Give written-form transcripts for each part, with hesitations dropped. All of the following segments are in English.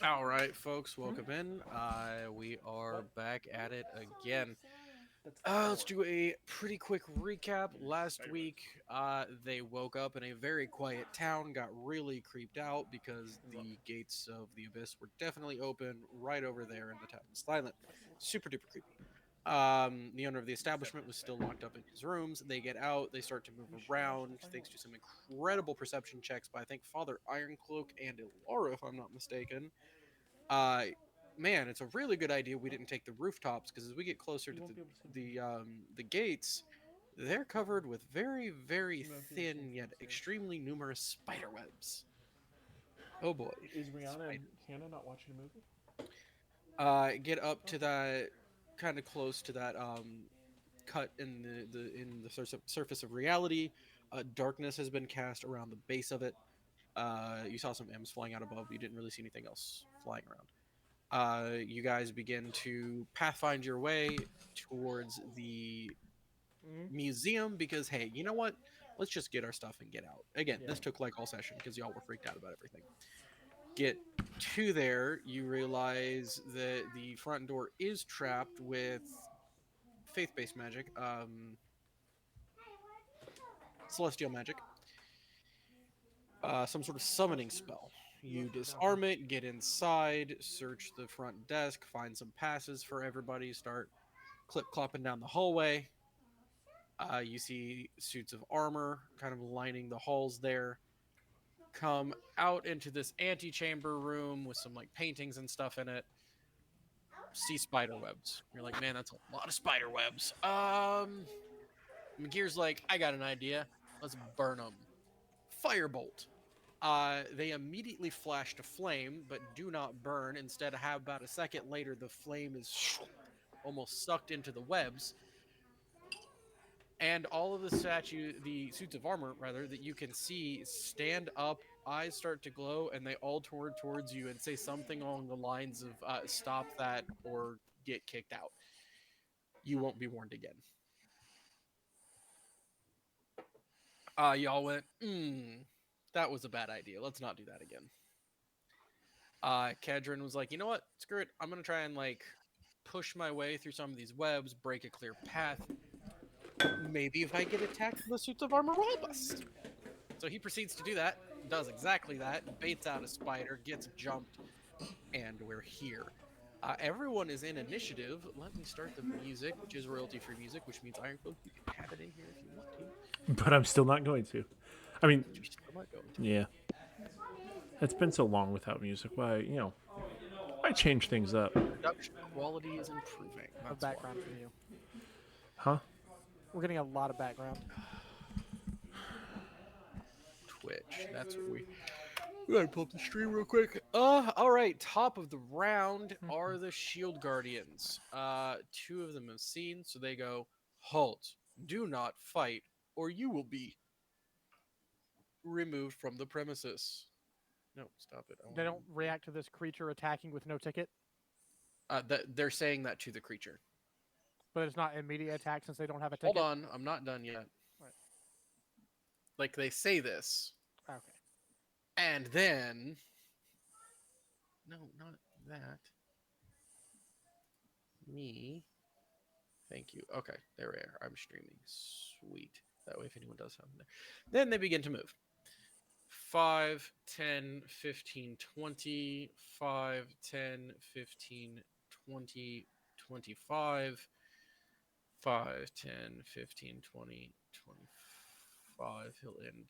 All right, folks, welcome in. We are back at it again. That's Let's four. do a pretty quick recap. Last week, they woke up in a very quiet town, got really creeped out because the gates of the abyss were definitely open right over there, and the town was silent. Super duper creepy. The owner of the establishment was still locked up in his rooms. They get out, they start to move around, thanks to some incredible perception checks by I think Father Ironcloak and Ilara, if I'm not mistaken. uh Man, it's a really good idea we didn't take the rooftops because as we get closer You to won't be able to see him from here. the gates, they're covered with very very You won't be able to see him thin from yet upstairs. extremely numerous spider webs. Oh boy. Is Rihanna and Spider. Hannah not watching a movie? Get up to Okay. that, kind of close to that cut in the surface of reality. Darkness has been cast around the base of it. You saw some M's flying out above, but you didn't really see anything else flying around. You guys begin to pathfind your way towards the Mm-hmm. museum because, hey, you know what? Let's just get our stuff and get out. Again, Yeah. this took like all session because y'all were freaked out about everything. Get to there, you realize that the front door is trapped with faith based magic, celestial magic, some sort of summoning spell. You You left it down here. disarm it, get inside, search the front desk, find some passes for everybody, start clip clopping down the hallway. You see suits of armor kind of lining the halls there. Come out into this antechamber room with some like paintings and stuff in it. See spider webs. You're like, man, that's a lot of spider webs. McGear's like, I got an idea. Let's burn them. Firebolt. They immediately flash to flame, but do not burn. Instead, have about a second later, the flame is almost sucked into the webs, and all of the suits of armor rather that you can see stand up, eyes start to glow, and they all turn towards you and say something along the lines of "Stop that" or "Get kicked out." You won't be warned again. Y'all went, that was a bad idea. Let's not do that again. Kedron was like, you know what? Screw it. I'm gonna try and like push my way through some of these webs, break a clear path. Maybe if I get attacked, the suits of armor will help us. So he proceeds to do that, does exactly that, baits out a spider, gets jumped, and we're here. Everyone is in initiative. Let me start the music, which is royalty free music, which means Ironcloak, you can have it in here if you want to. But I'm still not going to. I mean, But you're still not going to. yeah, it's been so long without music. Why change things up? Production quality is improving. Of That's why. background from you. Huh? We're getting a lot of background. Twitch. That's what we gotta pull up the stream real quick. All right. Top of the round are the Shield Guardians. Two of them have seen, so they go, halt, do not fight, or you will be removed from the premises. No, stop it. I They want don't react to this creature attacking with no ticket, they're saying that to the creature. but it's not immediate attack since they don't have a Hold ticket. on, I'm not done yet. Right. Like they say this, Okay. and then no, not that. Me. Thank you. Okay, there we are. I'm streaming. Sweet. That way, if anyone does something there, then they begin to move. 5, 10, 15, 20, 5, 10, 15, 20, 25, 5, 10, 15, 20, 25. He'll end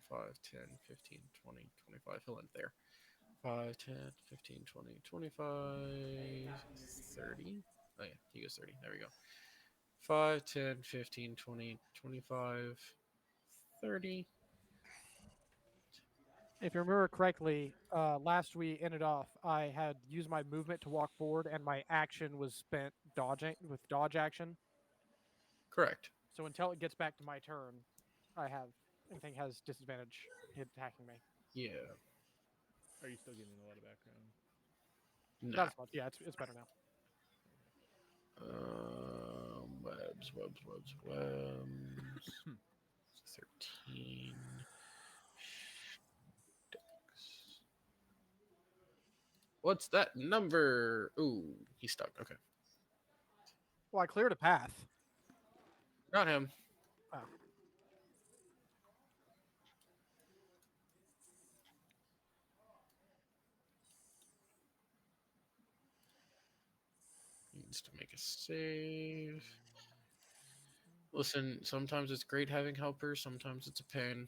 5, 10, 15, 20, 25. He'll end there. 5, 10, 15, 20, 25, 30. Oh, yeah, he goes 30. There we go. 5, 10, 15, 20, 25, 30. If you remember correctly, last we ended off, I had used my movement to walk forward, and my action was spent dodging with dodge action. Correct. So until it gets back to my turn, I have anything has disadvantage hit attacking me. Yeah. Are you still getting a lot of background? Nah. Not as much. Yeah, it's better now. Webs. 13. What's that number? Ooh, he's stuck. Okay. Well, I cleared a path. Not him. Oh. He needs to make a save. Listen, sometimes it's great having helpers, sometimes it's a pain.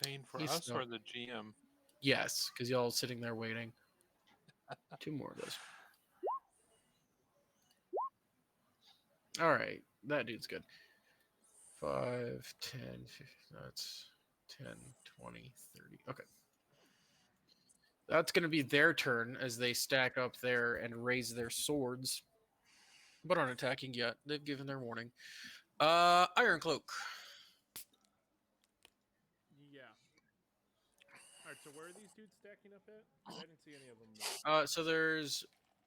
Pain for He's us or stuck. the GM? Yes, because y'all sitting there waiting. 2 more of those. All right, that dude's good. 5, 10, 15, that's 10, 20, 30. Okay. That's going to be their turn as they stack up there and raise their swords. But aren't attacking yet. They've given their warning. Iron Cloak. Yeah. All right. So where are these dudes stacking up at? 'Cause I didn't see any of them. Move. So there's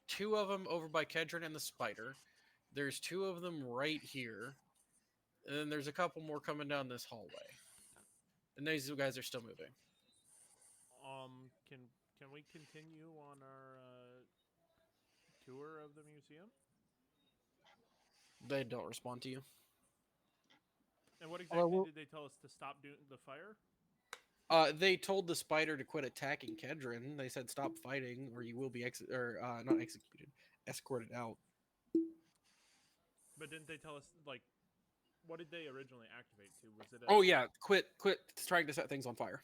2 of them over by Kedron and the Spider. There's 2 of them right here. And then there's a couple more coming down this hallway. And these guys are still moving. Can we continue on our tour of the museum? They don't respond to you. And what exactly we'll- did they tell us to stop doing the fire? They told the Spider to quit attacking Kedron. They said stop fighting, or you will be not executed, escorted out. But didn't they tell us like what did they originally activate to? Was it? Oh yeah, quit trying to set things on fire.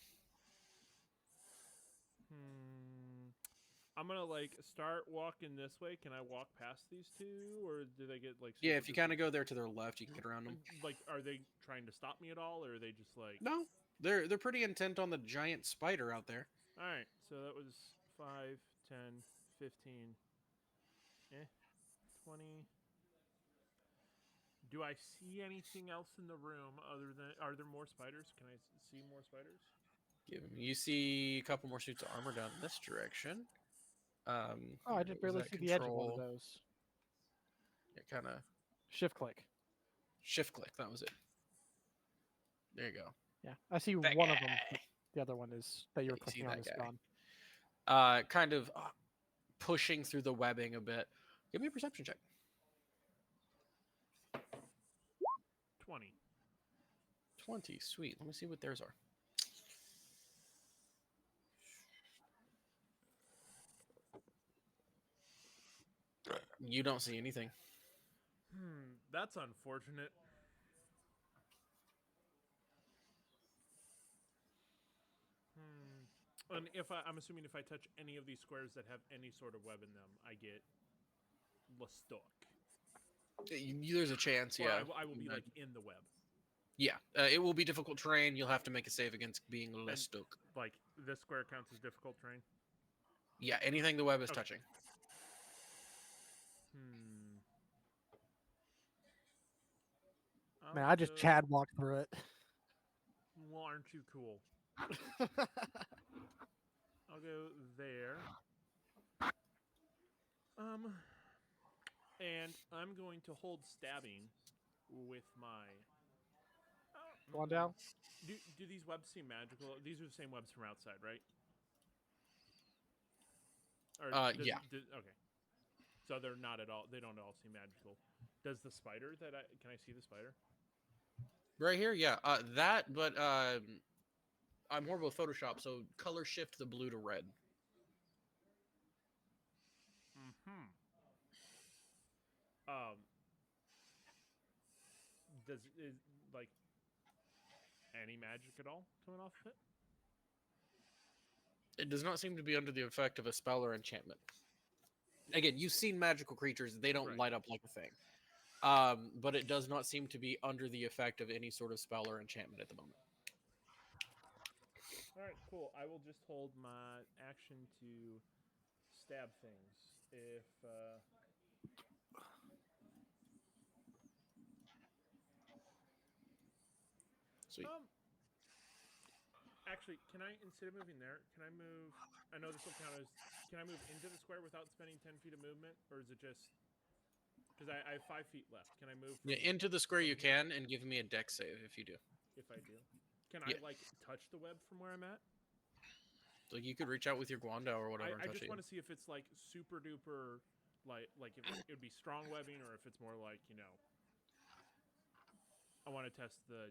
I'm gonna like start walking this way. Can I walk past these two, or do they get like? Yeah, super if you kind of dis- go there to their left, you can get around them. Like, are they trying to stop me at all, or are they just like? No, they're pretty intent on the giant spider out there. All right, so that was 5, 10, 15, 20. Do I see anything else in the room other than? Are there more spiders? Can I see more spiders? You see a couple more suits of armor down this direction. Oh, I where just was barely that see the edge of one of control? those. Yeah, kind of Shift click. shift click. That was it. There you go. Yeah, I see That one of them. guy. But the other one is that you were You see clicking on that is guy. gone. Kind of pushing through the webbing a bit. Give me a perception check. 20. 20. Sweet. Let me see what theirs are. You don't see anything. That's unfortunate. And I'm assuming if I touch any of these squares that have any sort of web in them, I get stuck. There's a chance, Or yeah. I will be like in the web. Yeah, it will be difficult terrain. You'll have to make a save against being less stuck. Like this square counts as difficult terrain. Yeah, anything the web is Okay. touching. Man, I just Chad walked through it. Well, aren't you cool? I'll go there. And I'm going to hold stabbing with my. Going down. Do these webs seem magical? These are the same webs from outside, right? Or yeah. Okay. So they're not at all. They don't all seem magical. Does the spider can I see the spider? Right here, yeah. But I'm horrible with Photoshop, so color shift the blue to red. Is like any magic at all coming off of it? It does not seem to be under the effect of a spell or enchantment. Again, you've seen magical creatures; they don't Right. light up like a thing. But it does not seem to be under the effect of any sort of spell or enchantment at the moment. All right, cool. I will just hold my action to stab things. If Sweet. actually, can I instead of moving there, can I move? I know this will count as. Can I move into the square without spending 10 feet of movement, or is it just? Because I have 5 feet left. Can I move? Yeah, into the square you can, and give me a dex save if you do. If I do, can Yeah. I like touch the web from where I'm at? Like you could reach out with your Guando or whatever and I touch just it. want to see if it's like super duper, like if it would be strong webbing or if it's more like I want to test the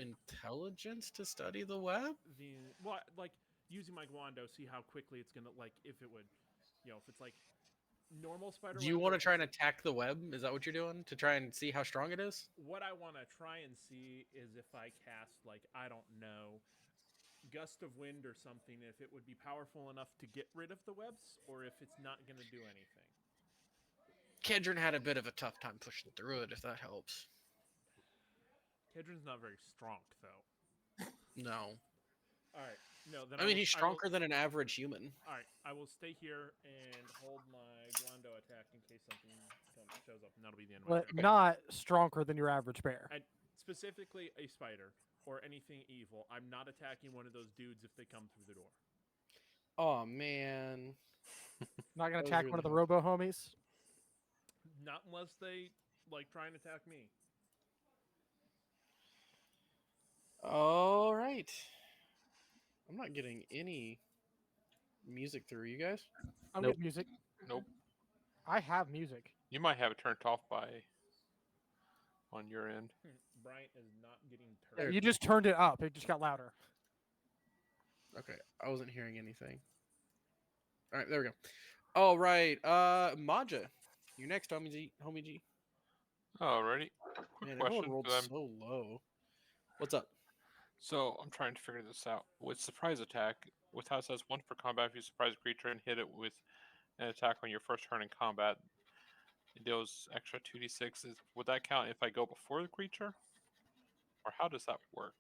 Intelligence to study the web? like using my Guando, see how quickly it's gonna like if it would, if it's like normal spider Do you web. want or to if try and it's attack the web? Is that what you're doing? To try and see how strong it is? what I want to try and see is if I cast like I don't know, gust of wind or something, if it would be powerful enough to get rid of the webs or if it's not gonna do anything. Kedron had a bit of a tough time pushing through it, if that helps. Kedron's not very strong though. No. All right, no, then I mean, he's I will- stronger than an average human. All right, I will stay here and hold my Guando attack in case something shows up, and that'll be the end of my But turn. not stronger than your average bear. And specifically a spider or anything evil. I'm not attacking one of those dudes if they come through the door. Oh, man. Not gonna That was attack one of the really- robo homies. Not unless they like try and attack me. All right. I'm not getting any music through. You guys? I'm Nope. getting music. Nope. I have music. You might have it turned off on your end. Bryant is not getting Yeah, turned. you just turned it up. It just got louder. Okay. I wasn't hearing anything. All right. There we go. All right. Maja. You're next, homie G. Homie G. Alrighty. Quick Man, everyone question. rolled 'Cause I'm- so low. What's up? So I'm trying to figure this out. With surprise attack, with how it says 1 for combat, if you surprise a creature and hit it with an attack on your first turn in combat, it deals extra 2d6. Would that count if I go before the creature? Or how does that work?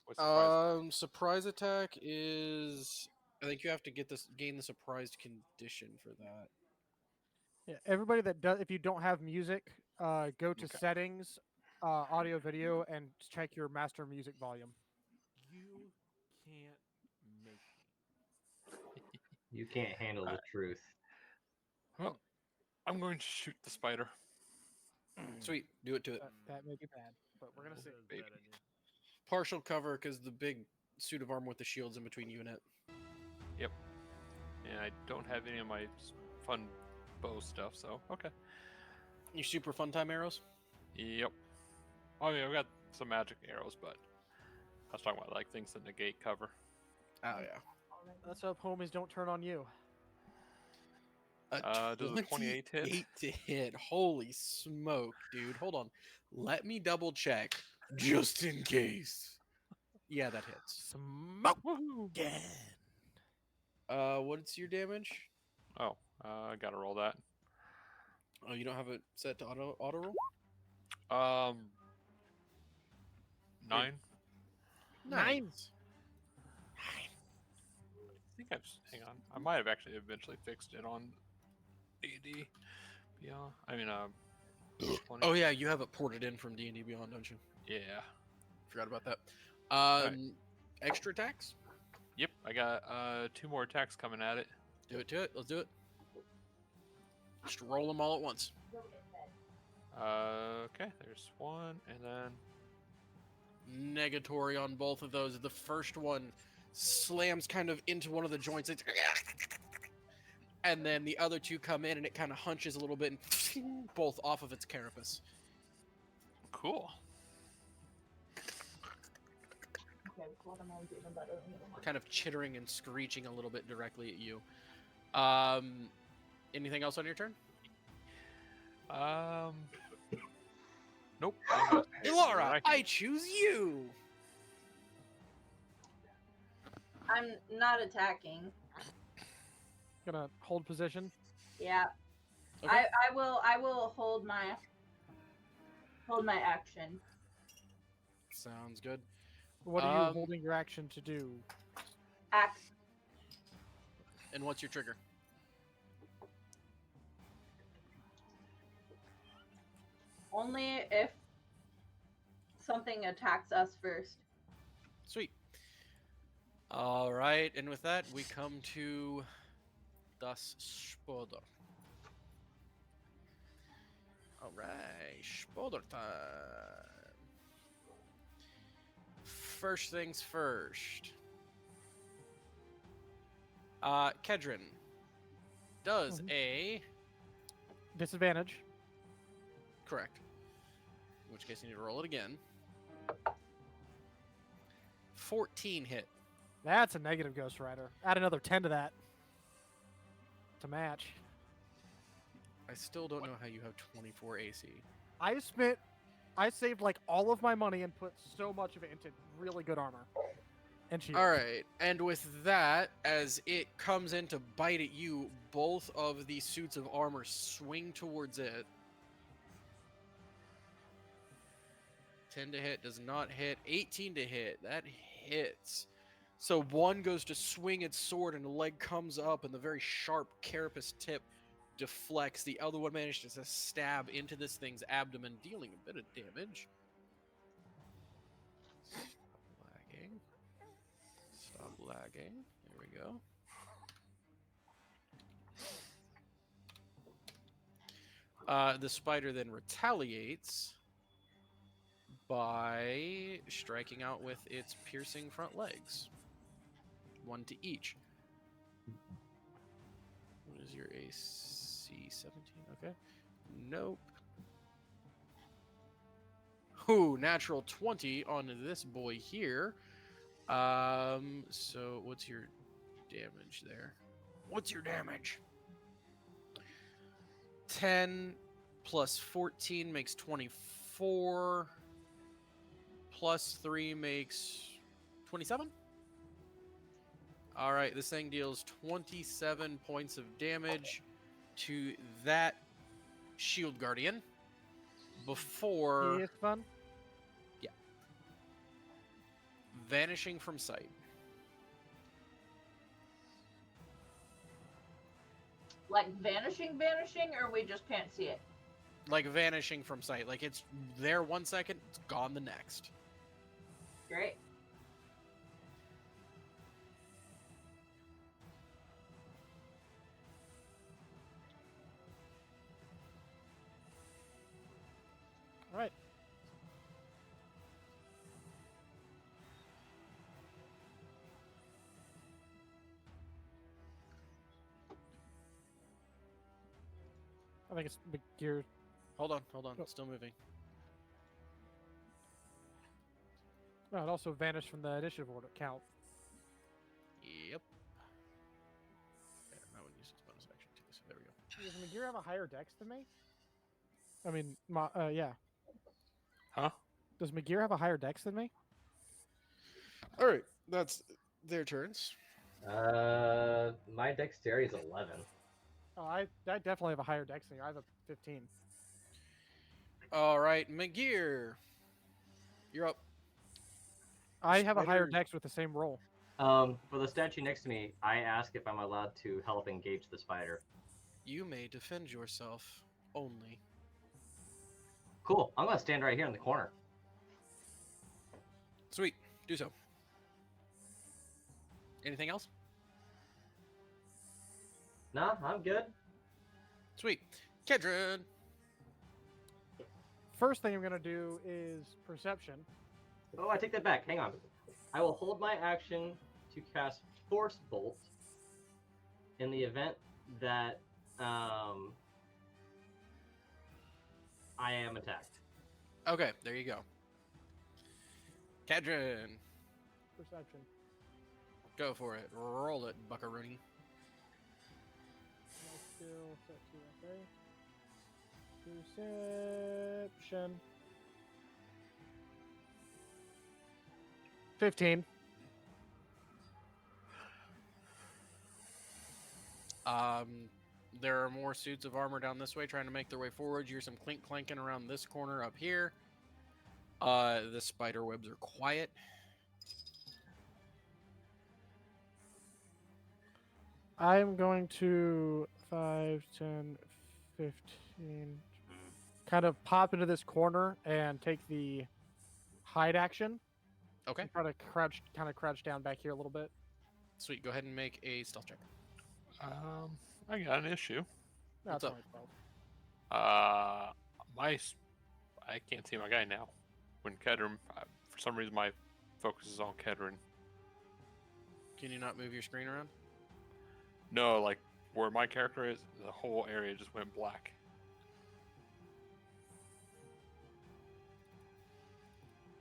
With Surprise attack is. I think you have to gain the surprised condition for that. Yeah, everybody that does, if you don't have music, go to Okay. settings, audio video, and check your master music volume. You can't make me. You can't handle the truth. Well, I'm going to shoot the spider. Sweet. Do it to it. That may be bad, but we're gonna see. That is baby. bad idea. Partial cover because the big suit of armor with the shield's in between you and it. And I don't have any of my fun bow stuff, so okay. You super fun time arrows? Yep. I mean, I've got some magic arrows, but I was talking about like things that negate cover. Oh, yeah. Let's hope homies don't turn on you. Does a 28 hit? 28 to hit. Holy smoke, dude. Hold on. Let me double check just in case. Yeah, that hits. Smoke Woohoo! again. What's your damage? Oh, I gotta roll that. Oh, you don't have it set to auto roll? 9. Nice. I think hang on. I might have actually eventually fixed it on D&D. Yeah, I mean, 20. Oh yeah, you have it ported in from D&D Beyond, don't you? Yeah. Forgot about that. Right. Extra attacks? Yep, I got 2 more attacks coming at it. Do it to it. Let's do it. Just roll them all at once. Okay, there's 1, and then Negatory on both of those. The first one slams kind of into one of the joints. It's and then the other 2 come in and it kind of hunches a little bit and both off of its carapace. cool. Kind of chittering and screeching a little bit directly at you. Anything else on your turn? Nope. Ilara, Right. I choose you. I'm not attacking. Gonna hold position. Yeah. Okay. I will hold my action. Sounds good. What are you Um, holding your action to do? Act. And what's your trigger? Only if something attacks us first. Sweet. All right, and with that, we come to Das Spoder. All right, Spoder time. first things first. Kedron does a Disadvantage. correct. In which case you need to roll it again. 14 hit. That's a negative Ghost Rider. Add another 10 to that. To match. I still don't know how you have 24 AC. I saved like all of my money and put so much of it into really good armor. And shield. All right, and with that, as it comes in to bite at you, both of the suits of armor swing towards it. 10 to hit does not hit. 18 to hit. That hits. So one goes to swing its sword and the leg comes up and the very sharp carapace tip deflects. The other one manages to stab into this thing's abdomen, dealing a bit of damage. Stop lagging. Stop lagging. There we go. The spider then retaliates by striking out with its piercing front legs. One to each. What is your AC? 17? Okay. Nope. Ooh, natural 20 on this boy here. So what's your damage there? What's your damage? 10 plus 14 makes 24. Plus 3 makes 27. All right, this thing deals 27 points of damage to that shield guardian before It's fun. vanishing from sight. Like vanishing, or we just can't see it? Like vanishing from sight. Like it's there 1 second, it's gone the next. Great. All right. I think it's gear. Hold on, Oh. still moving. No, it also vanished from the initiative order count. Yep. Yeah, that one uses bonus action too, so there we go. Does McGear have a higher dex than me? I mean, yeah. Huh? Does McGear have a higher dex than me? All right, that's their turns. My dexterity is 11. Oh, I definitely have a higher dex than you. I have a 15. All right, McGear, you're up. I have a higher Spider- dex with the same roll. For the statue next to me, I ask if I'm allowed to help engage the spider. You may defend yourself only. Cool. I'm gonna stand right here in the corner. Sweet, do so. Anything else? Nah, I'm good. Sweet. Kedron. First thing I'm gonna do is perception. Oh, I take that back. Hang on. I will hold my action to cast Force Bolt in the event that I am attacked. Okay, there you go. Kedron, Perception. go for it. Roll it, buckaroony. I'll still set to okay. Perception. 15. There are more suits of armor down this way trying to make their way forward. You hear some clink clanking around this corner up here. The spider webs are quiet. I'm going to 5, 10, 15. Kind of pop into this corner and take the hide action. Okay, And try to kind of crouch down back here a little bit. sweet. Go ahead and make a stealth check. I got an issue. No, What's it's up? only 12. I can't see my guy now. When Kedrum, for some reason, my focuses on Kedron. Can you not move your screen around? No, like where my character is, the whole area just went black.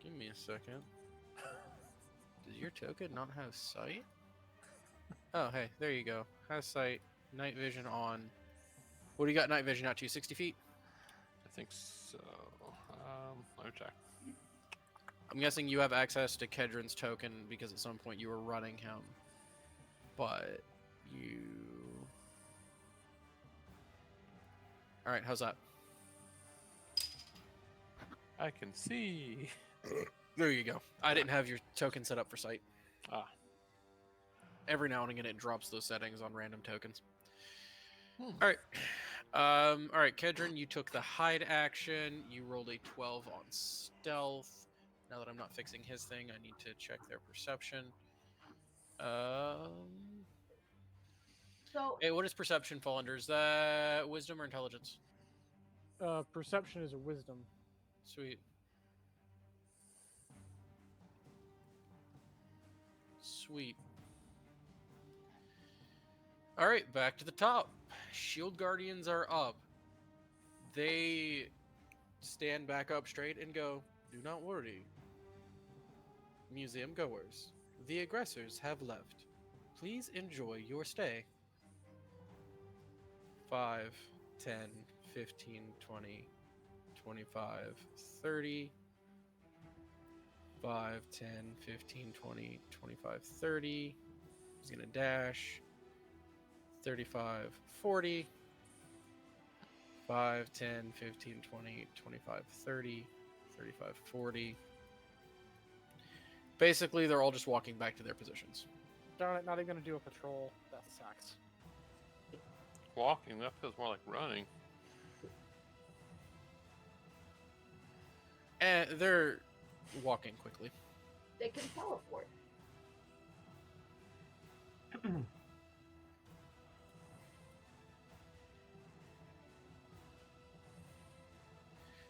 Give me a second. Does your token not have sight? Oh, hey, there you go. Has sight, night vision on. What do you got night vision out to? 60 feet? I think so. Let me check. I'm guessing you have access to Kedron's token because at some point you were running him. But you... Alright, how's that? I can see. There you go. I didn't have your token set up for sight. Ah. Every now and again it drops those settings on random tokens. Hmm. Alright. Alright, Kedron, you took the hide action. You rolled a 12 on stealth. Now that I'm not fixing his thing, I need to check their perception. So Hey, what does perception fall under? Is that wisdom or intelligence? Perception is a wisdom. Sweet. Sweet. Alright, back to the top. Shield Guardians are up. They stand back up straight and go, "Do not worry. Museum goers, the aggressors have left. Please enjoy your stay." 5, 10, 15, 20, 25, 30. 5, 10, 15, 20, 25, 30. He's gonna dash. 35, 40. 5, 10, 15, 20, 25, 30. 35, 40. Basically, they're all just walking back to their positions. Darn it, not even gonna do a patrol. That sucks. Walking, that feels more like running. And they're walking quickly. they can teleport.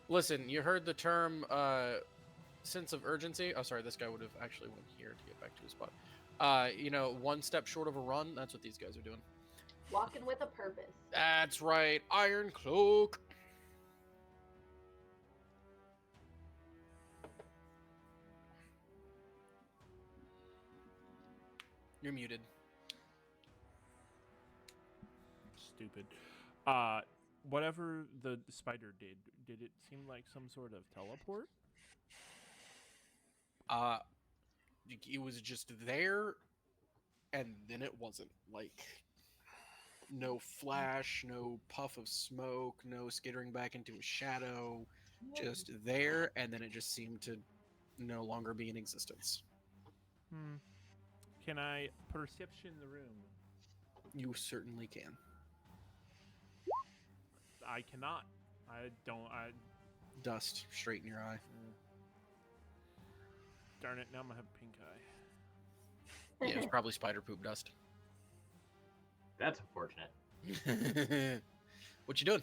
Listen, you heard the term sense of urgency. Oh, sorry, this guy would have actually went here to get back to his spot. You know, one step short of a run, that's what these guys are doing. Walking with a purpose. That's right, Iron Cloak. You're muted. Stupid. Whatever the spider did it seem like some sort of teleport? It was just there, and then it wasn't. Like, no flash, no puff of smoke, no skittering back into a shadow. Just there, and then it just seemed to no longer be in existence. Can I perception the room? You certainly can. I cannot. I don't. Dust straight in your eye. Darn it! Now I'm gonna have pink eye. Yeah, it's probably spider poop dust. That's unfortunate. What you doing?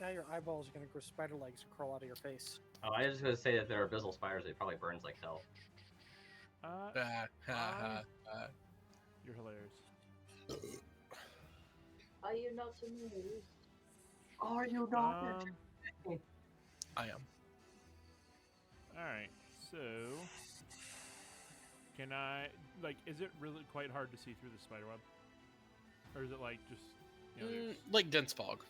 Now your eyeballs are gonna grow spider legs and crawl out of your face. Oh, I was just gonna say that there are abyssal spiders. It probably burns like hell. You're hilarious. Are you not amused? Are you I am. All right. So, can I like? Is it really quite hard to see through the spider web, or is it like just there's- Like dense fog.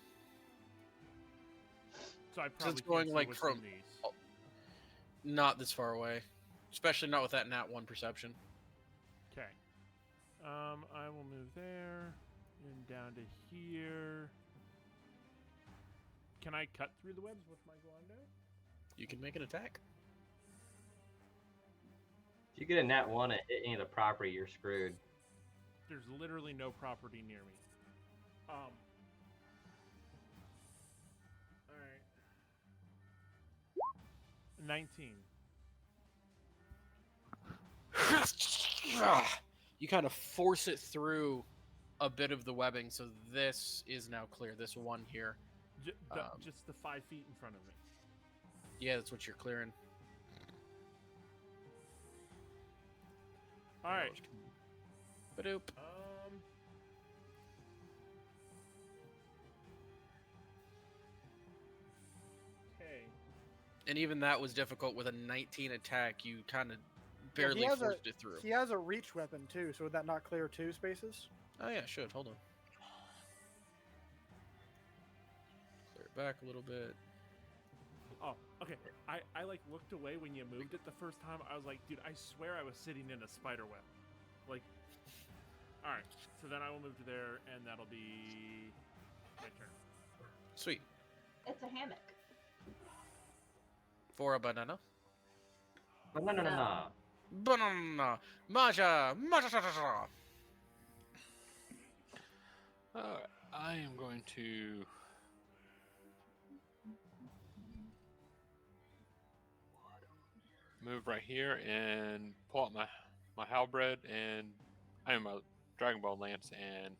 So I probably it's going can't see like what's from- in these. Not this far away. Especially not with that nat 1 perception. Okay. I will move there and down to here. Can I cut through the webs with my Glando? You can make an attack. If you get a nat 1 and hit any of the property, you're screwed. There's literally no property near me. All right. 19. You kind of force it through a bit of the webbing, so this is now clear. This one here. Just the 5 feet in front of me. Yeah, that's what you're clearing. All right. Badoop. Okay. And even that was difficult with a 19 attack. You kind of Yeah, barely forced it through. He has a reach weapon too, so would that not clear 2 spaces? Oh yeah, should. Hold on. Clear it back a little bit. Oh, okay. I like looked away when you moved it the first time. I was like, dude, I swear I was sitting in a spider web. Like, all right. So then I will move to there, and that'll be my turn. Sweet. It's a hammock. For a banana. Banana. Banana. Maja. Maja. I am going to move right here and pull out my halberd and I am a Dragon Ball Lance and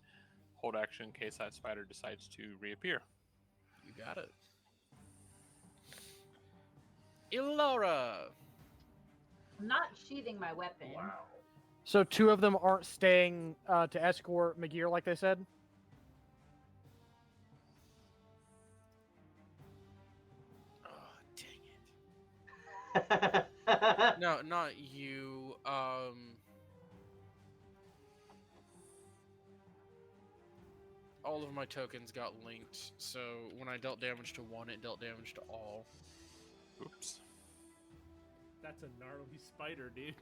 hold action in case that spider decides to reappear. You got it. Illara. I'm not sheathing my weapon. So 2 of them aren't staying to escort McGear like they said? Oh, dang it. No, not you. All of my tokens got linked, so when I dealt damage to one, it dealt damage to all. Oops. That's a gnarly spider, dude.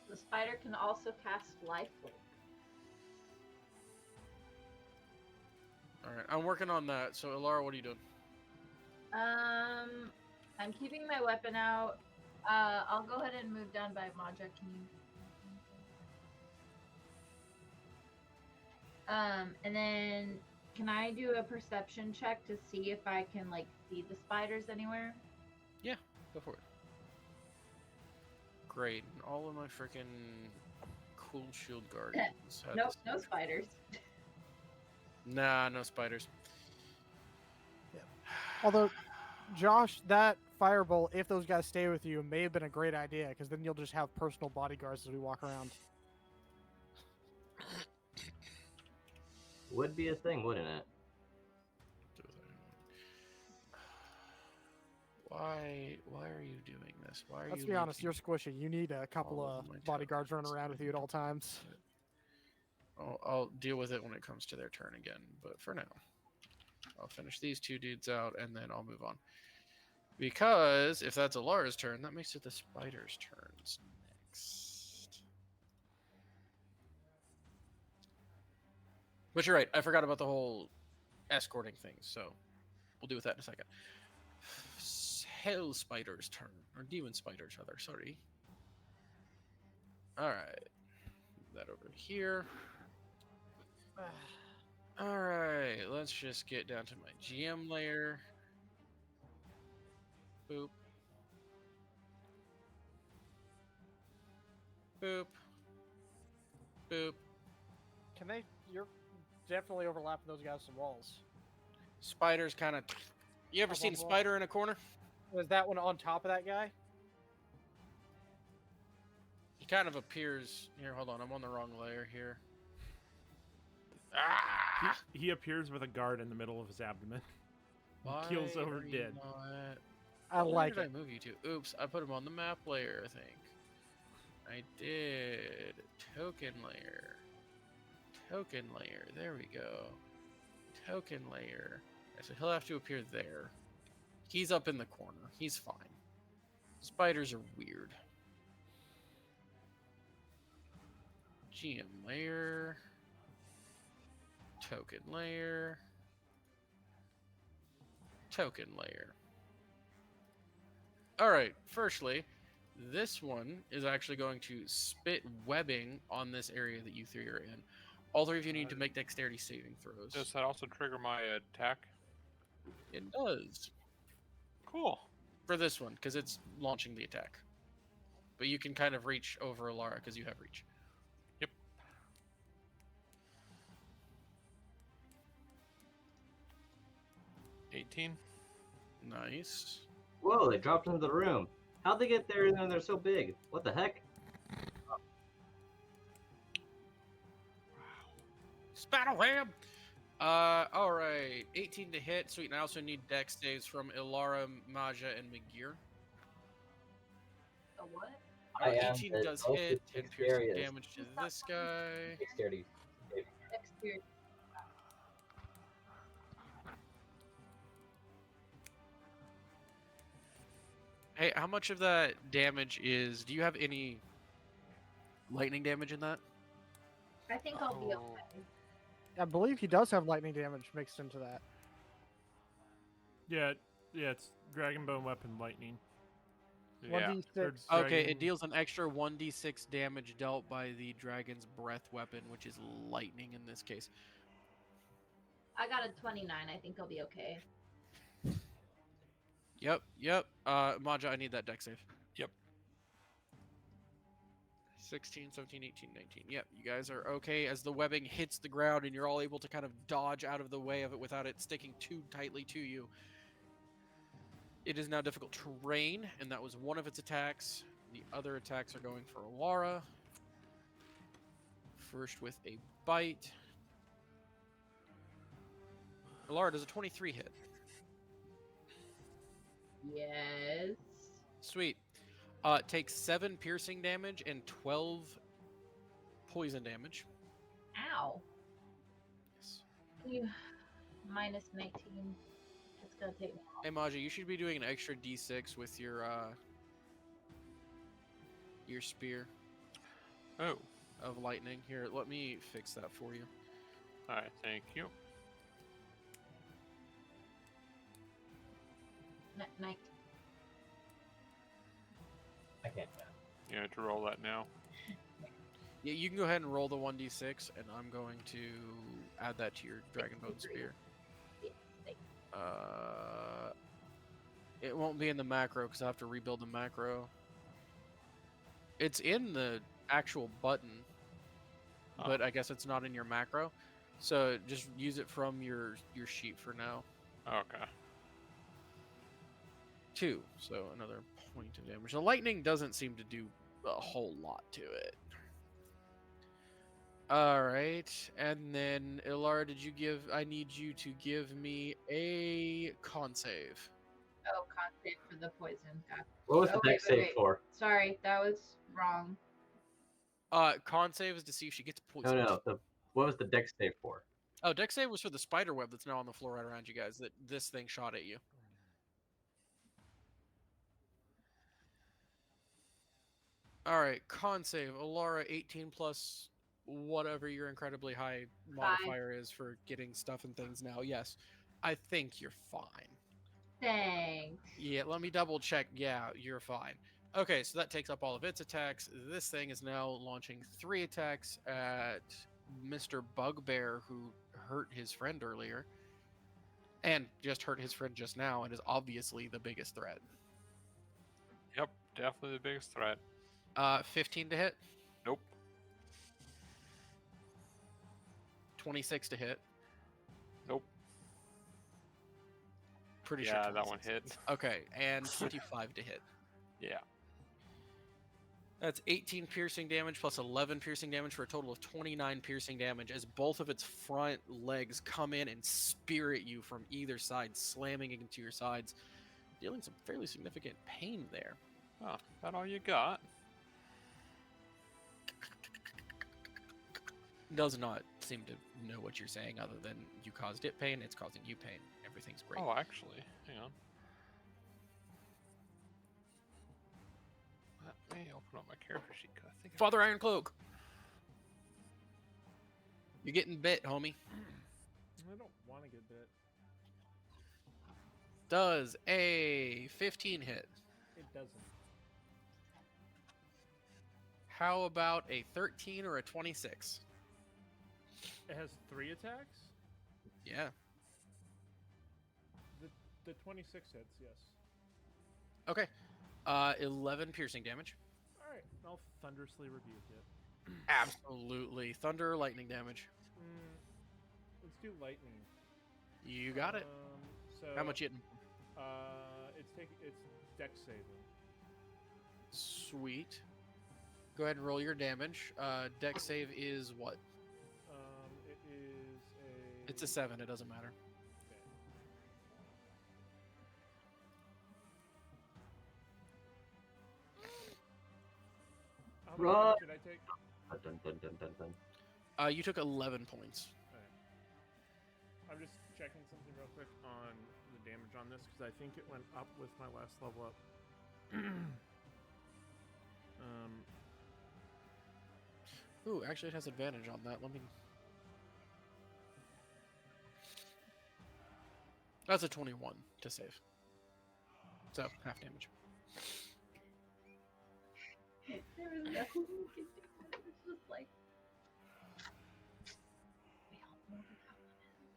The spider can also cast lifelink. Alright, I'm working on that. So, Ilara, what are you doing? I'm keeping my weapon out. I'll go ahead and move down by Maja. Can you? And then can I do a perception check to see if I can like see the spiders anywhere? Yeah, go for it. Great. And all of my freaking cool shield guardians. had Nope, this- no spiders. Nah, no spiders. Although, Josh, that firebolt, if those guys stay with you, may have been a great idea, because then you'll just have personal bodyguards as we walk around. Would be a thing, wouldn't it? Why are you doing this? Why are Let's you be honest, leaking you're squishy. You need a couple all of of my bodyguards running tokens? around with you at all times. I'll deal with it when it comes to their turn again, but for now, I'll finish these 2 dudes out and then I'll move on. Because if that's Alara's turn, that makes it the spider's turns next. But you're right, I forgot about the whole escorting thing, so we'll deal with that in a second. Hell spider's turn, or demon spider's rather, sorry. Alright. That over here. Alright, let's just get down to my GM layer. Boop. Boop. Boop. Can they? You're definitely overlapping those guys some walls. Spiders kind of. You ever Up seen on a the wall? spider in a corner? Was that one on top of that guy? He kind of appears. Here, hold on. I'm on the wrong layer here. Ah! He appears with a guard in the middle of his abdomen. Why keels over are you dead. not- I Where like did it. I move you to? Oops, I put him on the map layer, I think. I did. Token layer. Token layer. There we go. Token layer. Okay, so he'll have to appear there. He's up in the corner. He's fine. Spiders are weird. GM layer. Token layer. Token layer. Alright, firstly, this one is actually going to spit webbing on this area that you 3 are in. All 3 of you need to make dexterity saving throws. Does that also trigger my attack? It does. Cool. For this one, because it's launching the attack. But you can kind of reach over Alara because you have reach. Yep. 19. Nice. Whoa, they dropped into the room. How'd they get there and they're so big? What the heck? Spiderweb! Alright. 18 to hit. Sweet. And I also need dex saves from Ilara, Maja, and Magir. A what? I am 18 the does most hit. 10 piercing dexterous. damage to this guy. Dexterity. Dexterity. Hey, how much of that damage is... Do you have any lightning damage in that? I think I'll be Oh. okay. I believe he does have lightning damage mixed into that. Yeah, it's Dragon Bone Weapon Lightning. Yeah. 1d6. Okay, Dragon- it deals an extra 1d6 damage dealt by the dragon's breath weapon, which is lightning in this case. I got a 29. I think I'll be okay. Yep. Maja, I need that dex save. Yep. 16, 17, 18, 19. Yep, you guys are okay as the webbing hits the ground and you're all able to kind of dodge out of the way of it without it sticking too tightly to you. It is now difficult terrain, and that was one of its attacks. The other attacks are going for Alara. First with a bite. Alara, does a 23 hit? Yes. Sweet. Takes 7 piercing damage and 12 poison damage. Ow. Yes. You minus 19. It's gonna take me. Hey Maja, you should be doing an extra d6 with your spear Oh. of lightning. Here, let me fix that for you. All right. Thank you. 19. I can't. You have to roll that now. Yeah, you can go ahead and roll the 1d6, and I'm going to add that to your dragon bone 63. spear. Yeah, thanks. It won't be in the macro because I have to rebuild the macro. It's in the actual button, but I guess it's not in your macro. So just use it from your sheet for now. Okay. 2, so another point of damage. The lightning doesn't seem to do a whole lot to it. All right, and then Ilara, I need you to give me a con save. Oh, con save for the poison. God. What was the Oh, wait, dex wait, save wait. for? Sorry, that was wrong. Con save is to see if she gets poisoned. No. What was the dex save for? Oh, dex save was for the spider web that's now on the floor right around you guys that this thing shot at you. All right, con save. Alara, 18 plus whatever your incredibly high modifier is for getting stuff and things now. Yes, I think you're fine. Thanks. Yeah, let me double check. Yeah, you're fine. Okay, so that takes up all of its attacks. This thing is now launching 3 attacks at Mr. Bugbear, who hurt his friend earlier. And just hurt his friend just now, and is obviously the biggest threat. Yep. Definitely the biggest threat. 15 to hit, Nope. 26 to hit. Nope. Pretty sure. Yeah, that one 26 hit. hits. Okay, and 25 to hit. Yeah. That's 18 piercing damage plus 11 piercing damage for a total of 29 piercing damage as both of its front legs come in and spear at you from either side, slamming into your sides, dealing some fairly significant pain there. Oh, that all you got? Does not seem to know what you're saying other than you caused it pain, it's causing you pain. Everything's great. Oh, actually, hang on. Let me open up my character sheet. 'Cause I think I- Father Iron Cloak! You're getting bit, homie. I don't want to get bit. Does a 15 hit? It doesn't. How about a 13 or a 26? It has 3 attacks. Yeah. The 26 hits, yes. Okay. 11 piercing damage. All right, I'll thunderously rebuke it. Absolutely. Thunder or lightning damage. Let's do lightning. You got it. So How much hitting? It's dex saving. Sweet. Go ahead and roll your damage. Dex save is what? It is a. It's a 7. It doesn't matter. Okay. How much Run. damage did I take? Dun, dun, dun, dun, dun. You took 11 points. Okay. I'm just checking something real quick on the damage on this because I think it went up with my last level up. Ooh, actually, it has advantage on that. Let me. That's a 21 to save. So half damage. There was nothing we could do. It was just like. We all know what that one is.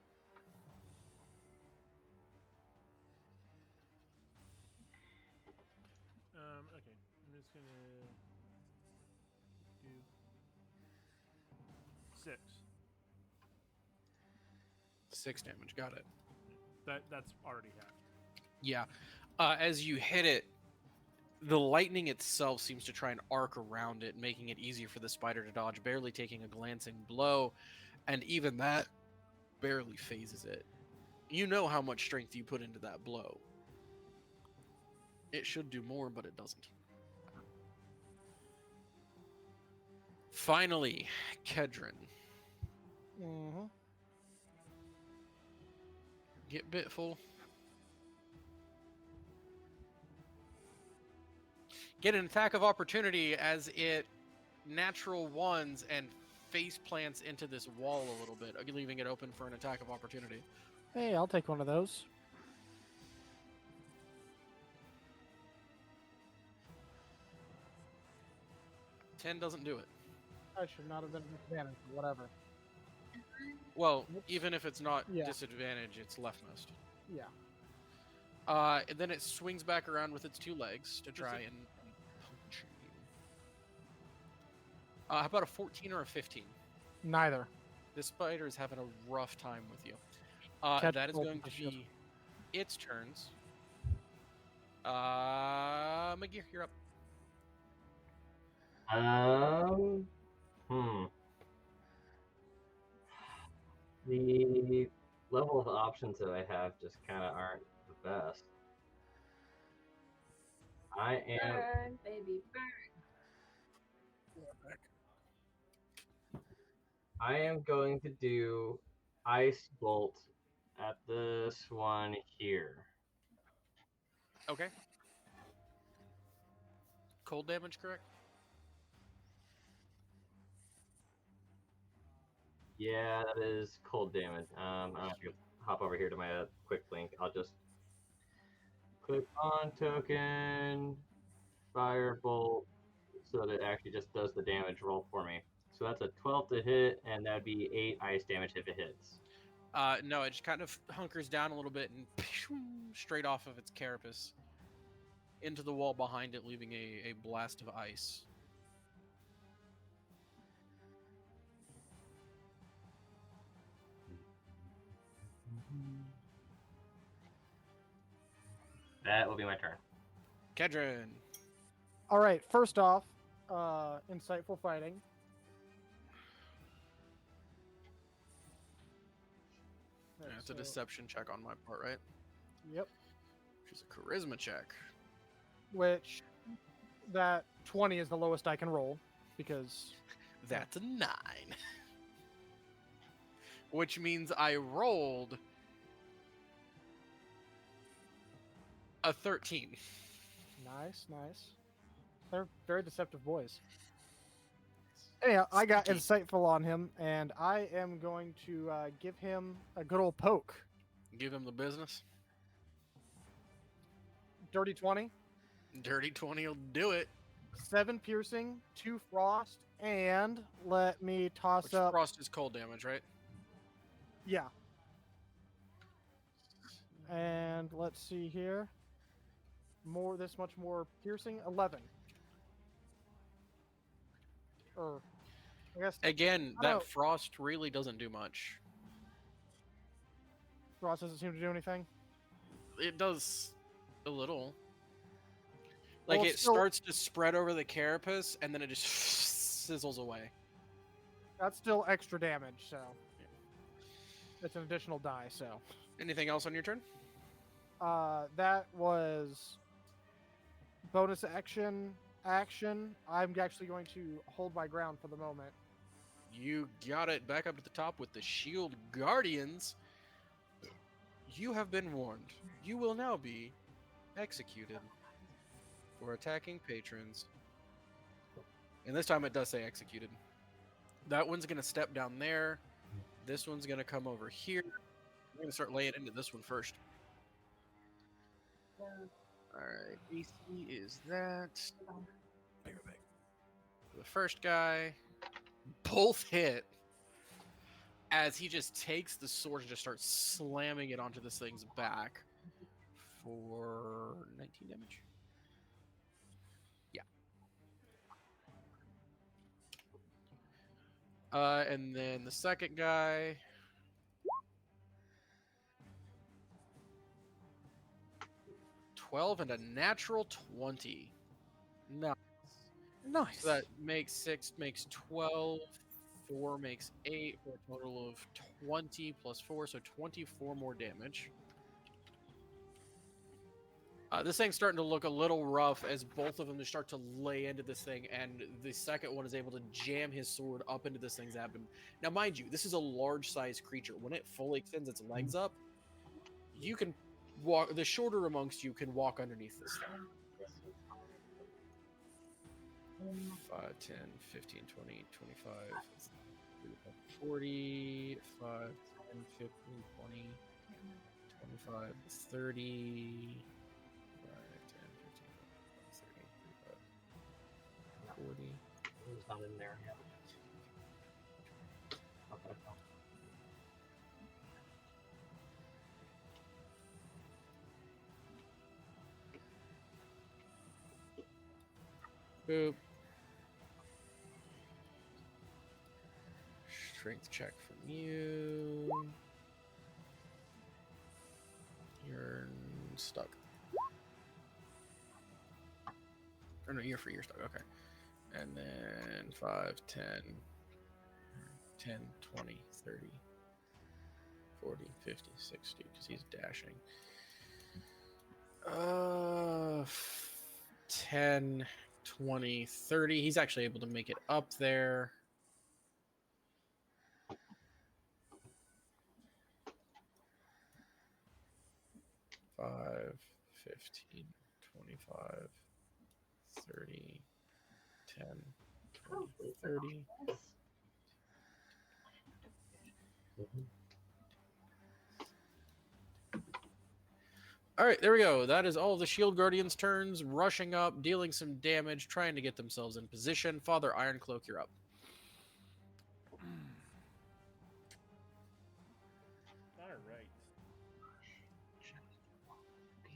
Okay. I'm just gonna do 6. 6 damage. Got it. That's already half. Yeah. As you hit it, the lightning itself seems to try and arc around it, making it easier for the spider to dodge, barely taking a glancing blow, and even that barely phases it. You know how much strength you put into that blow. It should do more, but it doesn't. Finally, Kedron. Mm-hmm. Get Bitful. Get an attack of opportunity as it natural ones and face plants into this wall a little bit, leaving it open for an attack of opportunity. Hey, I'll take one of those. Ten doesn't do it. I should not have been advantage, whatever. Well, Whoops. even if it's not Yeah. disadvantage, it's leftmost. Yeah. And then it swings back around with its 2 legs to try and punch you. How about a 14 or a 15? Neither. This spider is having a rough time with you. Catch That is both going of to the shield. be its turns. McGear, you're up. Hmm. The level of options that I have just kind of aren't the best. I am. Burn, baby, burn. I am going to do Ice Bolt at this one here. Okay. Cold damage, correct? Yeah, that is cold damage. I have to hop over here to my quick link. I'll just click on token, Firebolt, so that it actually just does the damage roll for me. So that's a 12 to hit, and that'd be 8 ice damage if it hits. No, it just kind of hunkers down a little bit and straight off of its carapace into the wall behind it, leaving a blast of ice. That will be my turn. Kedron. All right. First off, insightful fighting. Yeah, it's a So- deception check on my part, right? Yep. Which is a charisma check. Which that 20 is the lowest I can roll because That's a 9. Which means I rolled a 13. nice. They're very deceptive boys. Anyhow, I got Sneaky. insightful on him, and I am going to give him a good old poke. Give him the business. Dirty 20, Dirty 20 will do it. 7 piercing, 2 frost, and let me toss Which up. frost is cold damage, right? Yeah. And let's see here. This much more piercing, 11. Or, I guess Again, I that don't- frost really doesn't do much. Ross doesn't seem to do anything. it does a little. Like Well, it still- starts to spread over the carapace, and then it just sizzles away. That's still extra damage, so it's an additional die. So Anything else on your turn? that was bonus action. I'm actually going to hold my ground for the moment. You got it back up to the top with the Shield Guardians. You have been warned. You will now be executed for attacking patrons. And this time it does say executed. That one's going to step down there. This one's going to come over here. I'm going to start laying into this one first. Alright, AC is that. The first guy, both hit. As he just takes the sword and just starts slamming it onto this thing's back for 19 damage. Yeah. And then the second guy. $12 and a natural 20. Nice. Nice. So that makes 6, makes 12. 4 makes 8 for a total of 20 plus 4, so 24 more damage. This thing's starting to look a little rough as both of them just start to lay into this thing, and the second one is able to jam his sword up into this thing's abdomen. Now, mind you, this is a large-sized creature. When it fully extends its legs up, you can walk. The shorter amongst you can walk underneath this thing. 5, 10, 15, 20, 25, 40, 5, 10, 15, 20, 25, 30, 5, 10, 15, 30, 40. Who's not in there yet? Okay. Boop. Strength check from you. You're stuck. Or no, you're free, you're stuck, okay. And then 5, 10, 10, 20, 30, 40, 50, 60, because he's dashing. 10, 20, 30. He's actually able to make it up there. Five, 15, 25, 30, 10, 20, 30. All right, there we go. That is all the Shield Guardians' turns, rushing up, dealing some damage, trying to get themselves in position. Father Ironcloak, you're up. All right.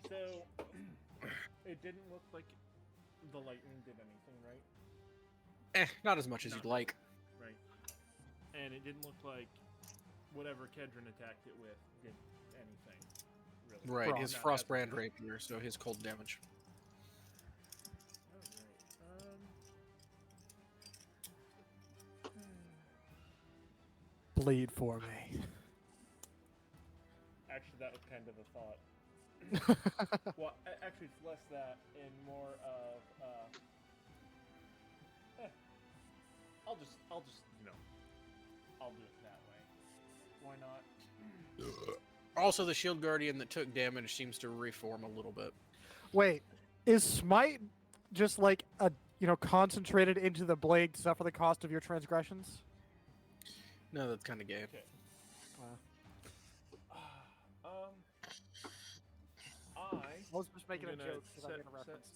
So it didn't look like the lightning did anything, right? Not as much as you'd like. Right. And it didn't look like whatever Kedron attacked it with did anything. Really. Right, his Not Frostbrand that- rapier, so his cold damage. Alright. Bleed for me. Actually, that was kind of a thought. Well, actually, it's less that and more of. I'll just, I'll do it that way. Why not? Also, the Shield Guardian that took damage seems to reform a little bit. Wait, is smite just like a concentrated into the blade to suffer the cost of your transgressions? No, that's kind of gay. Okay. I was just making a gonna joke because I set- made a reference.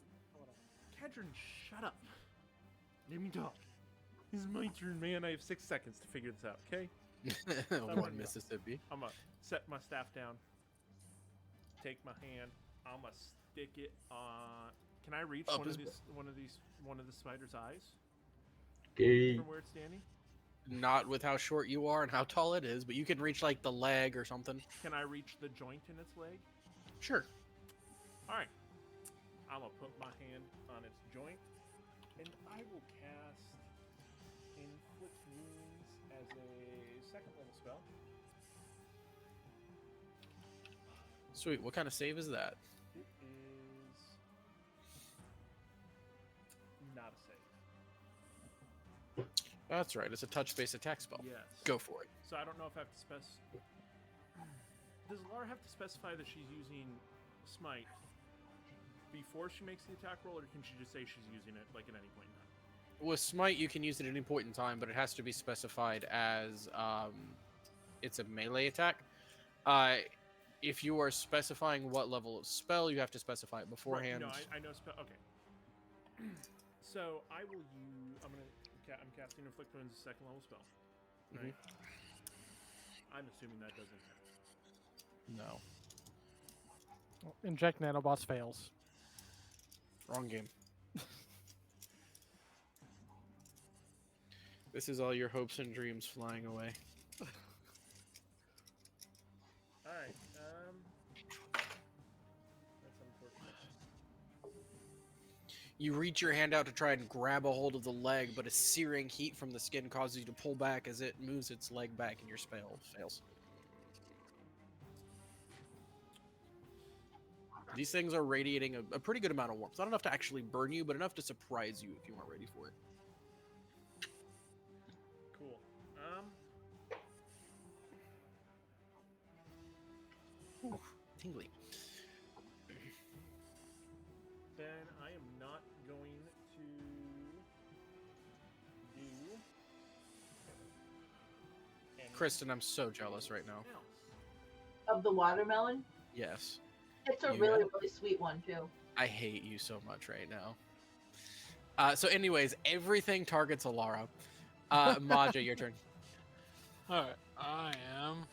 Kedron, shut up. Let me talk. This is my turn, man. I have 6 seconds to figure this out, okay? One Mississippi. I'm gonna set my staff down. Take my hand. I'm gonna stick it on. Can I reach Up one his of the spider's eyes Okay. from where it's standing? Not with how short you are and how tall it is, but you can reach like the leg or something. Can I reach the joint in its leg? Sure. All right. I'm gonna put my hand on its joint, and I will cast Inflict Wounds as a second level spell. Sweet. What kind of save is that? It is not a save. That's right. It's a touch-based attack spell. Yes. Go for it. So I don't know if I have to Does Lara have to specify that she's using Smite before she makes the attack roll, or can she just say she's using it like at any point in time? With Smite, you can use it at any point in time, but it has to be specified as it's a melee attack. If you are specifying what level of spell, you have to specify it beforehand. Right, no, I know spell. Okay. So I will use. I'm casting Inflict Wounds, a second level spell. Right. I'm assuming that doesn't hit. No. Inject nanobots fails. Wrong game. This is all your hopes and dreams flying away. All right. That's unfortunate. You reach your hand out to try and grab a hold of the leg, but a searing heat from the skin causes you to pull back as it moves its leg back, and your spell fails. These things are radiating a pretty good amount of warmth. Not enough to actually burn you, but enough to surprise you if you weren't ready for it. Cool. Tingly. Then I am not going to do. Kristen, I'm so jealous right now. Else. Of the watermelon? Yes. It's a You really, got- really sweet one, too. I hate you so much right now. So anyways, everything targets Alara. Maja, your turn. Alright, I am.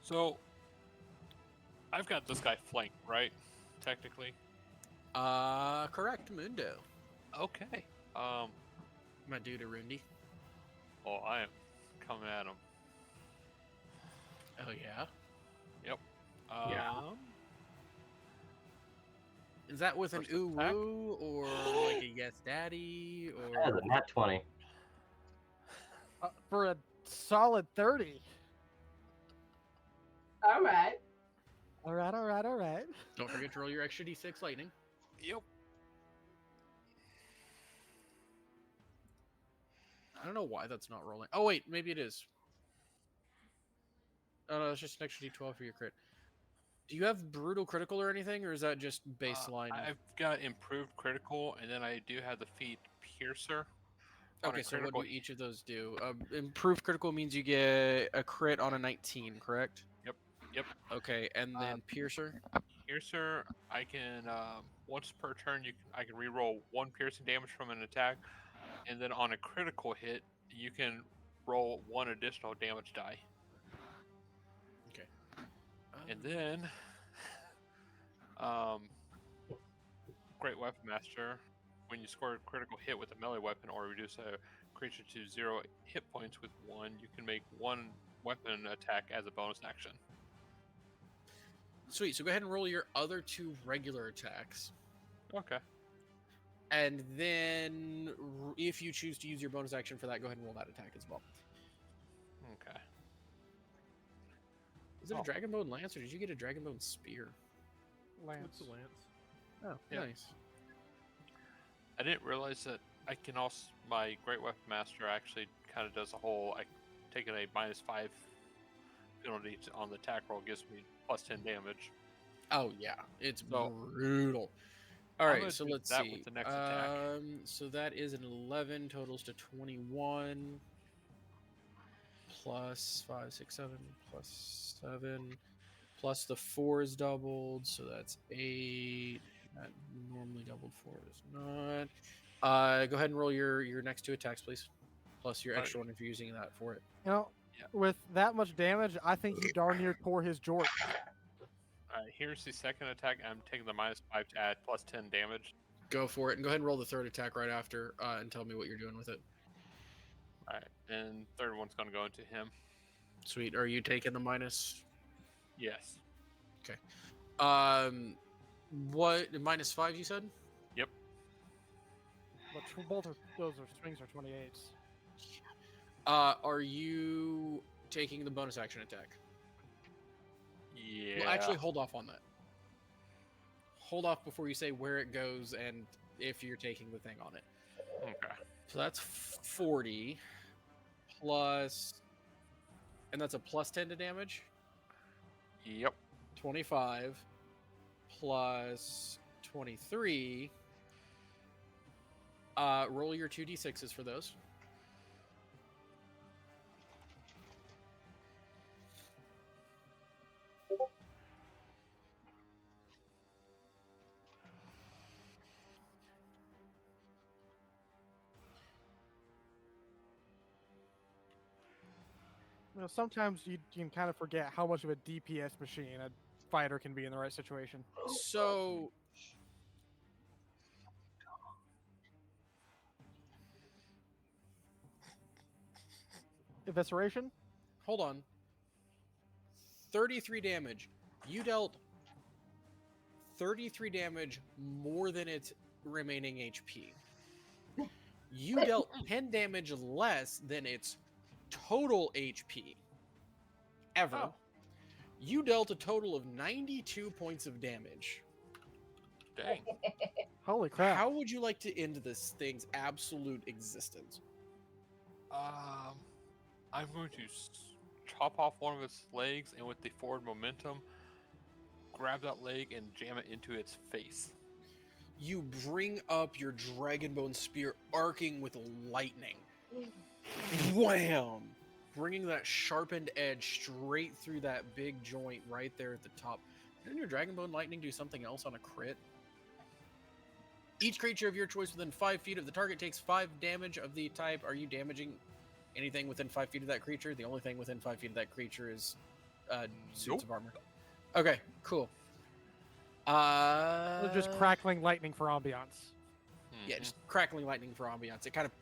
So, I've got this guy flanked, right? Technically. Correct, Mundo. Okay. My dude, Arundi. Well, I am coming at him. Oh, yeah? Yeah. Is that with an First attack? ooh-woo, or like a yes daddy, That is or... a nat 20. For a solid 30. All right. All right, all right, all right. Don't forget to roll your extra d6 lightning. Yep. I don't know why that's not rolling. Oh, wait, maybe it is. Oh, no, it's just an extra d12 for your crit. Do you have brutal critical or anything, or is that just baseline? I've got improved critical, and then I do have the feat Piercer. on a Okay, so what critical do each of those do? Improved critical means you get a crit on a 19, correct? Yep. Okay, and then Piercer? Piercer, I can once per turn I can reroll 1 piercing damage from an attack, and then on a critical hit you can roll 1 additional damage die. Okay. And then Great Weapon Master, when you score a critical hit with a melee weapon or reduce a creature to 0 hit points with 1, you can make 1 weapon attack as a bonus action. Sweet, so go ahead and roll your other 2 regular attacks. Okay. And then, if you choose to use your bonus action for that, go ahead and roll that attack as well. Okay. Is it Oh. a Dragonbone Lance, or did you get a Dragonbone Spear? Lance. What's the lance? Oh, Yeah. nice. I didn't realize that I can also, my Great Weapon Master actually kind of does a whole, taking a -5 penalty on the attack roll gives me +10 damage. Oh, yeah. It's So- brutal. All I'm right, gonna so do let's that see. with the next attack. So that is an 11, totals to 21. Plus 5, 6, 7, plus 7. Plus the 4 is doubled, so that's 8. That normally doubled 4 is not. Go ahead and roll your next 2 attacks, please. Plus your Alright. extra one if you're using that for it. You know, Yeah. with that much damage, I think he darn near tore his jort. Alright, here's the second attack. I'm taking the -5 to add +10 damage. Go for it, and go ahead and roll the third attack right after, and tell me what you're doing with it. Alright, and third one's going to go into him. Sweet. Are you taking the minus? Yes. What -5 you said? But both of those are swings are 28s. Are you taking the bonus action attack? Yeah. Well, actually, hold off on that. Hold off before you say where it goes and if you're taking the thing on it. Okay. So that's 40 plus, and that's a plus 10 to damage. Yep. 25 plus 23. Roll your 2d6s for those. You know, sometimes you can kind of forget how much of a DPS machine a fighter can be in the right situation. So Evisceration? hold on. 33 damage. You dealt 33 damage more than its remaining HP. You dealt 10 damage less than its total HP ever. Oh. You dealt a total of 92 points of damage. Dang. Holy crap. How would you like to end this thing's absolute existence? I'm going to chop off one of its legs, and with the forward momentum, grab that leg and jam it into its face. You bring up your Dragonbone spear arcing with lightning. Wham! Bringing that sharpened edge straight through that big joint right there at the top. Didn't your Dragonbone lightning do something else on a crit? Each creature of your choice within 5 feet of the target takes 5 damage of the type. Are you damaging anything within 5 feet of that creature? The only thing within 5 feet of that creature is suits of armor. Okay, cool. They're just crackling lightning for ambiance. Yeah, just crackling lightning for ambiance. It kind of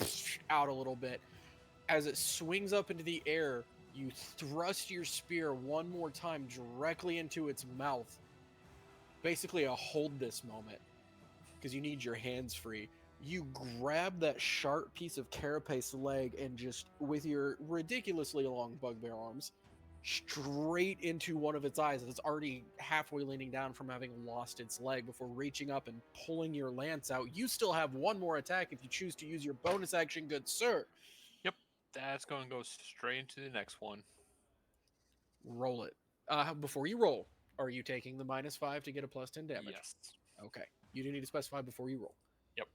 out a little bit. As it swings up into the air, you thrust your spear one more time directly into its mouth. Basically a hold this moment, because you need your hands free. You grab that sharp piece of carapace leg and just, with your ridiculously long bugbear arms, straight into one of its eyes that's already halfway leaning down from having lost its leg before reaching up and pulling your lance out. You still have one more attack if you choose to use your bonus action, good sir. Yep. That's going to go straight into the next one. Roll it. Before you roll, are you taking the -5 to get a +10 damage? Yes. Okay. You do need to specify before you roll. Yep.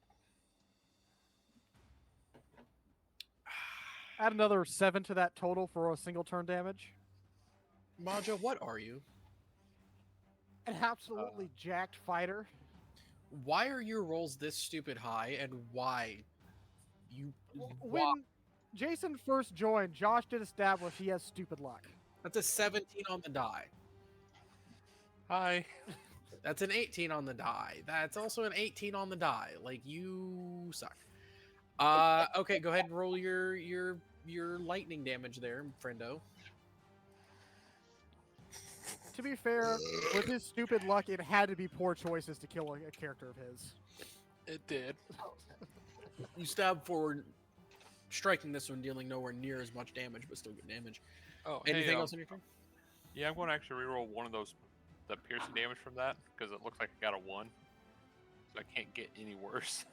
Add another 7 to that total for a single turn damage. Maja, what are you? An absolutely jacked fighter. Why are your rolls this stupid high, and why? When Jason first joined, Josh did establish he has stupid luck. That's a 17 on the die. Hi. That's an 18 on the die. That's also an 18 on the die. Like, you suck. Okay, go ahead and roll your lightning damage there, friendo. To be fair, with his stupid luck, it had to be poor choices to kill a character of his. It did. You stab forward, striking this one, dealing nowhere near as much damage, but still good damage. Oh, Anything hey, else on your turn? Yeah, I'm going to actually reroll one of those, the piercing damage from that, because it looks like I got a 1. So I can't get any worse.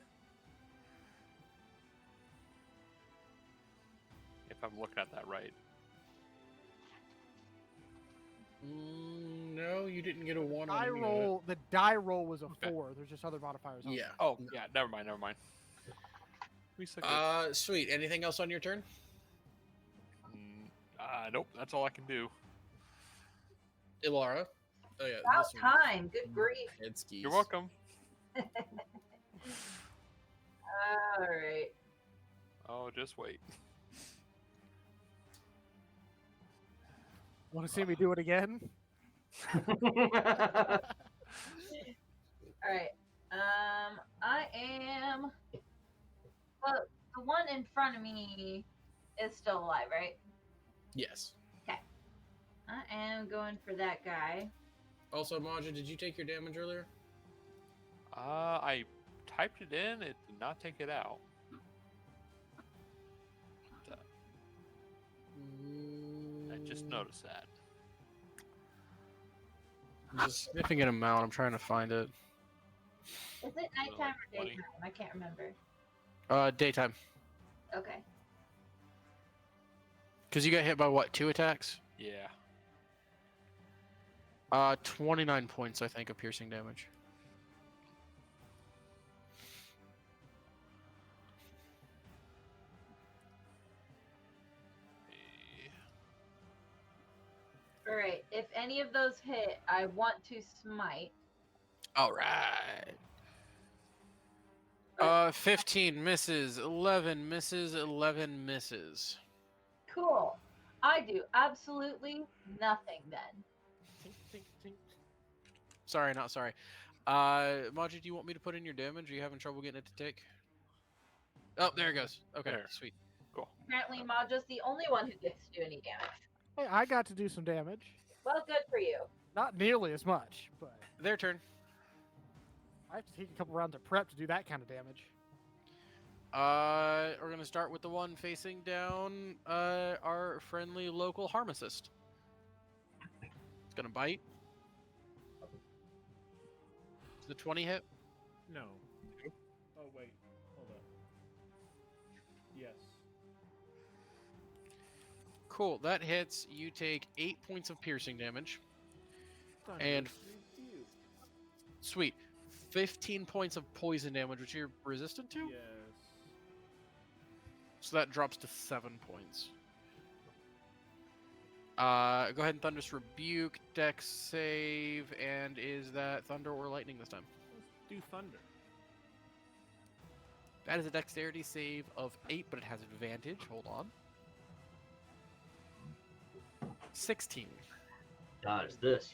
If I'm looking at that right. No, you didn't get a 1 on any of it. The die roll was a 4. There's just other modifiers on it. Yeah. Oh, yeah, never mind. We suck it. Sweet. Anything else on your turn? Nope, that's all I can do. Ilara? Oh, yeah. About this one. time. Good grief. Head skis. You're welcome. All right. Oh, just wait. Want to see me do it again? All right. I am. Well, the one in front of me is still alive, right? Yes. I am going for that guy. Also, Maja, did you take your damage earlier? I typed it in. It did not take it out. I just noticed that. There's a significant amount. I'm trying to find it. Is it nighttime like or 20? daytime? I can't remember. Daytime. Okay. Because you got hit by what? 2 attacks? Yeah. 29 points, I think, of piercing damage. All right. If any of those hit, I want to smite. All right. 15 misses, 11 misses, 11 misses. Cool. I do absolutely nothing then. Tink, tink, tink. Sorry, not sorry. Maji, do you want me to put in your damage? Are you having trouble getting it to take? Oh, there it goes. Okay, There. sweet. Cool. Apparently, Maja's the only one who gets to do any damage. Hey, I got to do some damage. Well, good for you. Not nearly as much, but Their turn. I have to take a couple rounds of prep to do that kind of damage. We're gonna start with the one facing down our friendly local pharmacist. It's gonna bite. Does the 20 hit? No. Oh wait, hold up. Yes. Cool, that hits. You take 8 points of piercing damage. And sweet. 15 points of poison damage, which you're resistant to? Yes. So that drops to 7 points. Go ahead and Thunderous Rebuke, Dex save, and is that Thunder or Lightning this time? Let's do thunder. That is a Dexterity save of 8, but it has advantage. Hold on. 16. Dodge this.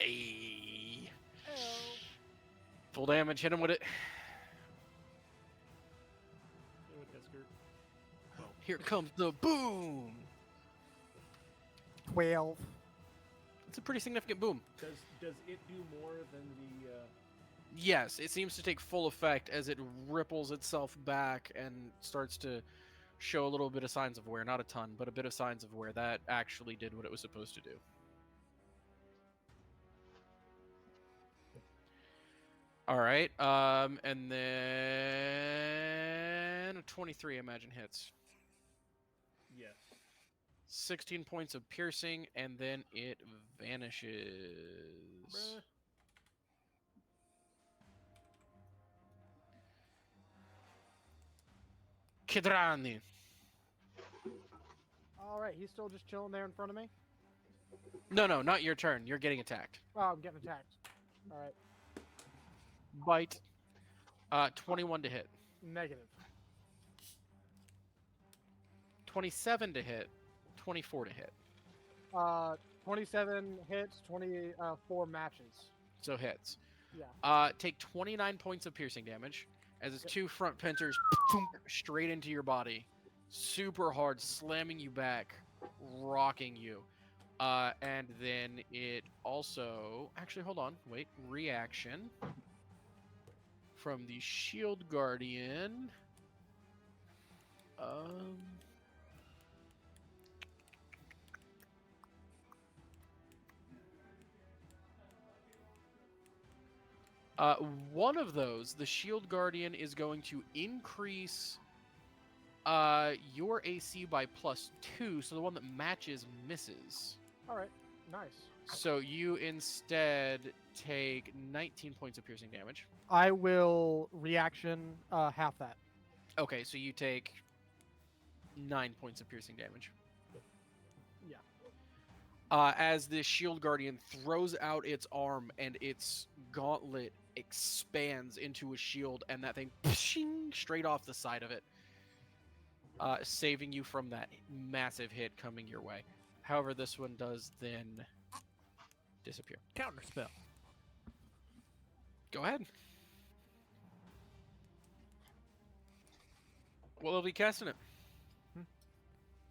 Ayy. Full damage, hit him with it. Do it, Esker. Well, Here comes the boom! 12. It's a pretty significant boom. does it do more than the? Yes, it seems to take full effect as it ripples itself back and starts to show a little bit of signs of wear. Not a ton, but a bit of signs of wear. That actually did what it was supposed to do. All right, and then a 23, I imagine, hits. Yes. 16 points of piercing, and then it vanishes. Bruh. Kidrani. All right, he's still just chilling there in front of me. No, not your turn. You're getting attacked. Oh, I'm getting attacked. All right, Bite. 21 to hit. negative. 27 to hit. 24 to hit. 27 hits, 24 matches. So hits. Yeah. Take 29 points of piercing damage as its 2 front pincers straight into your body. Super hard, slamming you back, rocking you. And then it also... Actually, hold on. Wait. Reaction from the Shield Guardian. One of those, the Shield Guardian, is going to increase your AC by +2, so the one that matches misses. All right, nice. So you instead take 19 points of piercing damage. I will reaction half that. Okay, so you take 9 points of piercing damage. Yeah. As the Shield Guardian throws out its arm and its gauntlet expands into a shield, and that thing straight off the side of it, saving you from that massive hit coming your way. However, this one does then disappear. Counterspell. Go ahead. What level are you casting it? Hmm?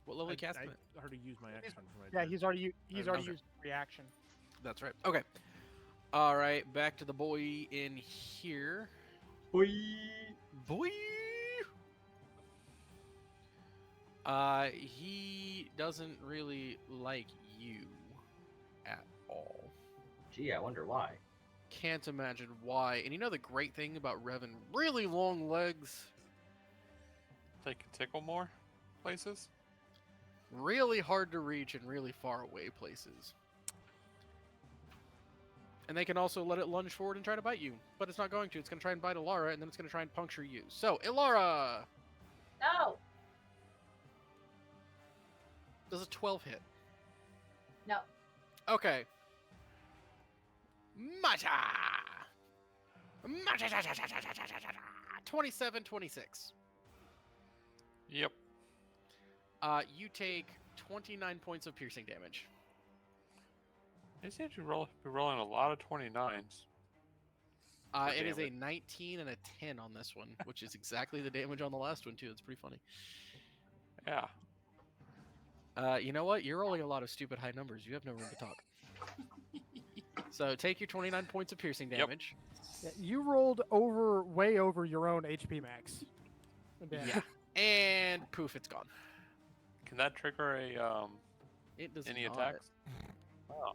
What level are you casting it? I already used my action for my Yeah, turn. he's already Okay. used reaction. That's right. Okay. All right, back to the boy in here. Boy. Boy. He doesn't really like you at all. Gee, I wonder why. Can't imagine why. And you know the great thing about Revan really long legs? They can tickle more places. Really hard to reach and really far away places. And they can also let it lunge forward and try to bite you. But it's not going to. It's going to try and bite Ilara, and then it's going to try and puncture you. So, Ilara! No. Does a 12 hit? No. Okay. Mata! 27, 26. Yep. You take 29 points of piercing damage. They seem to be rolling a lot of 29s. It is a damage. 19 and a 10 on this one, which is exactly the damage on the last one, too. It's pretty funny. Yeah. You know what? You're rolling a lot of stupid high numbers. You have no room to talk. So take your 29 points of piercing Yep. damage. Yeah, you rolled way over your own HP max. Yeah. And poof, it's gone. Can that trigger a It does any not. attacks? Oh.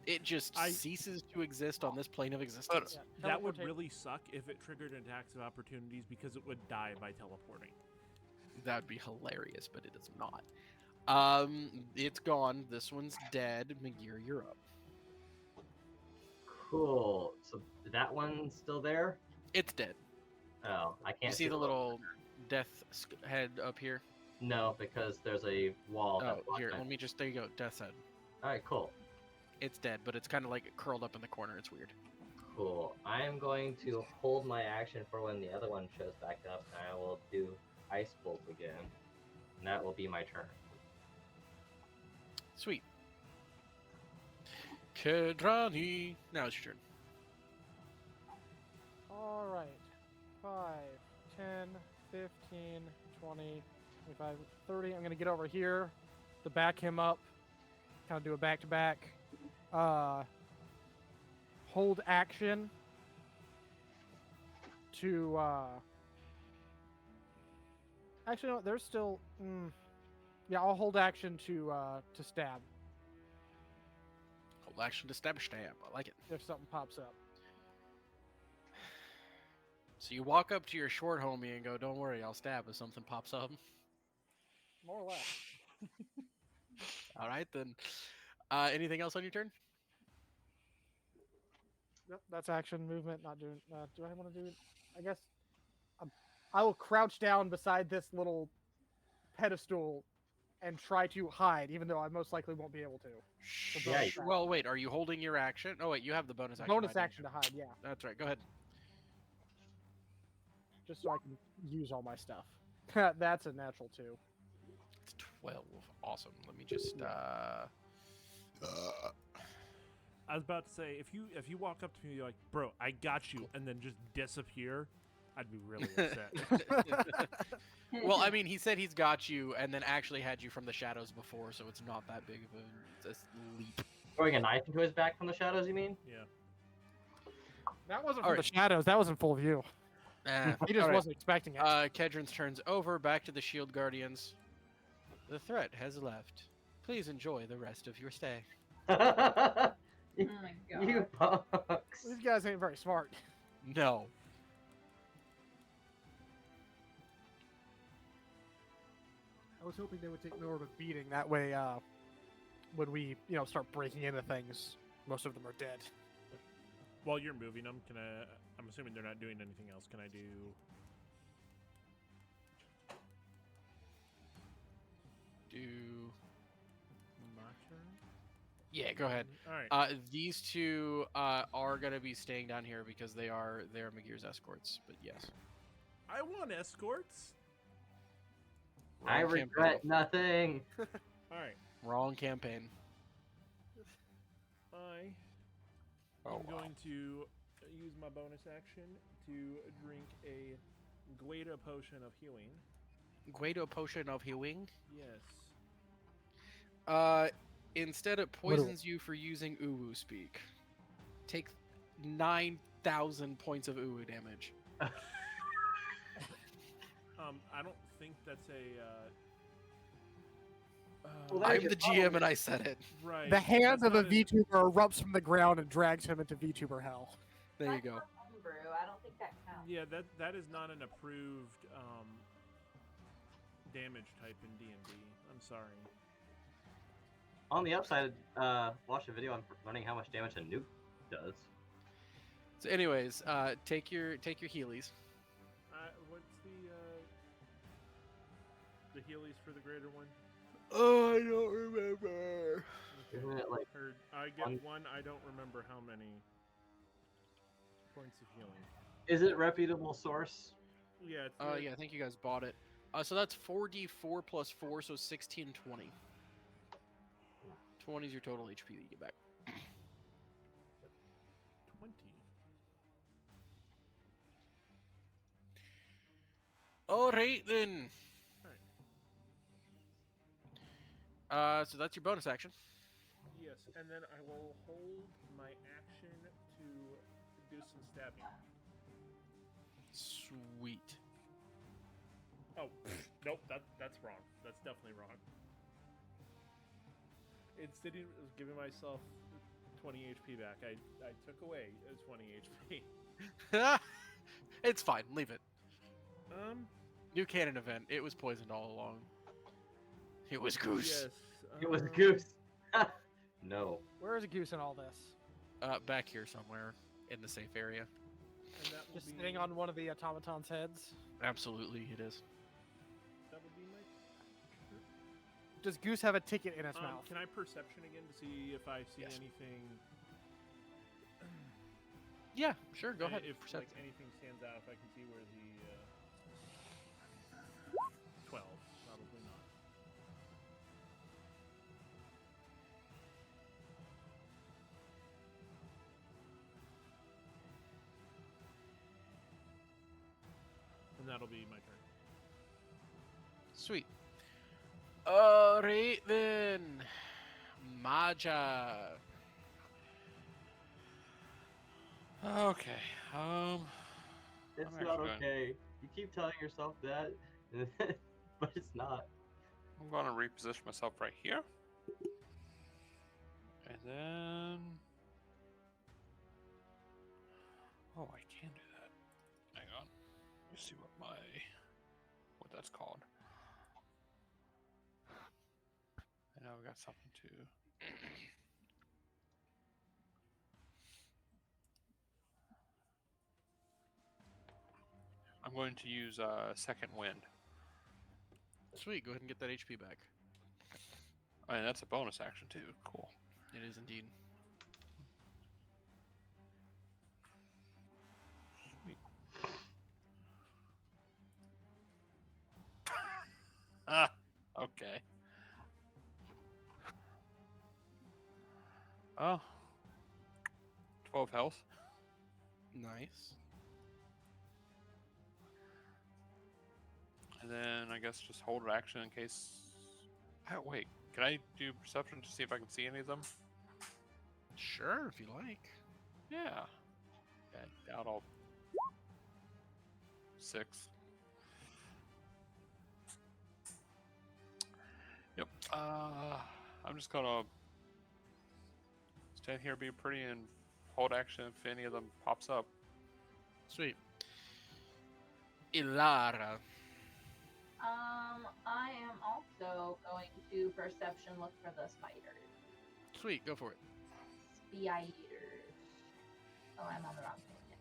It just ceases to exist on this plane of existence. Yeah, That would teleportate- really suck if it triggered attacks of opportunities because it would die by teleporting. That would be hilarious, but it is not. It's gone. This one's dead. Magir, you're up. Cool. So that one's still there? It's dead. Oh, I can't You see the little death head up here? No, because there's a wall. Oh, that blocks here, my- let me just, there you go, death's head. Alright, cool. It's dead, but it's kind of like curled up in the corner. It's weird. Cool. I am going to hold my action for when the other one shows back up, and I will do Ice Bolt again. And that will be my turn. Sweet. Kedrani. Now it's your turn. All right. 5, 10, 15, 20, 25, 30. I'm going to get over here to back him up. Kind of do a back-to-back. Hold action to... Actually, no, there's still... Yeah, I'll hold action to stab Hold action to stab. I like it. if something pops up. So you walk up to your short homie and go, "Don't worry, I'll stab if something pops up." More or less. All right, then. Anything else on your turn? Yep, that's action movement. Not doing. Do I want to do it? I guess I will crouch down beside this little pedestal and try to hide, even though I most likely won't be able to. Shh. Yeah, Well, wait. Are you holding your action? Oh, wait. You have the bonus action. Bonus hiding. action to hide, yeah, That's right. Go ahead. just so I can use all my stuff. That's a natural 2. It's 12. Awesome. Let me just. I was about to say, if you walk up to me, you're like, "Bro, I got you," and then just disappear, I'd be really upset. Well, I mean, he said he's got you, and then actually had you from the shadows before, so it's not that big of a leap. Throwing a knife into his back from the shadows, you mean? Yeah. That wasn't All from right. the shadows. That was in full view. He just All right. wasn't expecting it. Kedron's turns over. Back to the Shield Guardians. The threat has left. Please enjoy the rest of your stay. Oh my god. You punks. These guys ain't very smart. No. I was hoping they would take more of a beating. That way, when we, start breaking into things, most of them are dead. While you're moving them, I'm assuming they're not doing anything else. Can I do? My turn? Yeah, go ahead. All right. These two are gonna be staying down here because they're Magir's escorts. But yes. I want escorts. I Wrong regret campaign. nothing. All right. Wrong campaign. I Oh, am going to use my bonus action to drink a Gueda potion of healing. Guido potion of healing. Yes. Instead, it Literally. poisons you for using Uwu speak. Take 9,000 points of Uwu damage. I don't think that's a. Well, there's I'm your the GM and I said it. Right. The hand that's of a not VTuber erupts from the ground and drags him into VTuber hell. There you That's go. not homebrew. I don't think that counts. Yeah, that is not an approved damage type in D&D. I'm sorry. On the upside, watch a video on learning how much damage a nuke does. So, anyways, take your Heelys. What's the Heelys for the greater one? Oh, I don't remember. Isn't it like Heard I get One- one. I don't remember how many points of healing. is it reputable source? Yeah. It's Oh the- yeah, I think you guys bought it. So that's 4d4 plus 4, so 16, 20. 20 is your total HP that you get back. 20. All right then. Alright. So that's your bonus action. Yes, and then I will hold my action to do some stabbing. Sweet. Oh, nope, that's wrong. That's definitely wrong. Instead of giving myself 20 HP back, I took away 20 HP. It's fine. Leave it. Um, New canon event. It was poisoned all along. It was Goose. yes. It was um, Goose. No. Where is a goose in all this? Back here somewhere in the safe area. And that will Just be, sitting on one of the automaton's heads. Absolutely, it is. That will be my. Does Goose have a ticket in its mouth? Can I perception again to see if I see Yes. anything? Yeah, sure. Go ahead. If Percept. like anything stands out, if I can see where the 12, probably not. And that'll be my turn. Sweet. All right then, Maja. Okay. It's I'm not actually okay. You keep telling yourself that, but it's not. I'm going to reposition myself right here. And then... Oh, I can do that. Hang on. Let me see what that's called. I know I've got something to... I'm going to use Second Wind. Sweet. Go ahead and get that HP back. And that's a bonus action too. Cool. It is indeed. Sweet. Ah, okay. Oh. 12 health. Nice. And then I guess just hold action in case. Oh, wait, can I do perception to see if I can see any of them? Sure, if you like. Yeah. I doubt I'll. 6. Yep. I'm just gonna stand here, be pretty, and hold action if any of them pops up. Sweet. Ilara. I am also going to perception look for the spiders. Sweet, go for it. Spiders. Oh, I'm on the wrong thing again.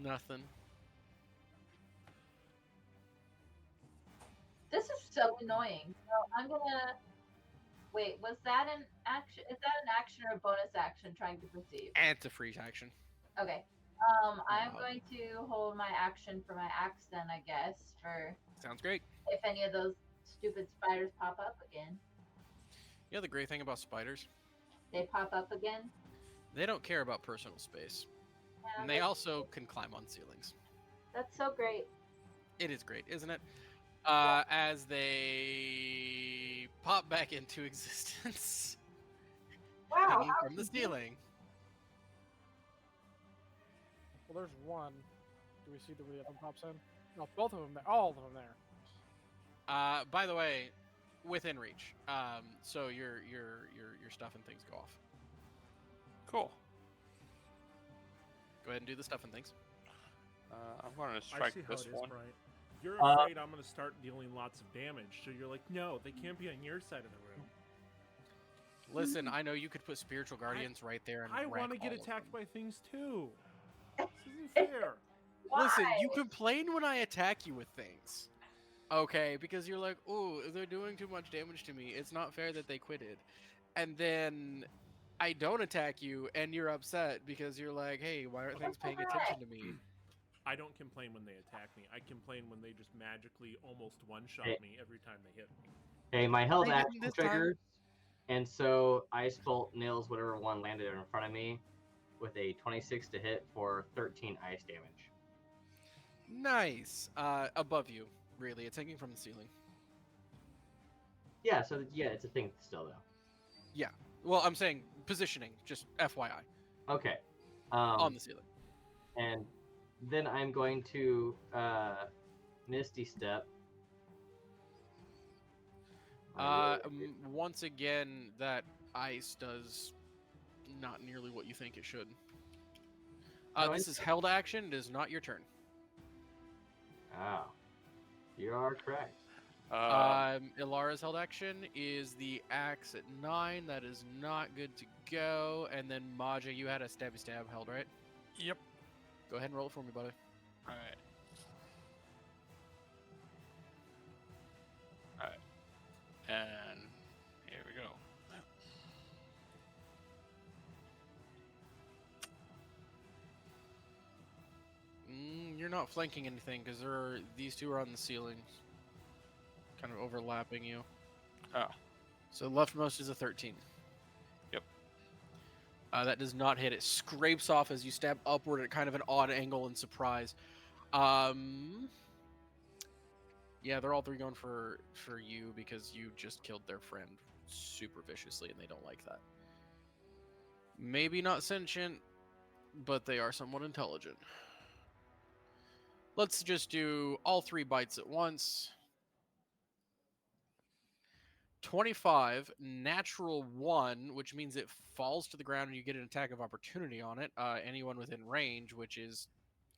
Nothing. This is so annoying. So I'm gonna wait. Was that an action? Is that an action or a bonus action? Trying to perceive. And it's a freeze action. Okay. I'm going to hold my action for my axe then, I guess, for Sounds great. if any of those stupid spiders pop up again. You know the great thing about spiders? They pop up again. They don't care about personal space. Yeah, And they also can climb on ceilings. that's so great. It is great, isn't it? As they pop back into existence, Wow. hanging how from the did you- ceiling. Well, there's one. Do we see the other one pops in? No, both of them there. All of them there. By the way, within reach. So your stuff and things go off. Cool. Go ahead and do the stuff and things. I'm going to I strike see how this it is, one. Brian. You're Uh, afraid I'm going to start dealing lots of damage, so you're like, no, they can't be on your side of the room. Listen, I know you could put spiritual guardians right there and I want to get attacked by things too. This isn't fair. Listen, Why? you complain when I attack you with things. Okay, because you're like, oh, they're doing too much damage to me. It's not fair that they quitted. And then I don't attack you and you're upset because you're like, hey, why aren't things paying attention to me? I don't complain when they attack me. I complain when they just magically almost one-shot Hey. me every time they hit me. Hey, my held They didn't action this time. triggers, and so Ice Bolt nails whatever one landed in front of me with a 26 to hit for 13 ice damage. Nice. Above you, really. It's hanging from the ceiling. Yeah, so yeah, it's a thing still though. Well, I'm saying positioning, just FYI, Okay. on the ceiling. And then I'm going to Misty Step. Once again, that ice does not nearly what you think it should. No, This is held action. It is not your turn. Oh, you are correct. Ilara's held action is the axe at 9. That is not good to go. And then Maja, you had a stabby stab held, right? Yep. Go ahead and roll it for me, buddy. All right. All right. And here we go. You're not flanking anything because these two are on the ceiling, kind of overlapping you. Oh. So leftmost is a 13. Yep. That does not hit. It scrapes off as you stab upward at kind of an odd angle in surprise. Yeah, they're all three going for you because you just killed their friend super viciously and they don't like that. Maybe not sentient, but they are somewhat intelligent. Let's just do all 3 bites at once. 25, natural 1, which means it falls to the ground and you get an attack of opportunity on it. Anyone within range, which is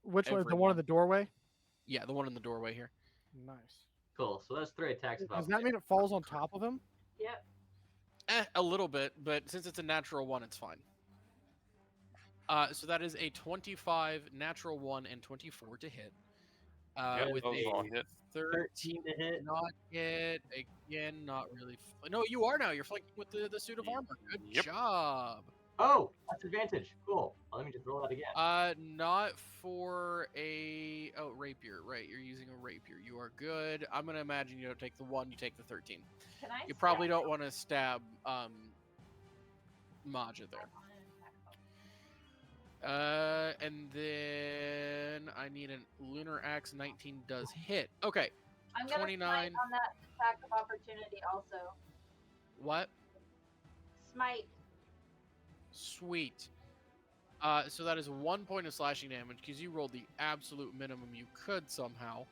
Which one? The one everyone. in the doorway? Yeah, the one in the doorway here. Nice. Cool. So that's 3 attacks. Does that mean it falls on top of him? Yep. A little bit, but since it's a natural 1, it's fine. So that is a 25, natural 1, and 24 to hit. Yep, With those a all hit. 13 to hit? not hit. Again, not really. No, you are now. You're flanking with the suit of armor. Good Yep. job. Oh, that's advantage. Cool. Well, let me just roll that again. Not for a rapier. Right, you're using a rapier. You are good. I'm gonna imagine you don't take the 1. You take the 13. Can I? You probably stab don't want to stab Maja there. And then I need a lunar axe. 19 does hit. Okay. I'm gonna 29. smite on that attack of opportunity also. What? Smite. Sweet. So that is 1 point of slashing damage because you rolled the absolute minimum you could somehow.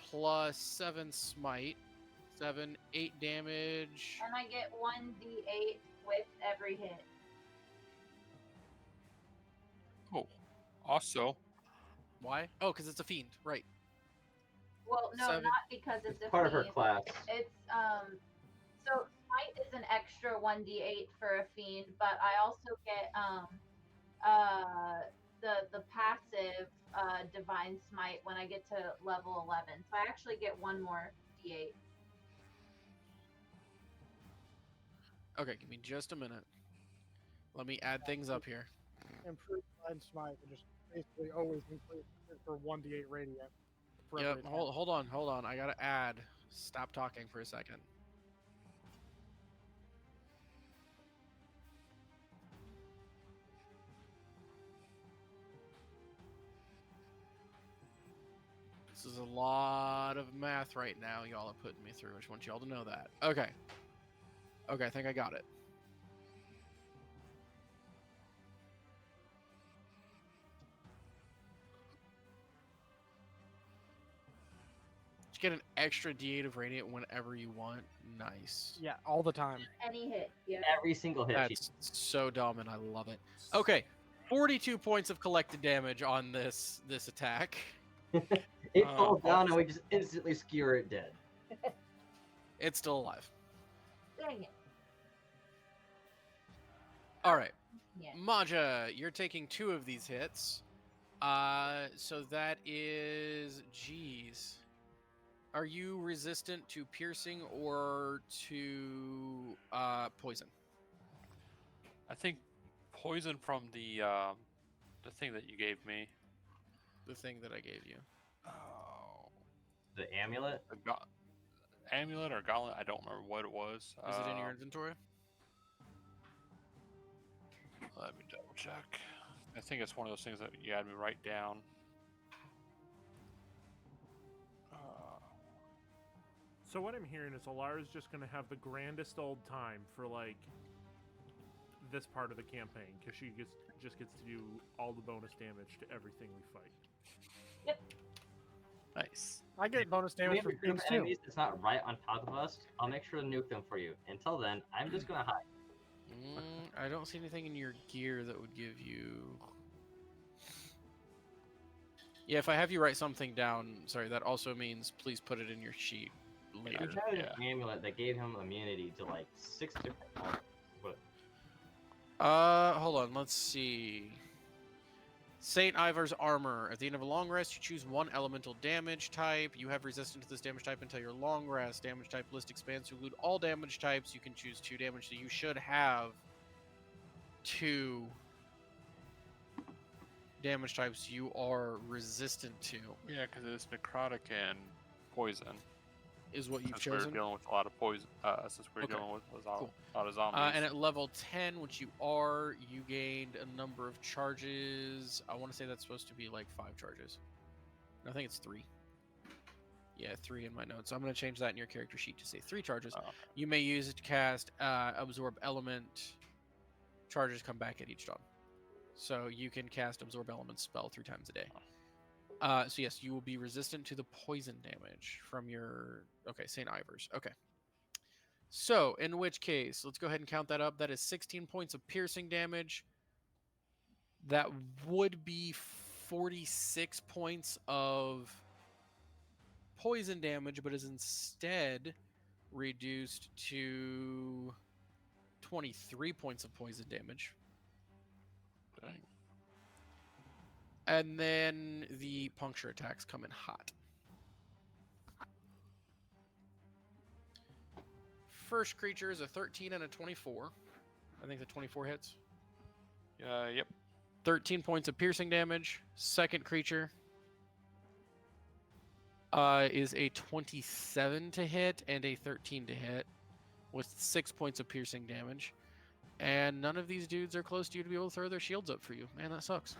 Plus 7 smite. 7, 8 damage. And I get 1d8 with every hit. Oh. Also, Why? Oh, because it's a fiend. Right. Well, no, 7. not because it's a Part of her fiend. class. It's so smite is an extra 1d8 for a fiend, but I also get the passive divine smite when I get to level 11. So I actually get 1 more d8. Okay, give me just a minute. Let me add things up here. Improved Divine Smite would just basically always increase it for 1d8 radiant. for Yep. every attack. Hold on. I gotta add. Stop talking for a second. This is a lot of math right now y'all are putting me through. I just want y'all to know that. Okay. Okay, I think I got it. Just get an extra D8 of Radiant whenever you want. Nice. Yeah, all the time. Any hit. Yeah. Every single hit. That's so dumb and I love it. Okay. 42 points of collected damage on this attack. It falls down and we just instantly skewer it dead. It's still alive. Dang it. All right. Yeah. Maja, you're taking 2 of these hits. So that is, geez. Are you resistant to piercing or to poison? I think poison from the thing that you gave me. The thing that I gave you. Oh, The amulet? Amulet or gauntlet? I don't remember what it was. Is it in your inventory? Let me double check. I think it's one of those things that you had me write down. So what I'm hearing is Alara's just going to have the grandest old time for, like, this part of the campaign, because she just gets to do all the bonus damage to everything we fight. Nice. I get bonus If we damage have a from group things of too. enemies that's not right on top of us, I'll make sure to nuke them for you. Until then, I'm just gonna hide. I don't see anything in your gear that would give you... Yeah, if I have you write something down, sorry, that also means please put it in your sheet later. He had an amulet that gave him immunity to like 6 different elements. But Hold on, let's see. Saint Ivar's armor. At the end of a long rest, you choose 1 elemental damage type. You have resistance to this damage type until your long rest. Damage type list expands to include all damage types. You can choose 2 damage, so you should have 2 damage types you are resistant to. Yeah, because it's necrotic and poison. Is what you've Since chosen. we're dealing with a lot of poison. Since we're Okay, dealing with a cool. lot of zombies. And at level 10, which you are, you gained a number of charges. I want to say that's supposed to be like 5 charges. I think it's 3. Yeah, 3 in my notes. So I'm going to change that in your character sheet to say 3 charges. Oh, okay. You may use it to cast Absorb Element. Charges come back at each dawn. So you can cast Absorb Element spell 3 times a day. So yes, you will be resistant to the poison damage from your... Okay, St. Ivar's. Okay. So, in which case, let's go ahead and count that up. That is 16 points of piercing damage. That would be 46 points of poison damage, but is instead reduced to 23 points of poison damage. Dang. And then the puncture attacks come in hot. First creature is a 13 and a 24. I think the 24 hits. Yep. 13 points of piercing damage. Second creature is a 27 to hit and a 13 to hit with 6 points of piercing damage. And none of these dudes are close to you to be able to throw their shields up for you. Man, that sucks.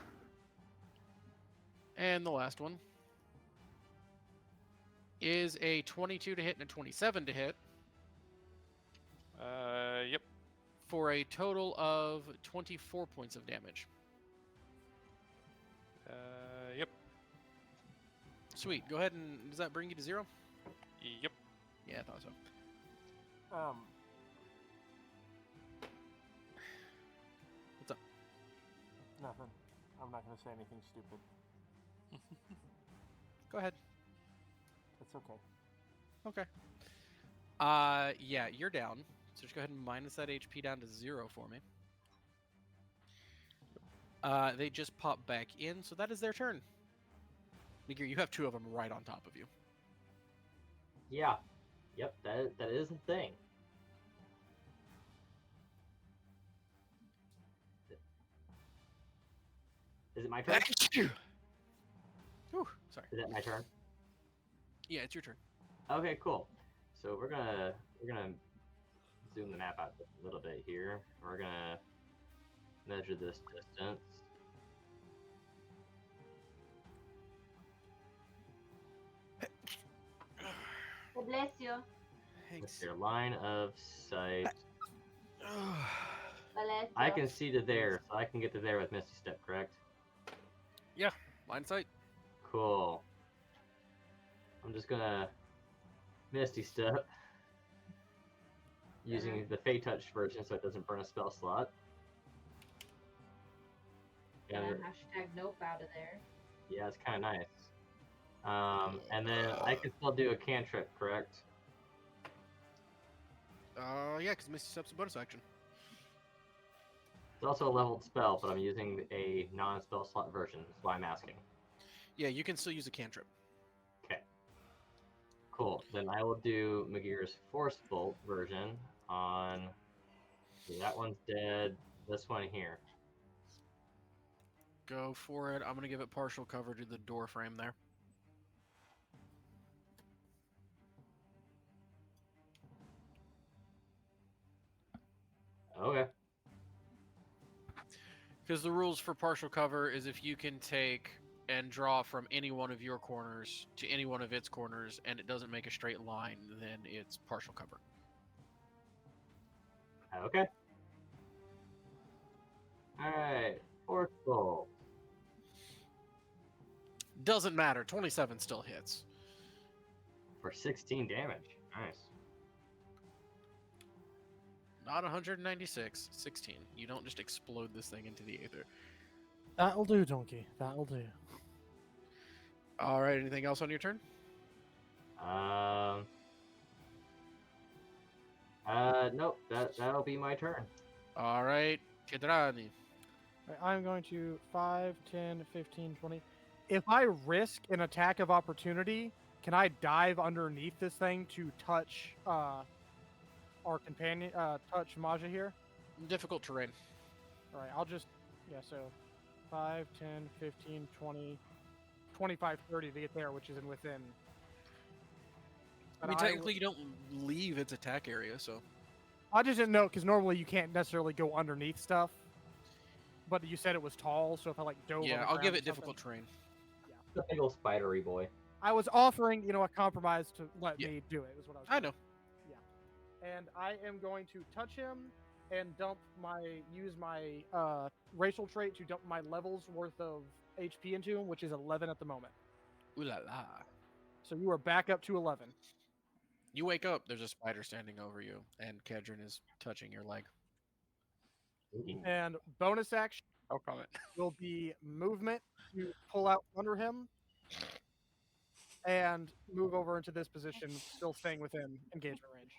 And the last one is a 22 to hit and a 27 to hit Yep. for a total of 24 points of damage. Yep. Sweet. Go ahead and... Does that bring you to 0? Yep. Yeah, I thought so. What's up? Nothing. I'm not gonna say anything stupid. Go ahead. It's okay. Okay. Yeah, you're down. So just go ahead and minus that HP down to 0 for me. They just pop back in, so that is their turn. Nigir, you have 2 of them right on top of you. yeah. Yep, that is a thing. Is it my turn? Thank you. Whew, sorry. Is it my turn? Yeah, it's your turn. Okay, cool. So we're gonna zoom the map out a little bit here. We're gonna measure this distance. God bless you. With Thanks. your line of sight. Bless I you. can see to there, so I can get to there with Misty Step, correct? Yeah, line of sight. Cool. I'm just gonna Misty Step using the Fey Touch version so it doesn't burn a spell slot. Yeah, And hashtag nope out of there. yeah, it's kind of nice. And then I can still do a cantrip, correct? Yeah, because Misty Step's a bonus action. It's also a leveled spell, but I'm using a non-spell slot version, that's why I'm asking. Yeah, you can still use a cantrip. Okay. Cool. Then I will do Magir's Force Bolt version on. Yeah, that one's dead. This one here. Go for it. I'm gonna give it partial cover to the door frame there. Okay. Because the rules for partial cover is if you can take and draw from any one of your corners to any one of its corners and it doesn't make a straight line, then it's partial cover. Okay. Alright. Force Bolt. Doesn't matter. 27 still hits. For 16 damage. Nice. Not 196, 16. You don't just explode this thing into the aether. That'll do, Donkey. That'll do. All right. Anything else on your turn? Nope. That'll be my turn. All right. Kedrani. Right, I'm going to 5, 10, 15, 20. If I risk an attack of opportunity, can I dive underneath this thing to touch our companion, touch Maja here? Difficult terrain. All right, I'll just, yeah, so 5, 10, 15, 20, 25, 30 to get there, which isn't within. I mean, technically, you don't leave its attack area, so. I just didn't know, because normally you can't necessarily go underneath stuff. But you said it was tall, so if I like dove on Yeah, the I'll give ground or it difficult something- terrain. The big old spidery boy. I was offering, a compromise to let Yeah. me do it, is what I was I doing. know. And I am going to touch him and use my racial trait to dump my level's worth of HP into him, which is 11 at the moment. Ooh la la. So you are back up to 11. You wake up, there's a spider standing over you, and Kedron is touching your leg. Ooh. And bonus action No comment. will be movement to pull out under him and move over into this position, still staying within engagement range.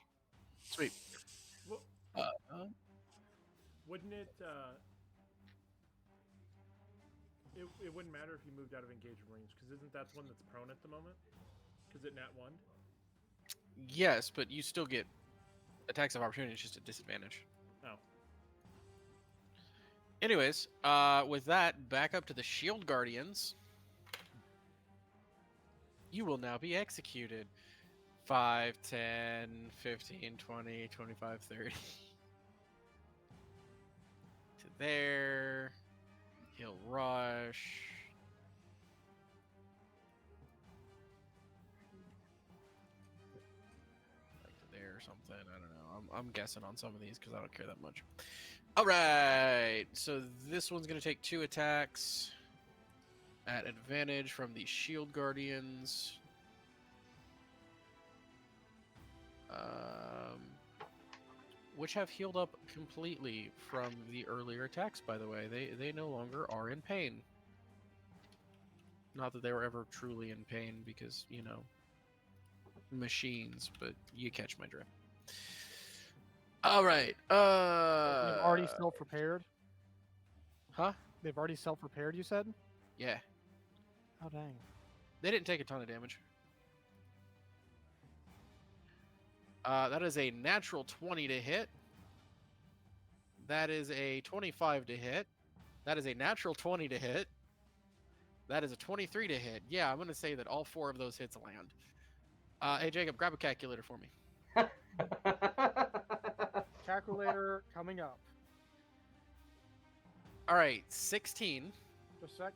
Sweet. Well, wouldn't it, it wouldn't matter if you moved out of engagement range, because isn't that the one that's prone at the moment? Because it nat 1? Yes, but you still get attacks of opportunity, it's just a disadvantage. Oh. Anyways, with that, back up to the Shield Guardians. You will now be executed. 5, 10, 15, 20, 25, 30. To there. He'll rush. Like to there or something. I don't know. I'm guessing on some of these because I don't care that much. All right. So this one's going to take 2 attacks at advantage from the Shield Guardians. Which have healed up completely from the earlier attacks, by the way. They no longer are in pain. Not that they were ever truly in pain, because, machines, but you catch my drift. All right. They've already self-prepared? Huh? They've already self-prepared, you said? Yeah. Oh, dang. They didn't take a ton of damage. That is a natural 20 to hit. That is a 25 to hit. That is a natural 20 to hit. That is a 23 to hit. Yeah, I'm going to say that all 4 of those hits land. Hey, Jacob, grab a calculator for me. Calculator coming up. All right, 16 Just a sec.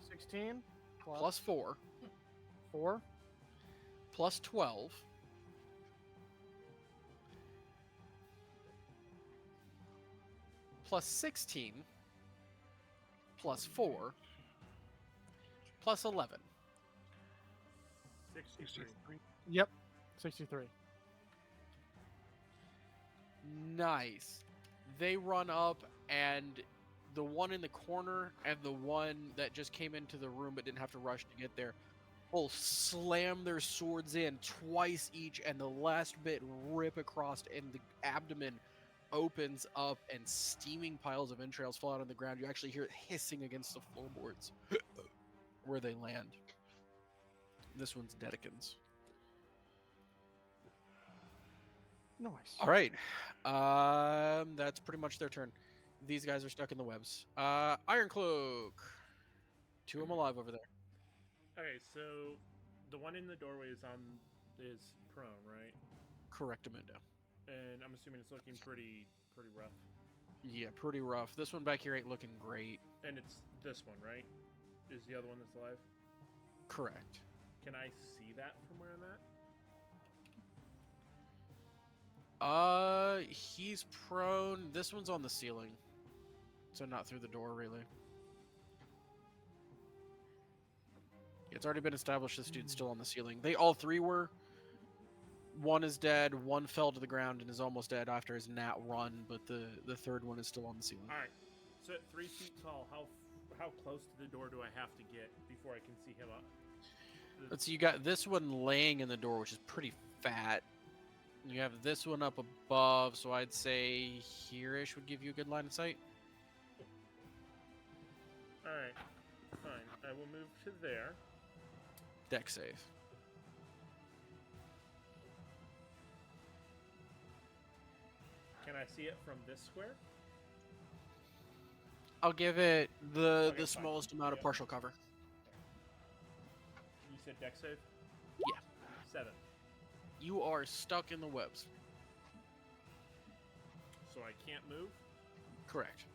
16 plus 4. 4. plus 12 plus 16 plus 4 plus 11. 63. Yep. 63. Nice. They run up, and the one in the corner and the one that just came into the room but didn't have to rush to get there will slam their swords in twice each, and the last bit rip across, and the abdomen opens up, and steaming piles of entrails fall out on the ground. You actually hear it hissing against the floorboards where they land. This one's Dedekins. Nice. All right. That's pretty much their turn. These guys are stuck in the webs. Iron Cloak. 2 of them alive over there. Okay, so the one in the doorway is prone, right? Correct, Amundo. And I'm assuming it's looking pretty rough. Yeah, pretty rough. This one back here ain't looking great. And it's this one, right? Is the other one that's alive? Correct. Can I see that from where I'm at? He's prone. This one's on the ceiling. So not through the door, really. It's already been established this dude's still on the ceiling. They all three were. One is dead, one fell to the ground and is almost dead after his nat run, but the third one is still on the ceiling. All right. So at 3 feet tall, how close to the door do I have to get before I can see him up? Let's see, you got this one laying in the door, which is pretty fat. You have this one up above, so I'd say here-ish would give you a good line of sight. All right. Fine. I will move to there. Deck save. Can I see it from this square? I'll give it the Okay, fine. smallest amount of Yep. partial cover. You said deck save? Yeah. 7. You are stuck in the webs. So I can't move? Correct.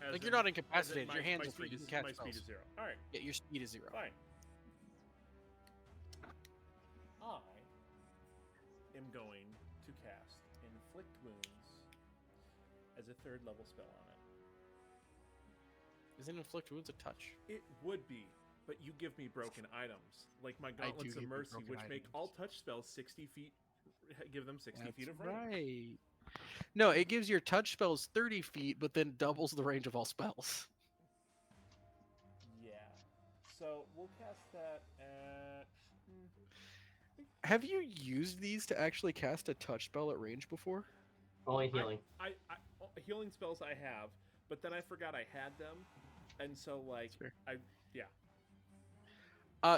As Like, in- you're not as in incapacitated. Your hands my are free. speed You is- can cast My spells. speed is 0. All right. Yeah, your speed is 0. Fine. I am going to cast Inflict Wounds as a 3rd level spell on it. Isn't Inflict Wounds a touch? It would be, but you give me broken items, like my do Gauntlets give of you Mercy, broken which make items. all touch spells 60 feet, give them 60 feet of range. Right. No, it gives your touch spells 30 feet, but then doubles the range of all spells. Yeah. So we'll cast that at. Have you used these to actually cast a touch spell at range before? Only healing. Healing spells I have, but then I forgot I had them, and so like That's fair.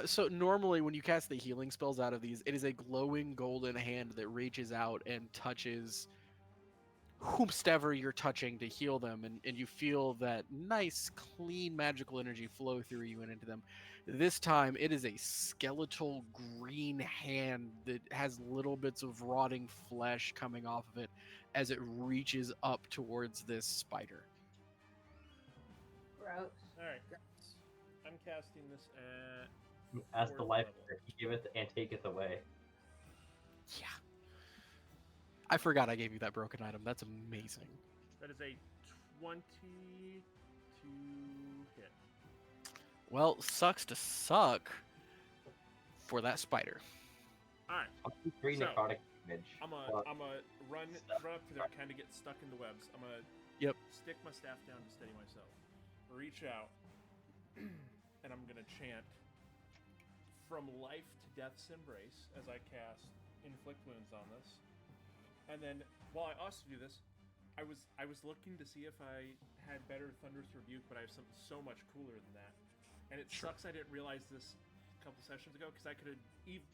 So normally when you cast the healing spells out of these, it is a glowing golden hand that reaches out and touches whomstever you're touching to heal them, and you feel that nice, clean magical energy flow through you and into them. This time, it is a skeletal green hand that has little bits of rotting flesh coming off of it as it reaches up towards this spider. Gross. All right. I'm casting this at. As the 4th life level. that he giveth and taketh away. Yeah. I forgot I gave you that broken item. That's amazing. That is a 20 to hit. Well, sucks to suck for that spider. All right. I'll do 3 So, necrotic damage. I'm a run up to there, kind of get stuck in the webs. I'm gonna stick my staff down to steady myself. Reach out, and I'm gonna chant from life to death's embrace as I cast inflict wounds on this. And then while I also do this, I was looking to see if I had better thunderous rebuke, but I have something so much cooler than that. And it sucks I didn't realize this a couple sessions ago, because I could have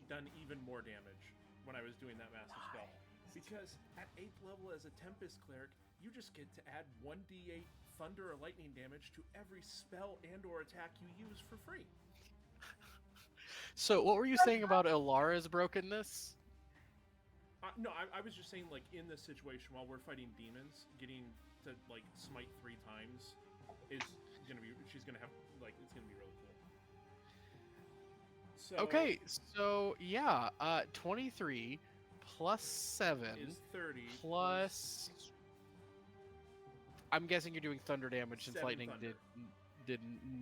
done even more damage when I was doing that massive spell. Because at 8th level as a Tempest Cleric, you just get to add 1d8 thunder or lightning damage to every spell and or attack you use for free. So, what were you saying about Ilara's brokenness? No, I was just saying, like, in this situation, while we're fighting demons, getting to, like, smite 3 times is gonna be, she's gonna have, like, it's gonna be really cool. So Okay, so yeah, 23 plus 7 is 30 plus. I'm guessing you're doing thunder damage since 7 lightning thunder. did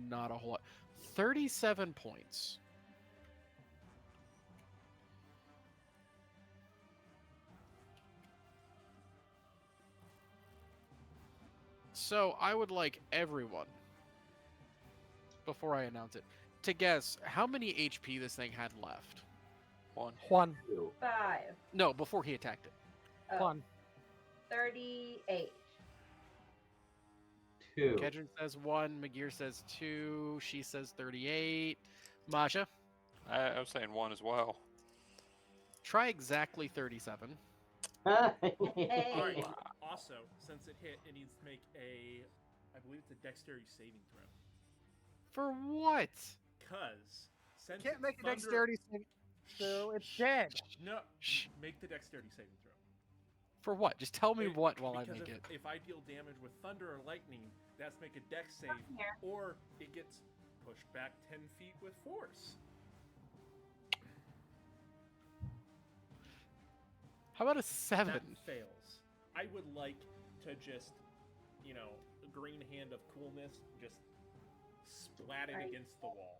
not a whole lot. 37 points. So I would like everyone, before I announce it, to guess how many HP this thing had left. 1. Juan. 2. 5. No, before he attacked it. Oh, Juan. 38. 2. Kedron says 1, Magir says 2, she says 38. Masha, I was saying 1 as well. try exactly 37. Hey. All right. Also, since it hit, it needs to make I believe it's a dexterity saving throw. For what? Cause since Can't it's make a thunder- dexterity saving throw. It's dead. No, Shh. make the dexterity saving throw. For what? Just tell me It- what while I because make if, it. if I deal damage with thunder or lightning, that's make a dex save, Here. or it gets pushed back 10 feet with force. How about a 7? That fails. I would like to just, a green hand of coolness just splat it Right. against the wall.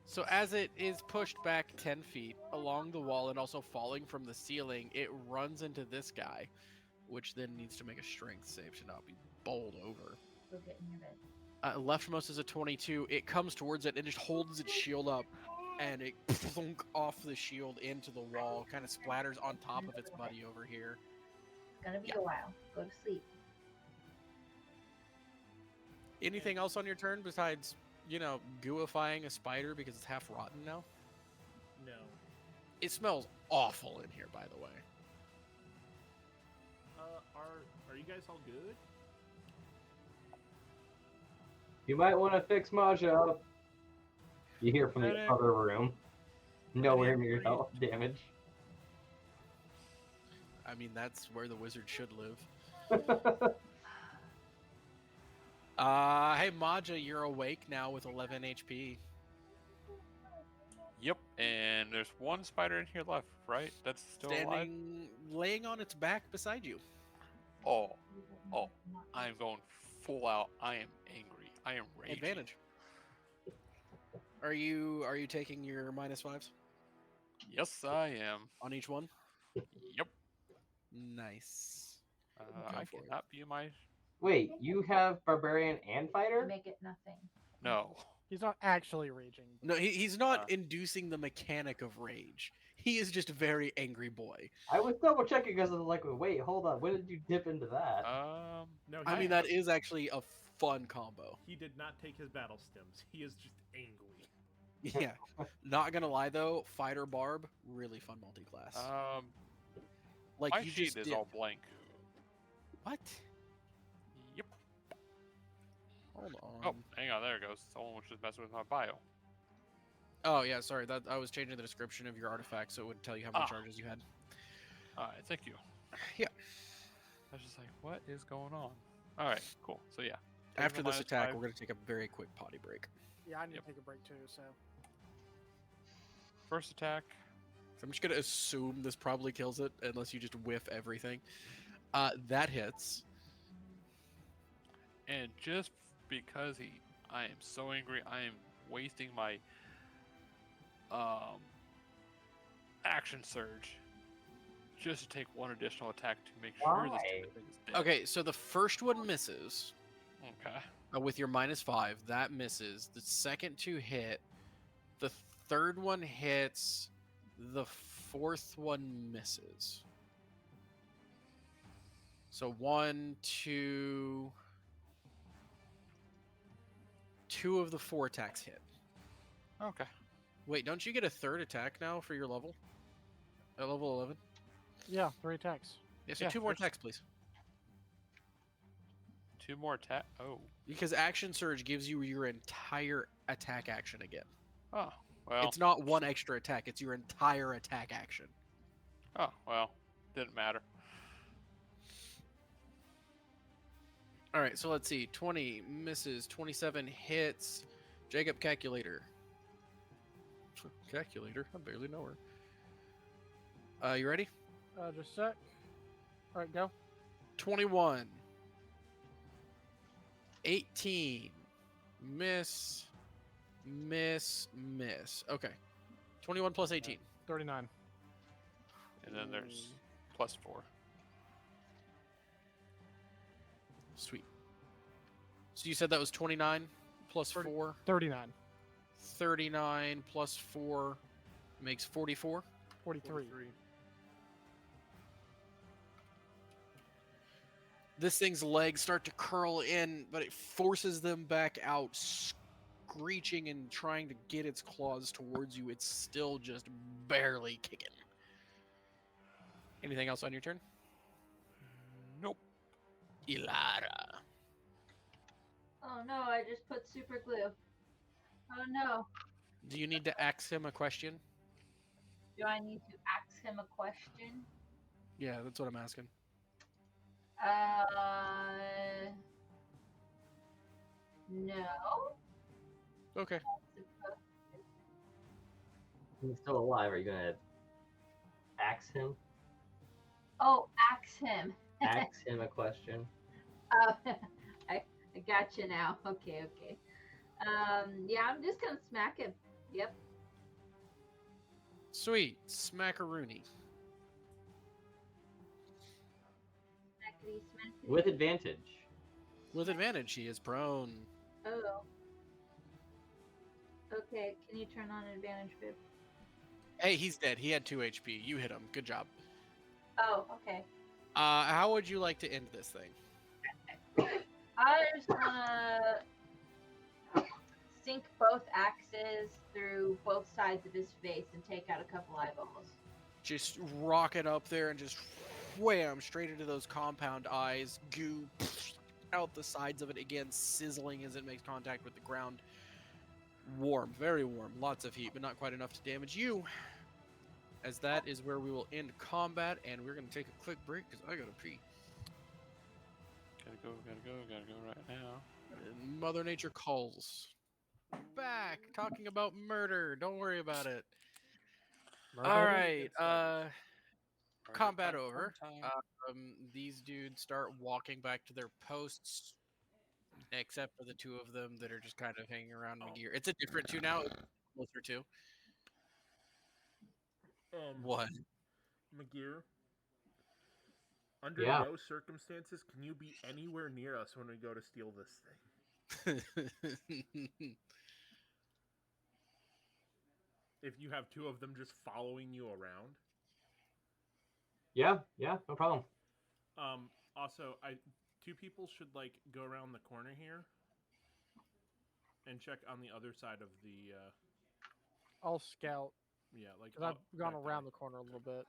So as it is pushed back 10 feet along the wall and also falling from the ceiling, it runs into this guy, which then needs to make a strength save to not be bowled over. Go get in your bed. Leftmost is a 22. It comes towards it and just holds its shield up, and it plunk off the shield into the wall, kind of splatters on top of its buddy over here. It's gonna be Yeah. a while. Go to sleep. Anything else on your turn besides, gooifying a spider because it's half rotten now? No. It smells awful in here, by the way. Are you guys all good? You might want to fix Maja up. You hear from the Medic. other room. Nowhere near Medic, health damage. I mean, that's where the wizard should live. Hey, Maja, you're awake now with 11 HP. Yep, and there's one spider in here left, right? That's still alive? Laying on its back beside you. Oh, I'm going full out. I am angry. I am raging. Advantage. Are you taking your -5s Yes, I am. on each one? Yep. Nice. I Go for it. cannot view my... Wait, you have Barbarian and Fighter? Make it nothing. No. He's not actually raging. but- No, he's not Uh. inducing the mechanic of rage. He is just a very angry boy. I was double checking because I was like, wait, hold on. When did you dip into that? No. I mean, that is actually a fun combo. He did not take his battle stems. He is just angry. Yeah. Not gonna lie though, Fighter Barb, really fun multi-class. Like My you sheet just is did. all blank. What? Yep. Hold on. Oh, hang on. There it goes. Someone was just messing with my bio. Oh yeah, sorry. That I was changing the description of your artifact so it would tell you how many Ah. charges you had. All right, thank you. Yeah. I was just like, what is going on? All right, cool. So yeah. Taking After the this attack, -5. we're gonna take a very quick potty break. Yeah, I need Yep. to take a break too. So First attack. So I'm just gonna assume this probably kills it unless you just whiff everything. That hits. And just because I am so angry, I am wasting my action surge just to take one additional attack to make sure this Why? stupid thing is dead. Okay, so the first one misses Okay. with your -5. That misses. The second two hit. The third one hits. The fourth one misses. So 1, 2. 2 of the 4 attacks hit. Okay. Wait, don't you get a third attack now for your level? At level 11? yeah, 3 attacks. Yeah, so Yeah, 2 more first- attacks, please. 2 more attack. Oh. Because Action Surge gives you your entire attack action again. Oh. Well. It's not one extra attack, it's your entire attack action. Oh well. Didn't matter. Alright, so let's see. 20 misses, 27 hits. Jacob, calculator. Calculator. I barely know her. You ready? Just a sec. All right, go. 21. 18. Miss. Miss. Miss. Okay. 21 plus 18. 39. And then there's +4. Sweet. So you said that was 29 plus 4? 39. 39 plus 4 makes 44. 43. This thing's legs start to curl in, but it forces them back out, screeching and trying to get its claws towards you. It's still just barely kicking. Anything else on your turn? Nope. Ilara. Oh no, I just put super glue. Oh no. Do you need to ask him a question? Do I need to ask him a question? Yeah, that's what I'm asking. No. Okay. He's still alive. Are you gonna axe him? Oh, ask him. Ask him a question. Oh, I got you now. Okay. Yeah, I'm just gonna smack him. Yep. Sweet. Smackaroony. Smackety, smackety. With advantage. With advantage, he is prone. Oh. Okay, can you turn on advantage, Bib? Hey, he's dead. He had 2 HP. You hit him. Good job. Oh, okay. How would you like to end this thing? I just wanna sink both axes through both sides of his face and take out a couple eyeballs. Just rocket up there and just wham straight into those compound eyes. Goo out the sides of it again, sizzling as it makes contact with the ground. Warm, very warm, lots of heat, but not quite enough to damage you. As that is where we will end combat, and we're going to take a quick break because I got to pee. Gotta go right now. And Mother Nature calls. Back talking about murder. Don't worry about it. All right. Combat over. These dudes start walking back to their posts, except for the 2 of them that are just kind of hanging around McGear. It's a different 2 now. It's closer to. What? McGear, under Yeah. no circumstances can you be anywhere near us when we go to steal this thing. If you have 2 of them just following you around. Yeah, no problem. Also, 2 people should like go around the corner here and check on the other side of the. I'll scout. Yeah, like Because I've gone back around there. the corner a little bit.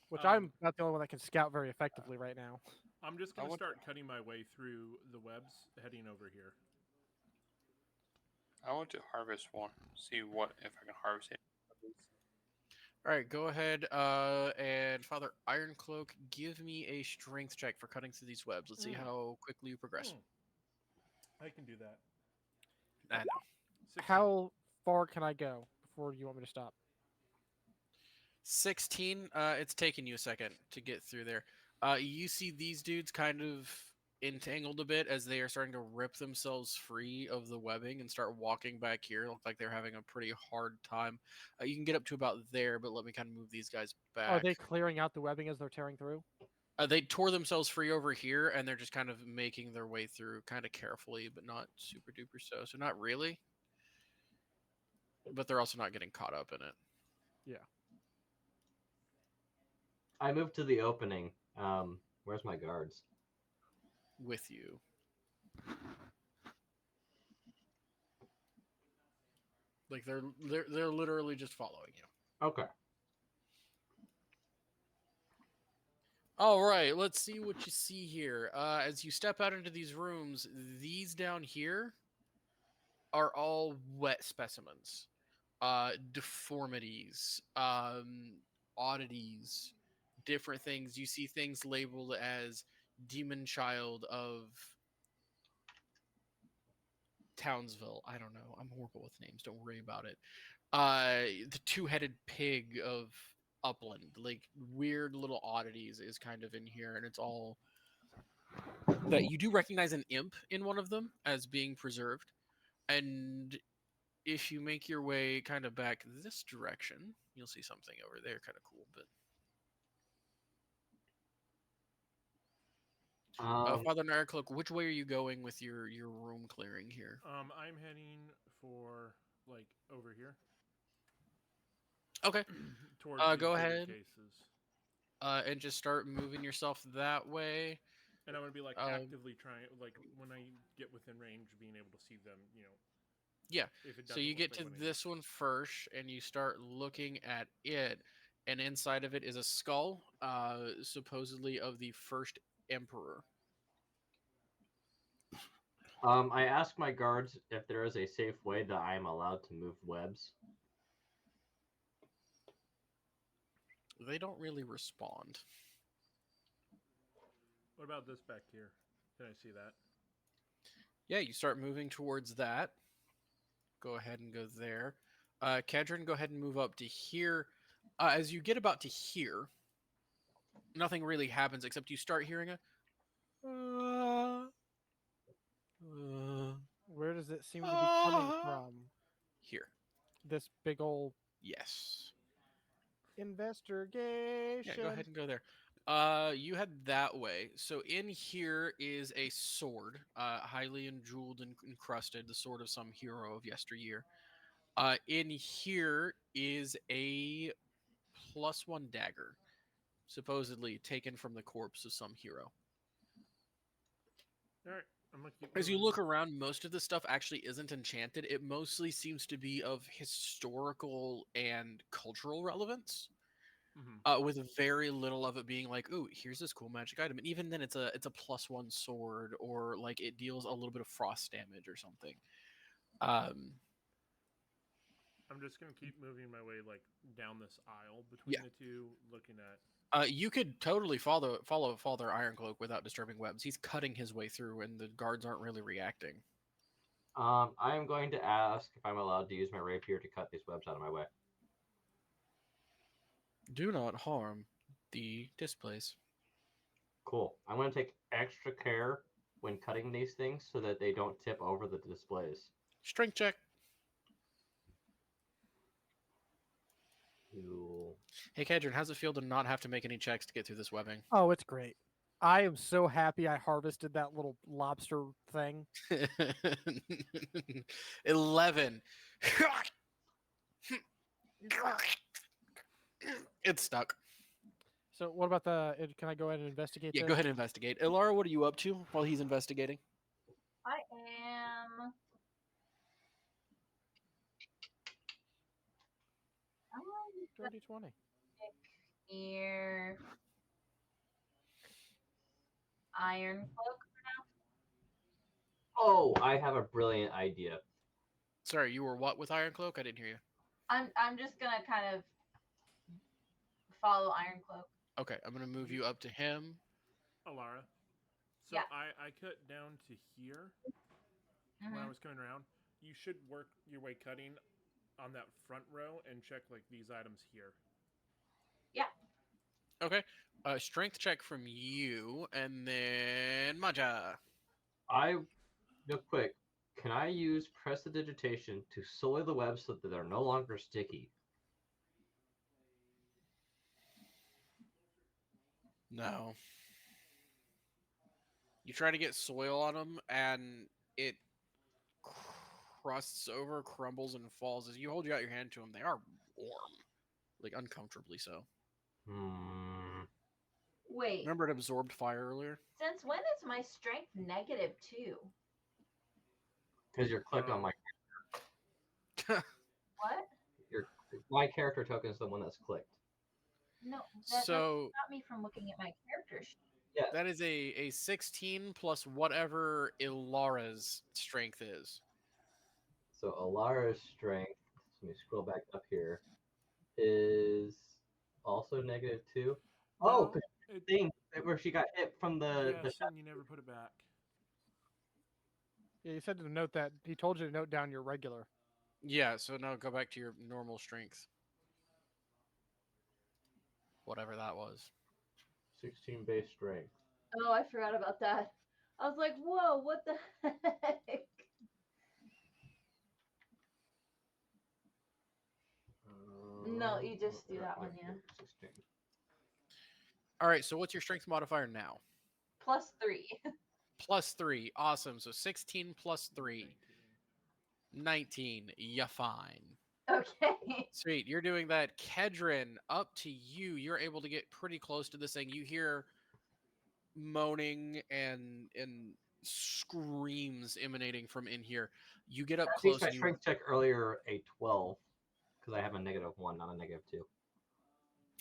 Which I'm not the only one that can scout very effectively right now. I'm just gonna start cutting my way through the webs, heading over here. I want to harvest one. See what if I can harvest it. All right, go ahead and Father Ironcloak, give me a strength check for cutting through these webs. Let's see how quickly you progress. I can do that. I know. 16. How far can I go before you want me to stop? 16. It's taking you a second to get through there. You see these dudes kind of entangled a bit as they are starting to rip themselves free of the webbing and start walking back here. Look like they're having a pretty hard time. You can get up to about there, but let me kind of move these guys back. Are they clearing out the webbing as they're tearing through? They tore themselves free over here, and they're just kind of making their way through kind of carefully, but not super duper so. So not really. But they're also not getting caught up in it. Yeah. I moved to the opening. Where's my guards? With you. Like they're literally just following you. Okay. All right, let's see what you see here. As you step out into these rooms, these down here are all wet specimens. Deformities, oddities, different things. You see things labeled as demon child of Townsville. I don't know. I'm horrible with names. Don't worry about it. The two-headed pig of Upland, like weird little oddities, is kind of in here, and it's all that you do recognize an imp in one of them as being preserved. And if you make your way kind of back this direction, you'll see something over there, kind of cool. But Father Narcloak, which way are you going with your room clearing here? I'm heading for like over here Okay, towards these go bigger ahead. cases. And just start moving yourself that way. And I'm gonna be like Um, actively trying, like when I get within range, being able to see them. Yeah. If it So doesn't you look get like to one of this one first, and you start looking at it, and inside of it is a skull, supposedly of the first emperor. I ask my guards if there is a safe way that I am allowed to move webs. They don't really respond. What about this back here? Can I see that? Yeah, you start moving towards that. Go ahead and go there. Kedron, go ahead and move up to here. As you get about to here, nothing really happens except you start hearing a. Where does it seem to be coming from? Here. This big old Yes. investigation. Yeah, go ahead and go there. You head that way. So in here is a sword, highly jeweled and encrusted, the sword of some hero of yesteryear. In here is a +1 dagger, supposedly taken from the corpse of some hero. All right, I'm gonna keep. As you moving. look around, most of the stuff actually isn't enchanted. It mostly seems to be of historical and cultural relevance. With very little of it being like, "Ooh, here's this cool magic item," and even then, it's a +1 sword, or like it deals a little bit of frost damage or something. Um, I'm just gonna keep moving my way like down this aisle between Yeah. the two, looking at. You could totally follow Father Ironcloak without disturbing webs. He's cutting his way through, and the guards aren't really reacting. I am going to ask if I'm allowed to use my rapier to cut these webs out of my way. Do not harm the displays. Cool. I'm going to take extra care when cutting these things so that they don't tip over the displays. Strength check. Cool. Hey, Kedron, how's it feel to not have to make any checks to get through this webbing? Oh, it's great. I am so happy I harvested that little lobster thing. 11. It's stuck. So what about the? Can I go ahead and investigate? Yeah, this? go ahead and investigate. Ilara, what are you up to while he's investigating? I am. I'm Dirty 20. here. Iron Cloak. Oh, I have a brilliant idea. Sorry, you were what with Iron Cloak? I didn't hear you. I'm just gonna kind of follow Iron Cloak. Okay, I'm gonna move you up to him. Alara. So Yeah. I cut down to here when I Mhm. was coming around. You should work your way cutting on that front row and check like these items here. Okay. Strength check from you, and then Maja. Real quick, can I use prestidigitation to soil the webs so that they're no longer sticky? No. You try to get soil on them, and it crusts over, crumbles, and falls. As you hold out your hand to them, they are warm, like uncomfortably so. Hmm. Wait. Remember it absorbed fire earlier? Since when is my strength -2? Because you're clicked on my What? my character token is the one that's clicked. No, that So doesn't stop me from looking at my character sheet. that is a 16 plus whatever Ilara's strength is. So Alara's strength, let me scroll back up here, is also -2. Oh, 'cause it, thing where she got hit from the yes, and you never put it back. Yeah, you said to note that he told you to note down your regular. Yeah, so now go back to your normal strength. Whatever that was. 16 base strength. Oh, I forgot about that. I was like, whoa, what the heck? No, you just do that one, yeah. 16. All right, so what's your strength modifier now? +3. +3. Awesome. So 16 plus 3. 19. You fine. Okay. Sweet. You're doing that. Kedron, up to you. You're able to get pretty close to this thing. You hear moaning and screams emanating from in here. You get up At least close my and you strength check earlier a 12 because I have a -1, not a -2.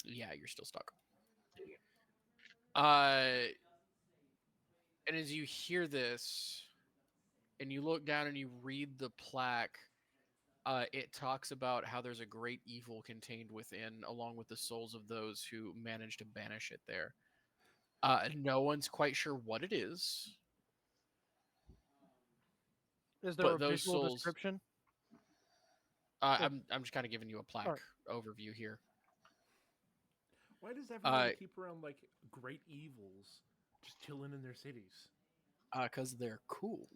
yeah, you're still stuck. And as you hear this and you look down and you read the plaque, it talks about how there's a great evil contained within, along with the souls of those who managed to banish it there. No one's quite sure what it is, Is there but a those visual souls. description? I'm just kind of giving you a plaque overview here. Why does everybody keep around like great evils just chilling in their cities? Because they're cool.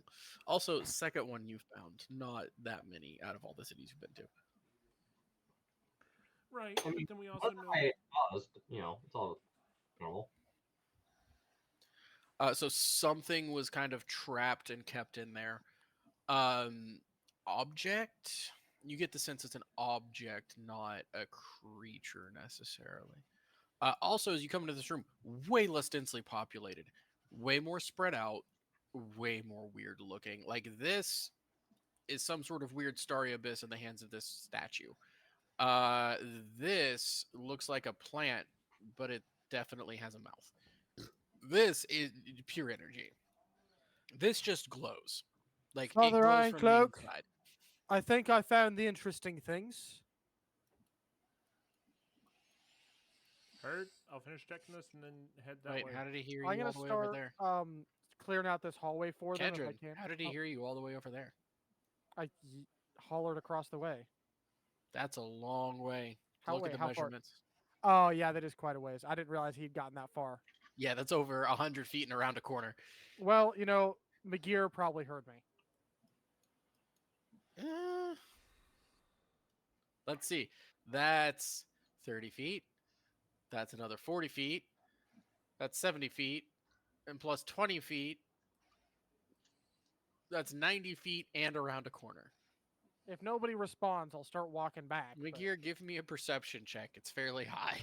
Also, second one you found, not that many out of all the cities you've been to. Right, I mean, but then we also know. I paused, it's all normal. So something was kind of trapped and kept in there. Object. You get the sense it's an object, not a creature necessarily. Also, as you come into this room, way less densely populated, way more spread out, way more weird looking. Like this is some sort of weird starry abyss in the hands of this statue. This looks like a plant, but it definitely has a mouth. This is pure energy. This just glows. Like it Father glows from the Ironcloak, inside. I think I found the interesting things. Heard. I'll finish checking this and then head that Wait, way. how did he hear I'm you all gonna the way over start there? clearing out this hallway for them if I Kedron, can. how did he hear you all the way over there? I hollered across the way. That's a long way. How Look at the far? measurements. Oh yeah, that is quite a ways. I didn't realize he'd gotten that far. Yeah, that's over 100 feet and around a corner. Well, McGear probably heard me. Let's see. That's 30 feet. That's another 40 feet. That's 70 feet. And plus 20 feet. That's 90 feet and around a corner. If nobody responds, I'll start walking back. McGear, give me a perception check. It's fairly high.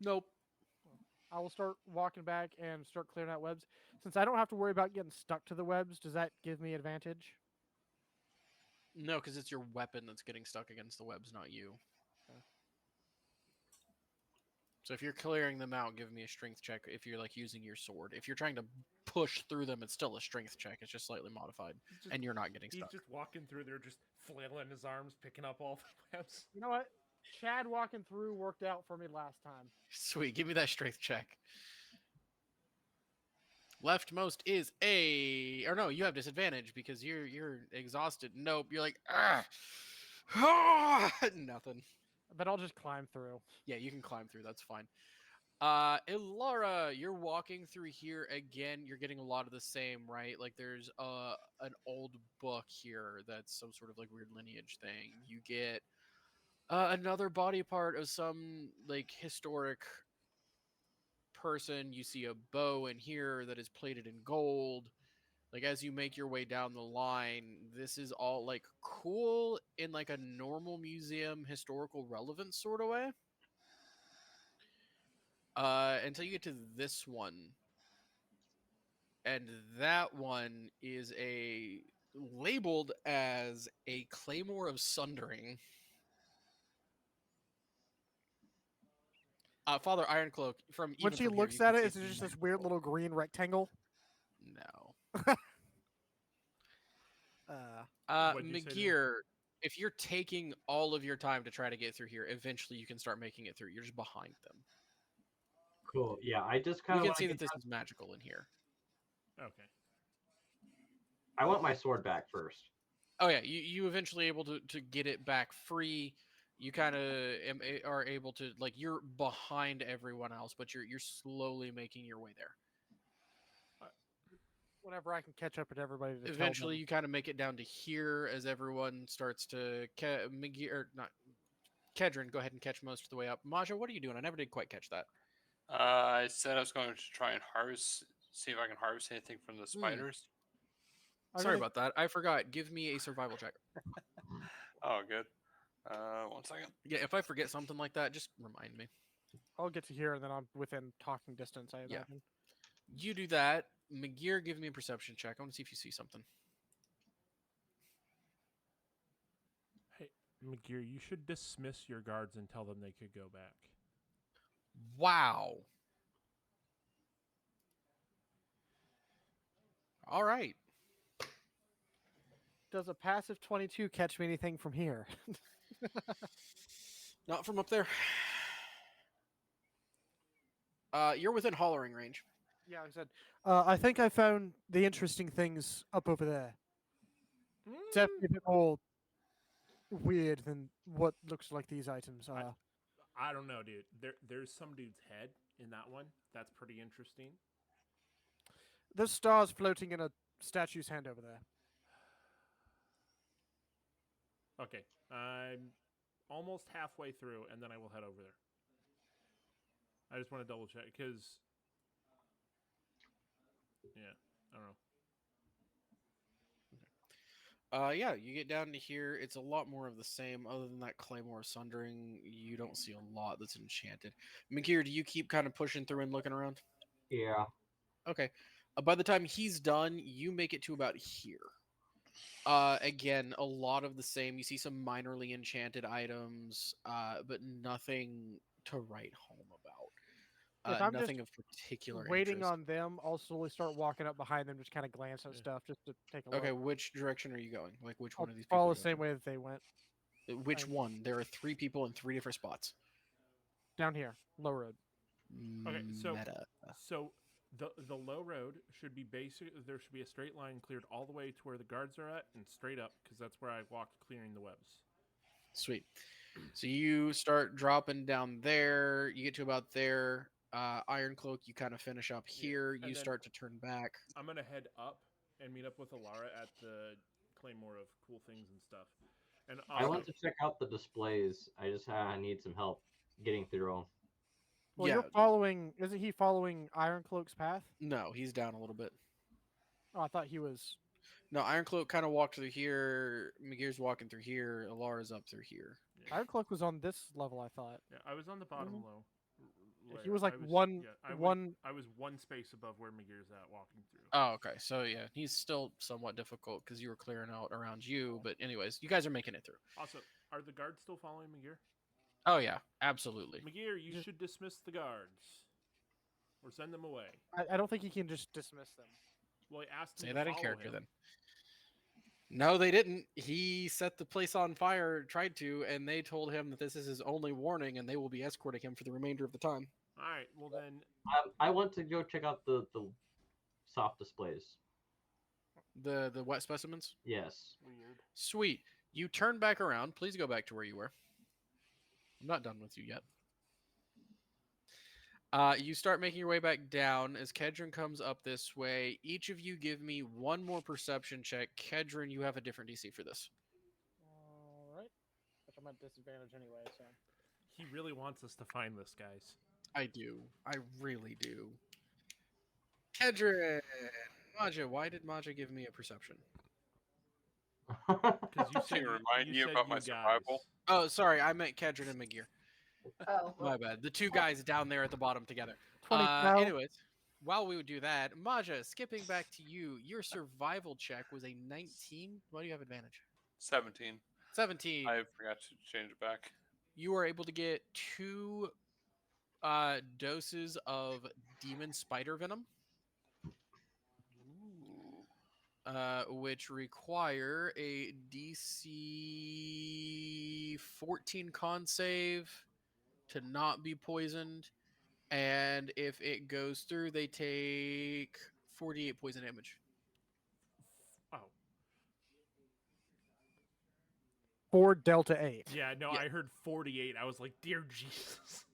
Nope. I will start walking back and start clearing out webs. Since I don't have to worry about getting stuck to the webs, does that give me advantage? No, because it's your weapon that's getting stuck against the webs, not you. Okay. So if you're clearing them out, give me a strength check if you're like using your sword. If you're trying to push through them, it's still a strength check. It's just slightly modified. And you're not getting stuck. He's just walking through there, just flailing his arms, picking up all the webs. You know what? Chad walking through worked out for me last time. Sweet, give me that strength check. Leftmost is or no, you have disadvantage because you're exhausted. Nope, you're like nothing. But I'll just climb through. Yeah, you can climb through. That's fine. Ilara, you're walking through here again. You're getting a lot of the same, right? Like there's an old book here that's some sort of like weird lineage thing. You get another body part of some like historic person. You see a bow in here that is plated in gold. Like as you make your way down the line, this is all like cool in like a normal museum historical relevance sort of way. Until you get to this one. And that one is labeled as a Claymore of Sundering. Father Ironcloak, from When even she from looks here, at you it, can is see it it's just this weird little green rectangle? No. What'd you say there? McGear, if you're taking all of your time to try to get through here, eventually you can start making it through. You're just behind them. Cool. Yeah, I just We kind of can want see to that this is magical in here. Okay. I want my sword back first. Oh yeah, you eventually able to get it back free. You kind of are able to, like, you're behind everyone else, but you're slowly making your way there. Whenever I can catch up with everybody to Eventually, tell you kind of make it down to here as everyone starts to or not. Kedron, go ahead and catch most of the way up. Maja, what are you doing? I never did quite catch that. I said I was going to try and harvest, see if I can harvest anything from the spiders. them. Sorry about that. I forgot. Give me a survival check. Oh, good. 1 second. Yeah, if I forget something like that, just remind me. I'll get to here and then I'm within talking distance, I Yeah. imagine. You do that. McGear, give me a perception check. I want to see if you see something. Hey, McGear, you should dismiss your guards and tell them they could go back. Wow. All right. Does a passive 22 catch me anything from here? Not from up there. You're within hollering range. Yeah, like I said. I think I found the interesting things up over there. Definitely a bit more weird than what looks like these items are. I don't know, dude. There's some dude's head in that one. That's pretty interesting. There's stars floating in a statue's hand over there. Okay, I'm almost halfway through, and then I will head over there. I just want to double check because, yeah, I don't know. Yeah, you get down to here. It's a lot more of the same. Other than that Claymore Sundering, you don't see a lot that's enchanted. McGear, do you keep kind of pushing through and looking around? Yeah. Okay. By the time he's done, you make it to about here. Again, a lot of the same. You see some minorly enchanted items, but nothing to write home about. If I'm Nothing of particular waiting interest. on them, I'll slowly start walking up behind them, just kind of glance at Yeah. stuff, just to take a look. Okay, which direction are you going? Like, which I'll one of these people? follow are the you same way that they went. going? Which one? There are 3 people in 3 different spots. Down here, low road. Okay, so Meta. so the low road should be basic. There should be a straight line cleared all the way to where the guards are at, and straight up because that's where I walked, clearing the webs. Sweet. So you start dropping down there. You get to about there. Iron Cloak, you kind of finish up Yeah, here. and You then- start to turn back. I'm gonna head up and meet up with Alara at the Claymore of cool things and stuff. And I want to check out the displays. I just need some help getting through them. Well, Yeah. you're following. Isn't he following Iron Cloak's path? No, he's down a little bit. Oh, I thought he was. No, Iron Cloak kind of walked through here. McGear's walking through here. Alara's up through here. Iron Cloak was on this level, I thought. Yeah, I was on the bottom Mhm. low. He layer. was like I one- I one- I was one space above where McGear's at walking through. Oh, okay. So yeah, he's still somewhat difficult because you were clearing out around you. But anyways, you guys are making it through. Also, are the guards still following McGear? Oh yeah, absolutely. McGear, you Just- should dismiss the guards or send them away. I don't think he can just dismiss them. Well, he asked them Say to that in follow character him. then. No, they didn't. He set the place on fire, tried to, and they told him that this is his only warning, and they will be escorting him for the remainder of the time. All right. Well then, I want to go check out the soft displays. The wet specimens. Yes. weird. Sweet. You turn back around. Please go back to where you were. I'm not done with you yet. You start making your way back down as Kedron comes up this way. Each of you give me one more perception check. Kedron, you have a different DC for this. All right. Which I'm at disadvantage anyway, so. He really wants us to find this, guys. I do. I really do. Kedron! Maja, why did Maja give me a perception? Because you To said remind you said about my guys. survival. Oh, sorry. I meant Kedron and McGear. Oh, My bad. The 2 guys down there at the bottom together. 20 now. Anyways, while we would do that, Maja, skipping back to you, your survival check was a 19. Why do you have advantage? 17. 17. I forgot to change it back. You are able to get 2 doses of demon spider venom, which require a DC 14 con save to not be poisoned, And if it goes through, they take 48 poison damage. Oh, 4 Delta 8. yeah. No, Yeah. I heard 48. I was like, dear Jesus.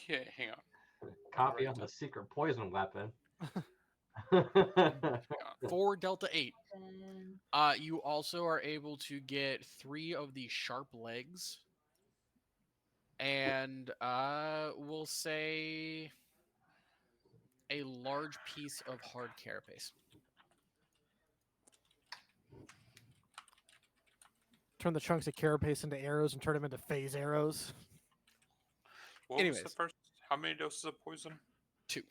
Okay, hang on. Copy Right. on the secret poison weapon. 4 Delta 8. And You also are able to get 3 of the sharp legs. And we'll say a large piece of hard carapace. Turn the chunks of carapace into arrows and turn them into phase arrows. What was the Anyways. first? How many doses of poison? 2.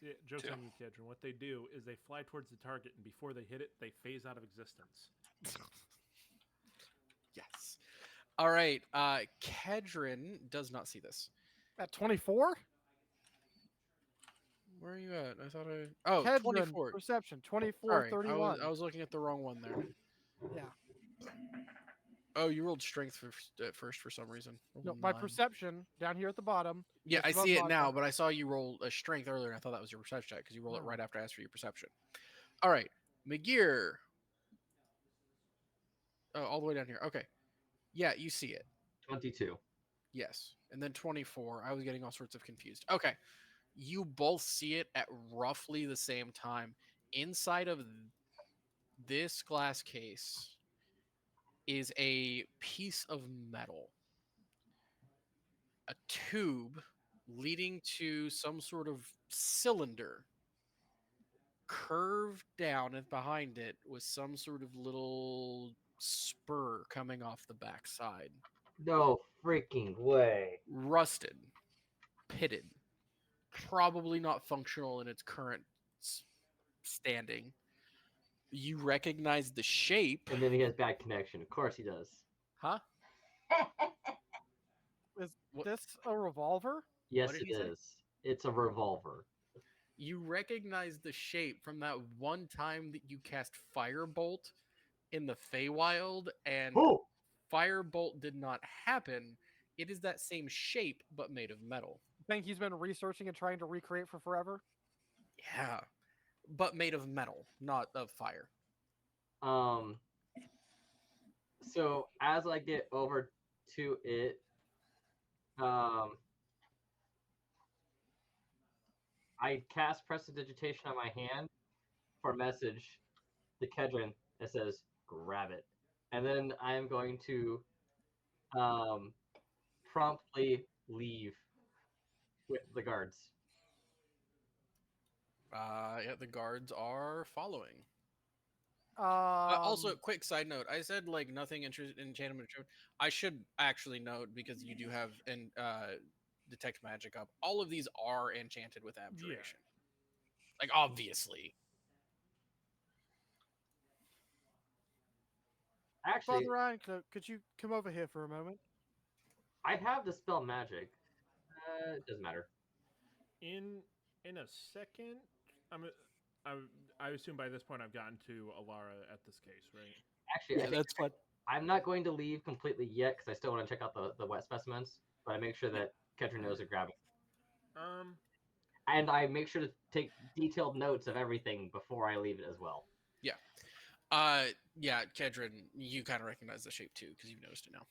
Yeah, joke's Two. on you, Kedron. What they do is they fly towards the target, and before they hit it, they phase out of existence. Yes. All right. Kedron does not see this. At 24? Where are you at? I thought I. Oh, Kedron, 24. perception, 24, Sorry, 31. I was looking at the wrong one there. Yeah. Oh, you rolled strength at first for some reason. No, Rolled my 9. perception down here at the bottom. Yeah, just I above see it vodka. now, but I saw you roll a strength earlier, and I thought that was your perception check because you roll it No. right after I asked for your perception. All right, McGear. Oh, all the way down here. Okay. Yeah, you see it. 22. Yes. And then 24. I was getting all sorts of confused. Okay. You both see it at roughly the same time. Inside of this glass case is a piece of metal, a tube leading to some sort of cylinder curved down, and behind it was some sort of little spur coming off the backside. No freaking way. Rusted, pitted, probably not functional in its current standing. You recognize the shape. And then he has bad connection. Of course he does. Huh? Is What- this a revolver? Yes, did it he say? is. It's a revolver. You recognize the shape from that one time that you cast Firebolt in the Feywild, and Oh! Firebolt did not happen. It is that same shape, but made of metal. Think he's been researching and trying to recreate for forever? Yeah, but made of metal, not of fire. So as I get over to it, I cast Prestidigitation on my hand for a message to Kedron that says, grab it. And then I am going to promptly leave with the guards. Yeah, the guards are following. Um, Also, quick side note: I said like nothing enchantment. I should actually note, because you do have an detect magic up. All of these are enchanted with abjuration. Like obviously. Actually, Father Ryan, could you come over here for a moment? I have the spell magic. It doesn't matter. In a second, I assume by this point I've gotten to Alara at this case, right? Actually, I think that's fun. I'm not going to leave completely yet because I still want to check out the wet specimens, but I make sure that Kedron knows to grab it. And I make sure to take detailed notes of everything before I leave it as well. Yeah, Kedron, you kind of recognize the shape too because you've noticed it now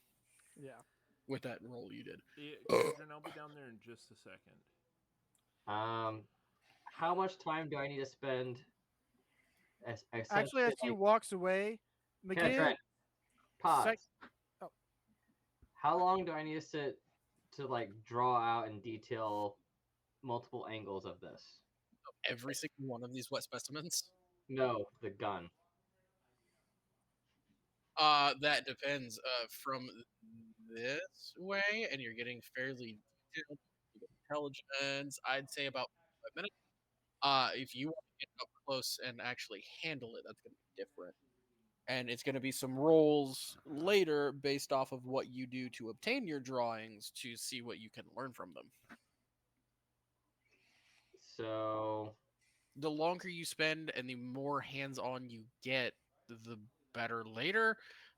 Yeah. with that roll you did. Yeah, Kedron, I'll be down there in just a second. How much time do I need to spend? Actually, as he walks away, McGee, Kedron, pause. sec- oh. How long do I need to sit to like draw out in detail multiple angles of this? Every single one of these wet specimens. No, the gun. That depends. From this way, and you're getting fairly detailed intelligence. I'd say about 5 minutes. If you want to get up close and actually handle it, that's going to be different. And it's going to be some rolls later based off of what you do to obtain your drawings to see what you can learn from them. So The longer you spend and the more hands-on you get, the better later.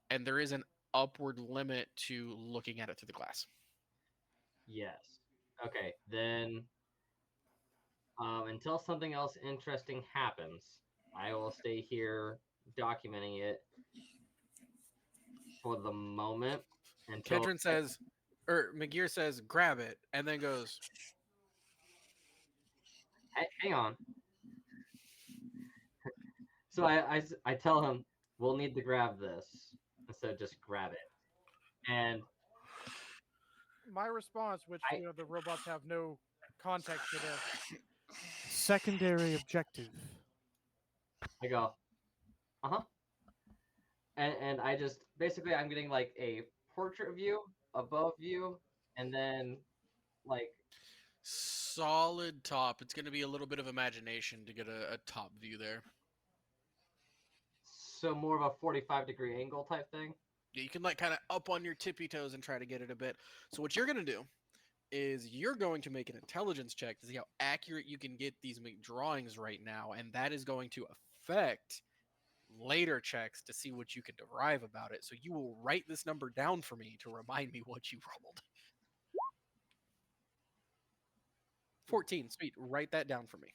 And there is an upward limit to looking at it through the glass. Yes. Okay, then until something else interesting happens, I will stay here documenting it for the moment until Kedron says, or McGear says, grab it, and then goes, hang on. So I tell him we'll need to grab this, so just grab it. And My response, which I- the robots have no context for this. Secondary objective. I go, uh-huh. And I just basically I'm getting like a portrait view, above view, and then like solid top. It's going to be a little bit of imagination to get a top view there. so more of a 45-degree angle type thing. You can like kind of up on your tippy toes and try to get it a bit. So what you're going to do is you're going to make an intelligence check to see how accurate you can get these drawings right now, and that is going to affect later checks to see what you can derive about it. So you will write this number down for me to remind me what you rolled. 14, sweet. Write that down for me.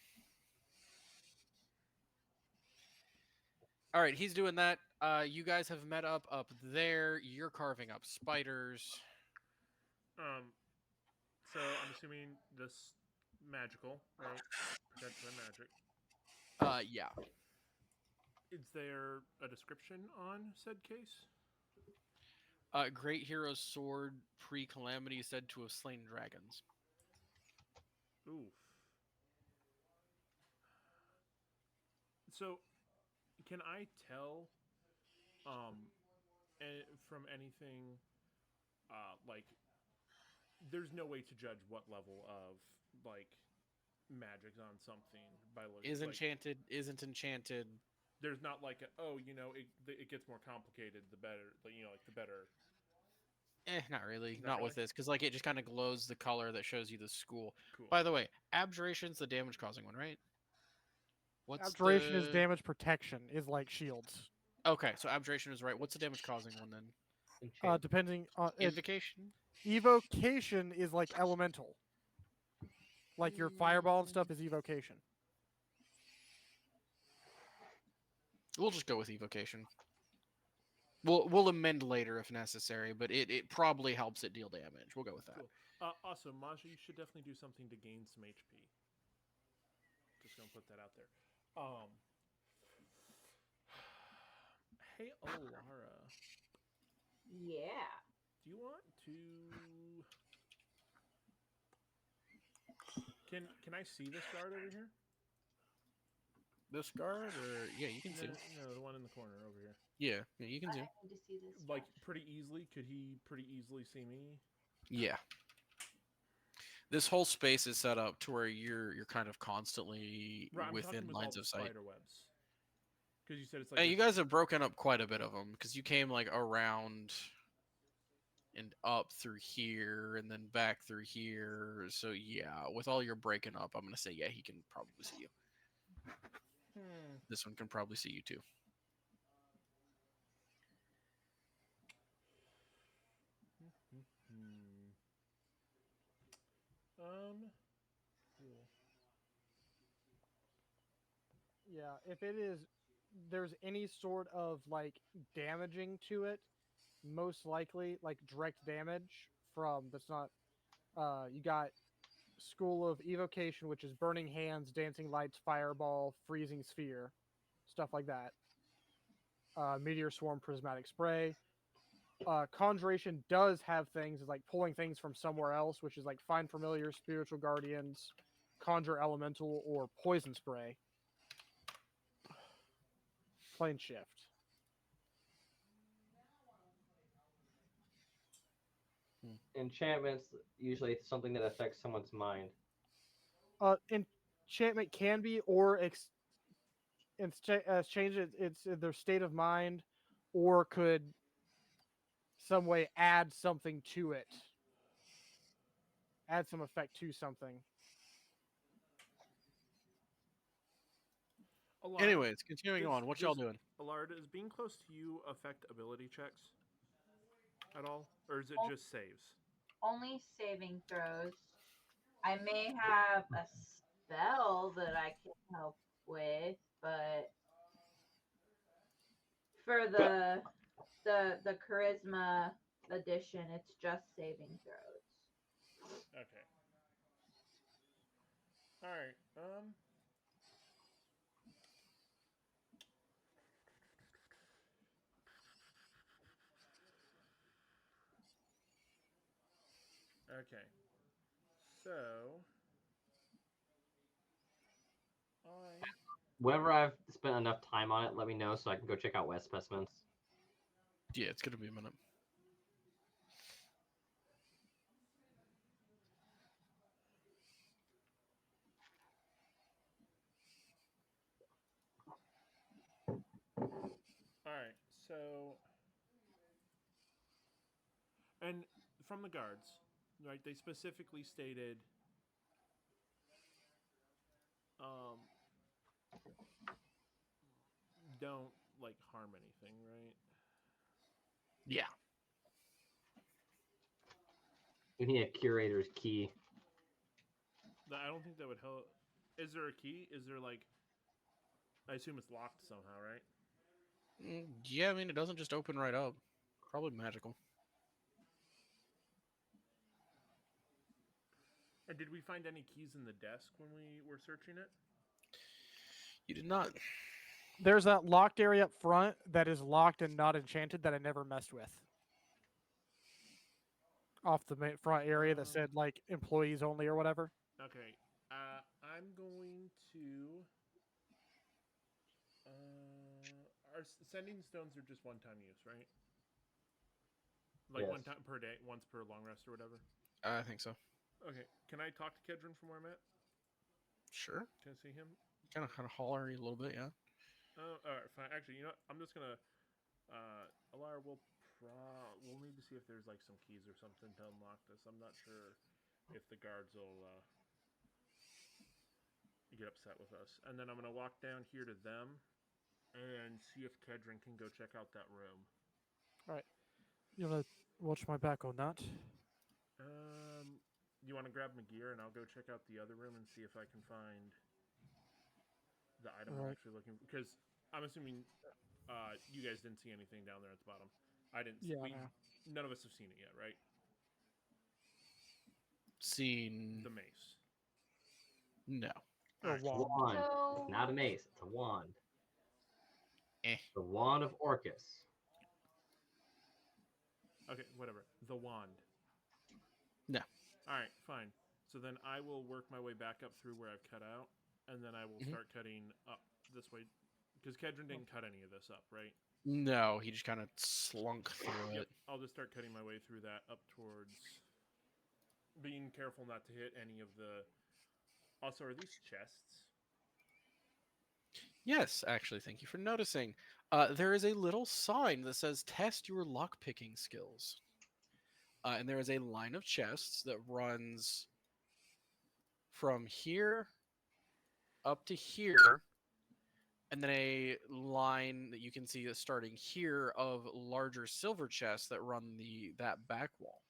All right, he's doing that. You guys have met up there. You're carving up spiders. So I'm assuming this magical, right? Protected by magic. Yeah. Is there a description on said case? Great hero's sword pre-calamity said to have slain dragons. Oof. So, can I tell, from anything, like, there's no way to judge what level of like magic's on something by looking. Is like, enchanted, isn't enchanted. There's not like it gets more complicated the better, like the better. Not really. Not Not with really? this, because like it just kind of glows the color that shows you the school. Cool. By the way, abjuration's the damage causing one, right? What's Abjuration the... is damage protection, is like shields. Okay, so abjuration is right. What's the damage causing one then? Enchant. Depending on Invocation. evocation is like elemental. Like your fireball and stuff is evocation. We'll just go with evocation. We'll amend later if necessary, but it probably helps it deal damage. We'll go with that. Cool. Also, Maja, you should definitely do something to gain some HP. Just gonna put that out there. Hey, Olara, Yeah. do you want to? Can I see this guard over here? This guard, or yeah, you can see. No, the one in the corner over here. Yeah, you can I see. need to see this. Like stuff. pretty easily. Could he pretty easily see me? Yeah. This whole space is set up to where you're kind of constantly Right, I'm within talking with all lines the of sight. spider webs. Because you said it's like You guys have broken up quite a bit of them because you came like around and up through here and then back through here. So yeah, with all your breaking up, I'm gonna say yeah, he can probably see you. This one can probably see you too. Cool. Yeah, if it is, there's any sort of like damaging to it, most likely like direct damage from that's not. You got School of Evocation, which is Burning Hands, Dancing Lights, Fireball, Freezing Sphere, stuff like that. Meteor Swarm, Prismatic Spray. Conjuration does have things like pulling things from somewhere else, which is like Find Familiar, Spiritual Guardians, Conjure Elemental, or Poison Spray. Plane Shift. Enchantments usually something that affects someone's mind. Enchantment can be, or change it's their state of mind, or could some way add something to it, add some effect to something. Alara, Anyways, continuing on. What y'all doing? Alara, does being close to you affect ability checks? at all, or is it just saves? Only saving throws. I may have a spell that I can help with, but for the charisma edition, it's just saving throws. Okay. All right. Okay. So I Whenever I've spent enough time on it, let me know so I can go check out wet specimens. Yeah, it's gonna be a minute. all right. So and from the guards, right? They specifically stated um don't like harm anything, right? Yeah. You need a curator's key. I don't think that would help. Is there a key? Is there like? I assume it's locked somehow, right? Yeah, I mean, it doesn't just open right up. Probably magical. And did we find any keys in the desk when we were searching it? You did not. There's that locked area up front that is locked and not enchanted that I never messed with. Off the front area that said like employees only or whatever. Okay. I'm going to. Our sending stones are just one-time use, right? Like one Yes. time per day, once per long rest or whatever. I think so. Okay. Can I talk to Kedron from where I'm at? Sure. Can I see him? Kind of holler a little bit, yeah. Oh, all right, fine. Actually, you know what? I'm just gonna. Alar will we'll need to see if there's like some keys or something to unlock this. I'm not sure if the guards will get upset with us. And then I'm gonna walk down here to them and see if Kedron can go check out that room. All right. You want to watch my back on that? You want to grab my gear and I'll go check out the other room and see if I can find the item I'm Alright. actually looking for. Because I'm assuming you guys didn't see anything down there at the bottom. I didn't. Yeah. None of us have seen it yet, right? Seen. The mace. No. Or Alright. wand. Wand. So It's not a mace. It's a wand. Eh. The wand of Orcus. Okay, whatever. The wand. No. Alright, fine. So then I will work my way back up through where I've cut out, and then I will start cutting up this way. Because Kedron didn't cut any of this up, right? No, he just kind of slunk through it. I'll just start cutting my way through that up towards. Being careful not to hit any of the. Also, are these chests? Yes, actually, thank you for noticing. There is a little sign that says "Test your lockpicking skills," and there is a line of chests that runs from here up to here, and then a line that you can see that's starting here of larger silver chests that run that back wall.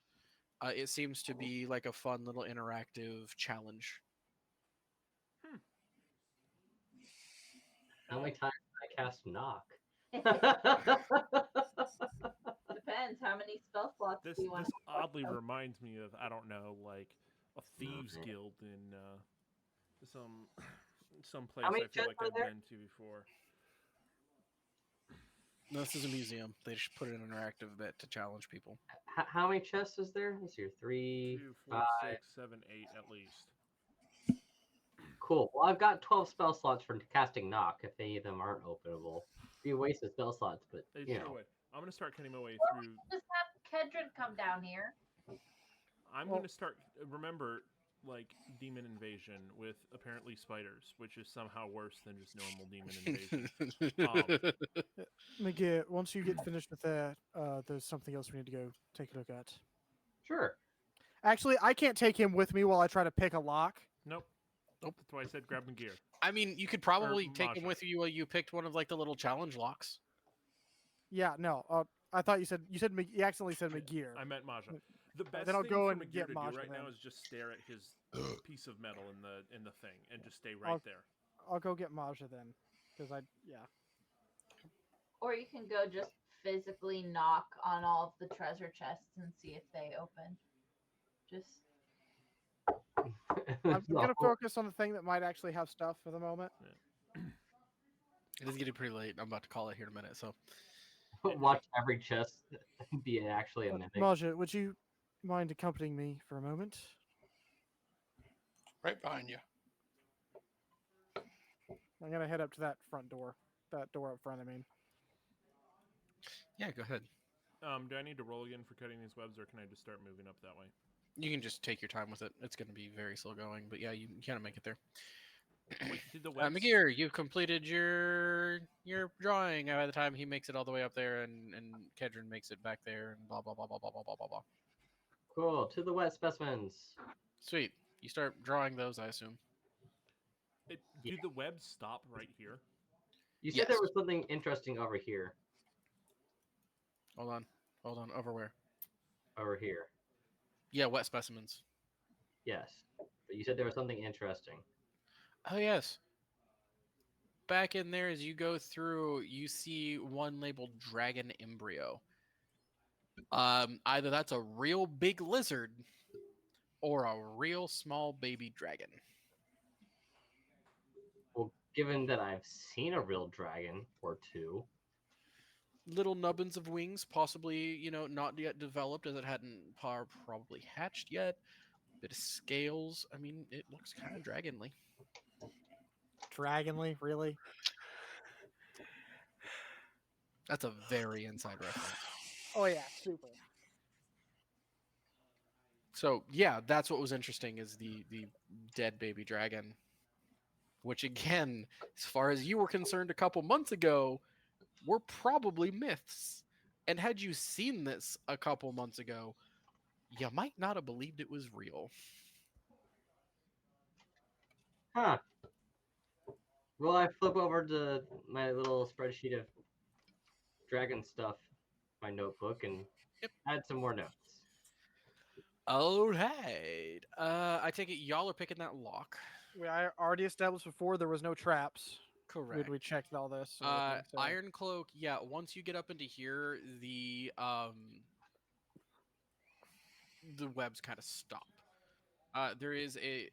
It seems to be like a fun little interactive challenge. How many times did I cast knock? depends how many spell slots This do you want. this oddly reminds me of, I don't know, like a thieves man. guild in some place many I feel chests like are I've there? been to before. No, this is a museum. They just put an interactive bit to challenge people. How many chests is there? Let's see, 3, 2, 4, 5. 6, 7, 8 at least. Cool. Well, I've got 12 spell slots for casting knock if any of them aren't openable. Be a waste of spell slots, but It you sure know. would. I'm gonna start cutting my way Or through. we can just have Kedron come down here. I'm Well- gonna start. Remember, like demon invasion with apparently spiders, which is somehow worse than just normal demon invasion. Miguel, once you get finished with that, there's something else we need to go take a look at. Sure. Actually, I can't take him with me while I try to pick a lock. Nope. Nope. That's why I said grab my gear. I mean, you could probably take him Masha. with you while you picked one of like the little challenge locks. Yeah, no. I thought you said you accidentally said Magir. I meant Maja. The best then I'll thing go for and Magir get to do Maja right now then. is just stare at his piece of metal in the thing and just stay right I'll- there. I'll go get Maja then, because yeah. Or you can go just physically knock on all of the treasure chests and see if they open. Just I'm So, gonna focus on the thing that might actually have stuff for the moment. It is getting pretty late. I'm about to call it here in a minute. So watch every chest be actually a mimic. Maja, would you mind accompanying me for a moment? Right behind you. I'm gonna head up to that front door. That door up front, I mean. yeah, go ahead. Do I need to roll again for cutting these webs, or can I just start moving up that way? You can just take your time with it. It's going to be very slow going, but yeah, you kind of make it there. Wait, did the webs? Magir, you've completed your drawing. By the time he makes it all the way up there, and Kedron makes it back there, and blah blah blah blah blah blah blah blah blah. Cool. To the wet specimens. Sweet. You start drawing those, I assume. Do the webs stop right here? You said Yes. there was something interesting over here. Hold on. Over where? Over here. Yeah, wet specimens. Yes. But you said there was something interesting. Oh yes. Back in there, as you go through, you see one labeled dragon embryo. Either that's a real big lizard or a real small baby dragon. Well, given that I've seen a real dragon or two, Little nubbins of wings, possibly, not yet developed as it hadn't probably hatched yet. Bit of scales. I mean, it looks kind of dragonly. Dragonly, really? That's a very inside reference. Oh yeah, super. So yeah, that's what was interesting is the dead baby dragon, which again, as far as you were concerned a couple months ago, were probably myths. And had you seen this a couple months ago, you might not have believed it was real. huh? Well, I flip over to my little spreadsheet of dragon stuff, my notebook, and Yep. add some more notes. All right. I take it y'all are picking that lock. I already established before there was no traps. Correct. We checked all this. and everything, so- Iron Cloak, yeah, once you get up into here, the webs kind of stop. There is a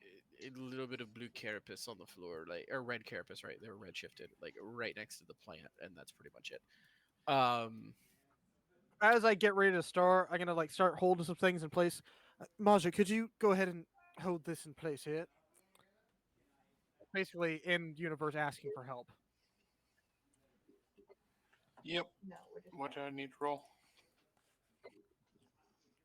little bit of blue carapace on the floor, or red carapace, right? They were red shifted, right next to the plant, and that's pretty much it. As I get ready to start, I'm gonna start holding some things in place. Maja, could you go ahead and hold this in place here? Basically, in universe asking for help. Yep. no, we're just What do I need to roll?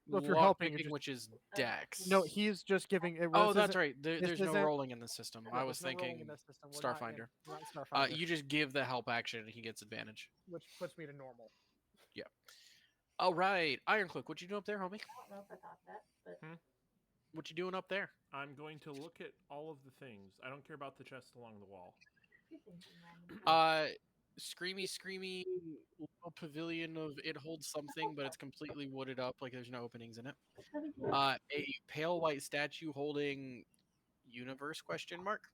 Well, if you're lock helping, you're picking, just- which is Okay. Dex. No, he's just giving. Oh, that's right. this There's no isn't- rolling in the system. no, I was there's no rolling thinking in this system. We're not in- Starfinder. we're not in Starfinder, You just give the help action, and he gets advantage. which puts me to normal. All right, Ironcloak, what you doing up there, homie? I don't know if I thought that, but What you doing up there? I'm going to look at all of the things. I don't care about the chest along the wall. a few things in mind. Screamy little pavilion of it holds something, but it's completely wooded up, like there's no openings in it. A pale white statue holding universe question mark.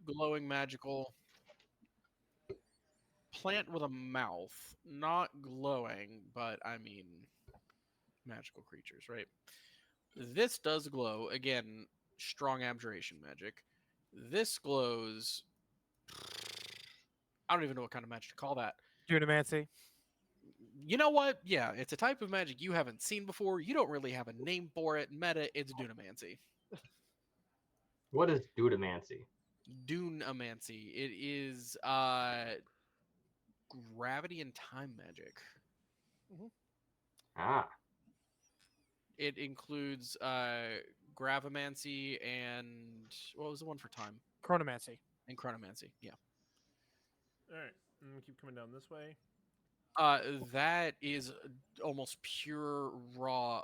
Glowing magical plant with a mouth, not glowing, but I mean magical creatures, right? This does glow again, strong abjuration magic. This glows. I don't even know what kind of magic to call that. Dunamancy. You know what? Yeah, it's a type of magic you haven't seen before. You don't really have a name for it. Meta, it's Dunamancy. What is dudamancy? Dunamancy. It is gravity and time magic. Ah, It includes gravimancy and what was the one for time? Chronomancy. And chronomancy. Yeah. All right, I'm gonna keep coming down this way. That is almost pure raw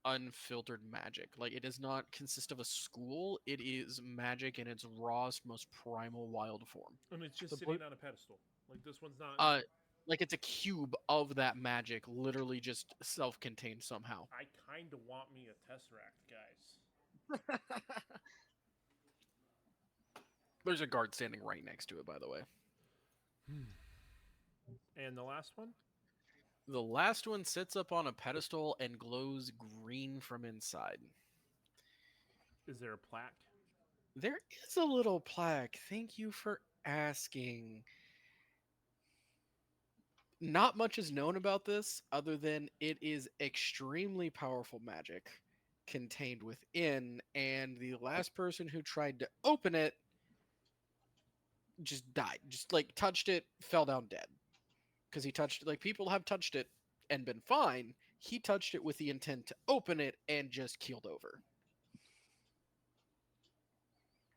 unfiltered magic. Like it does not consist of a school. It is magic in its rawest, most primal, wild form. And it's just The sitting blue- on a pedestal. Like this one's not. Uh, like it's a cube of that magic, literally just self-contained somehow. I kind of want me a Tesseract, guys. There's a guard standing right next to it, by the way. And the last one? The last one sits up on a pedestal and glows green from inside. Is there a plaque? There is a little plaque. Thank you for asking. Not much is known about this other than it is extremely powerful magic contained within, and the last person who tried to open it just died. Just like touched it, fell down dead. Because he touched like people have touched it and been fine. He touched it with the intent to open it and just keeled over.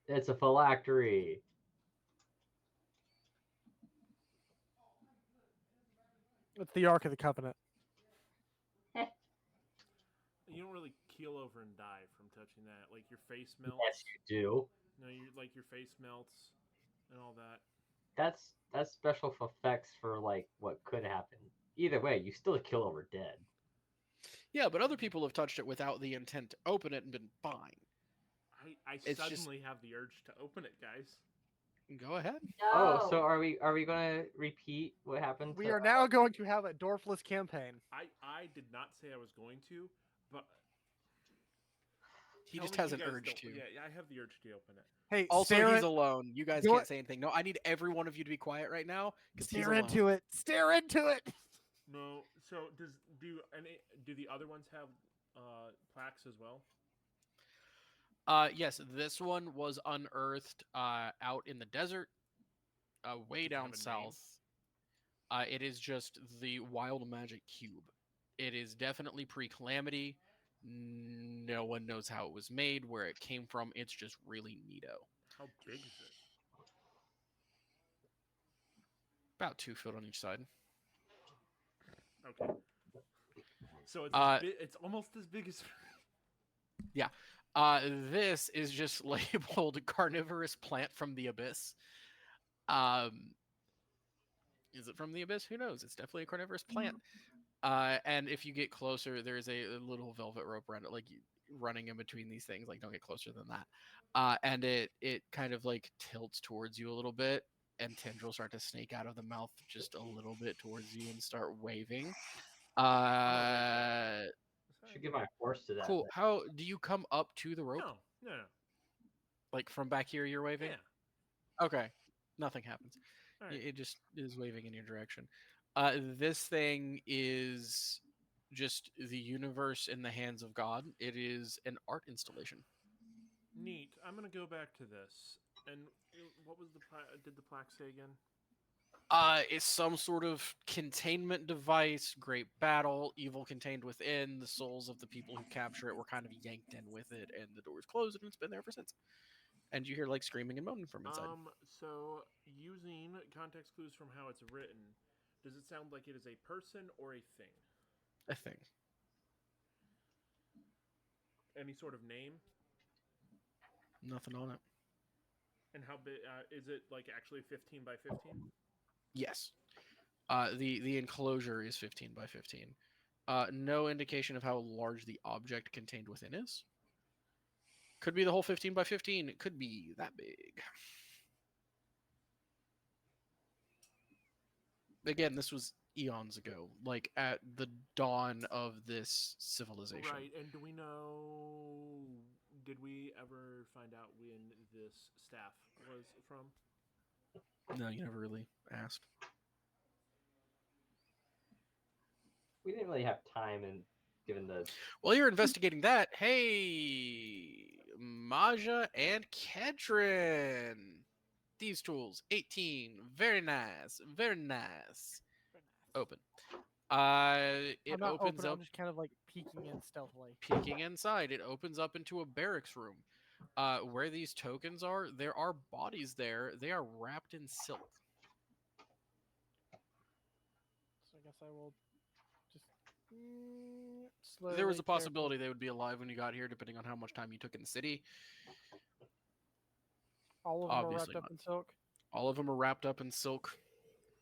It's a phylactery. It's the Ark of the Covenant. You don't really keel over and die from touching that. Like your face melts. Yes, you do. No, you like your face melts and all that. That's special effects for like what could happen. Either way, you still kill over dead. Yeah, but other people have touched it without the intent to open it and been fine. I It's just- suddenly have the urge to open it, guys. Go ahead. Oh, No. so are we gonna repeat what happened? We to- are now going to have a Dwarfless campaign. I did not say I was going to, but He tell just me has you an guys urge don't- to. Yeah, I have the urge to open it. Hey, Also, stare, he's alone. You guys Go- can't say anything. No, I need every one of you to be quiet right now because he's stare alone. into it. Stare into it. No, so do the other ones have plaques as well? Yes, this one was unearthed out in the desert, way Does it have down a name? south. It is just the Wild Magic Cube. It is definitely pre-calamity. No one knows how it was made, where it came from. It's just really neato. How big is it? About 2 foot on each side. Okay. So it's it's almost as big as. This is just labeled carnivorous plant from the abyss. Is it from the abyss? Who knows? It's definitely a carnivorous plant. And if you get closer, there's a little velvet rope around it, like running in between these things. Like, don't get closer than that. And it kind of like tilts towards you a little bit, and tendrils start to snake out of the mouth just a little bit towards you and start waving. Should give my horse to that. Cool. thing. How do you come up to the rope? No. Like from back here, you're waving. Yeah. Okay. Nothing happens. All right. It just is waving in your direction. This thing is just the universe in the hands of God. It is an art installation. Neat. I'm gonna go back to this. And what was did the plaque say again? It's some sort of containment device, great battle, evil contained within, the souls of the people who capture it were kind of yanked in with it, and the door's closed, and it's been there ever since. And you hear like screaming and moaning from inside. So using context clues from how it's written, does it sound like it is a person or a thing? A thing. Any sort of name? Nothing on it. And how big is it? Like actually 15 by 15? Yes. The enclosure is 15 by 15. No indication of how large the object contained within is. Could be the whole 15 by 15. It could be that big. Again, this was eons ago, like at the dawn of this civilization. Right. And do we know? Did we ever find out when this staff was from? No, you never really asked. We didn't really have time, and given the While you're investigating that, hey, Maja and Kedrin. These tools, 18. Very nice. Very nice. Open. It I'm not opens open. up, I'm just kind of like peeking in stealthily. peeking inside. It opens up into a barracks room. Where these tokens are, there are bodies there. They are wrapped in silk. So I guess I will just There was Slowly, a possibility they would be alive when you got here, depending on how much time you took in the city. All of them are Obviously wrapped up not. in silk. All of them are wrapped up in silk.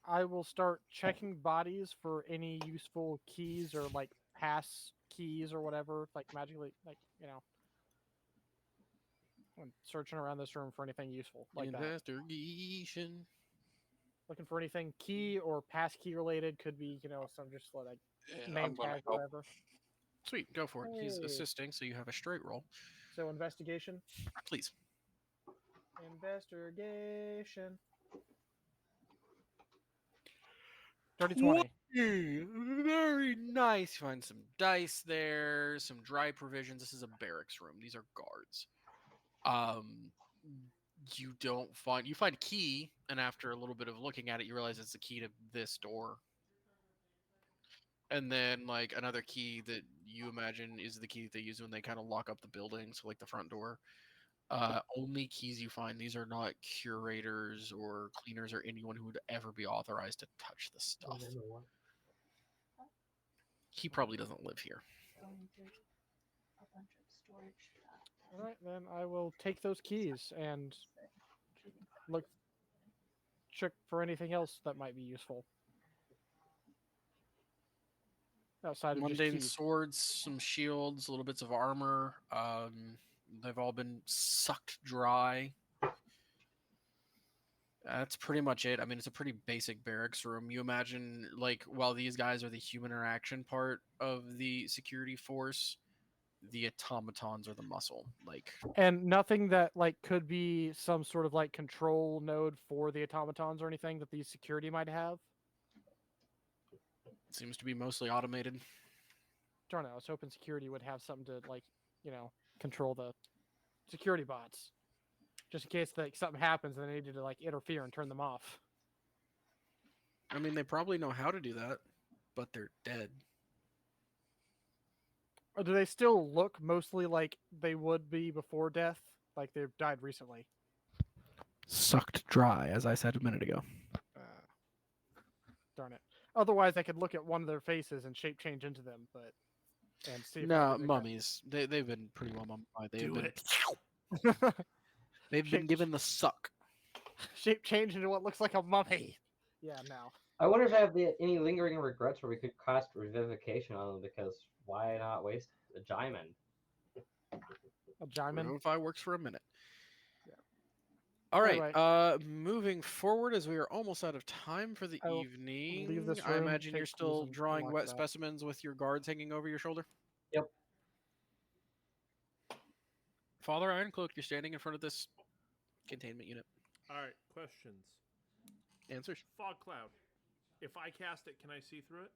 I will start checking bodies for any useful keys or like pass keys or whatever, like magically, like I'm searching around this room for anything useful like that. Investigation. Looking for anything key or pass key related. Could be some just like Yeah, name I'm gonna tag, help. whatever. Sweet, go for it. He's Hey. assisting, so you have a straight roll. So investigation. Please. Investigation. 30-20. Very nice. Find some dice there, some dry provisions. This is a barracks room. These are guards. You find a key, and after a little bit of looking at it, you realize it's the key to this door. And then like another key that you imagine is the key that they use when they kind of lock up the building, so like the front door. Only keys you find. These are not curators or cleaners or anyone who would ever be authorized to touch the stuff. He probably doesn't live here. Going through a bunch of storage stuff. All right, then I will take those keys and look, check for anything else that might be useful outside of just Mundane keys. swords, some shields, little bits of armor. They've all been sucked dry. That's pretty much it. I mean, it's a pretty basic barracks room. You imagine, like, while these guys are the human interaction part of the security force, the automatons are the muscle. Like, And nothing that like could be some sort of like control node for the automatons or anything that the security might have. seems to be mostly automated. Darn it, I was hoping security would have something to like, control the security bots. Just in case like something happens and they needed to like interfere and turn them off. I mean, they probably know how to do that, but they're dead. Or do they still look mostly like they would be before death? Like they've died recently? Sucked dry, as I said a minute ago. Darn it. Otherwise, I could look at one of their faces and shape change into them, but and see. No, mummies. They've been pretty well mummified. They've been given the suck. Shape change into what looks like a mummy. Yeah, no. I wonder if I have any lingering regrets where we could cast revivification on them, because why not waste a diamond? A Jaimin. Revivify works for a minute. Yeah. All right. Anyway. Moving forward, as we are almost out of time for the I will evening. leave this I room, imagine take you're keys, still and drawing lock wet it up. specimens with your guards hanging over your shoulder. Yep. Father Ironcloak, you're standing in front of this containment unit. All right, questions. Answers. Fog cloud. If I cast it, can I see through it?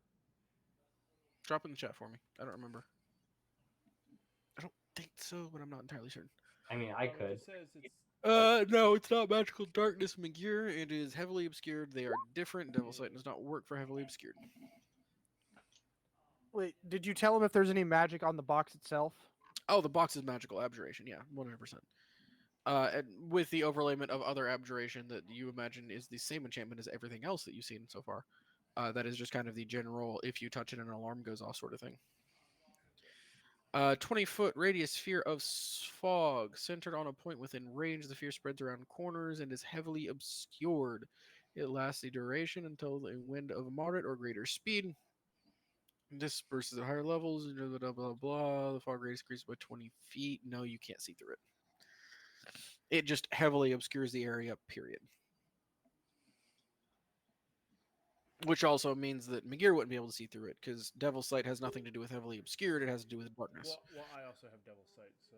Drop in the chat for me. I don't remember. I don't think so, but I'm not entirely certain. I mean, I It could. just says it's No, it's not magical darkness, McGear. It is heavily obscured. They are different. Devil Sight does not work for heavily obscured. Wait, did you tell him if there's any magic on the box itself? Oh, the box is magical abjuration. Yeah, 100%. And with the overlayment of other abjuration that you imagine is the same enchantment as everything else that you've seen so far. That is just kind of the general, if you touch it, an alarm goes off sort of thing. 20-foot radius sphere of fog, centered on a point within range. The sphere spreads around corners and is heavily obscured. It lasts the duration until a wind of moderate or greater speed disperses at higher levels. Blah, blah, blah, blah. The fog radius increases by 20 feet. No, you can't see through it. It just heavily obscures the area, period. Which also means that McGear wouldn't be able to see through it, because Devil's Sight has nothing to do with heavily obscured. It has to do with darkness. well, I also have Devil's Sight, so.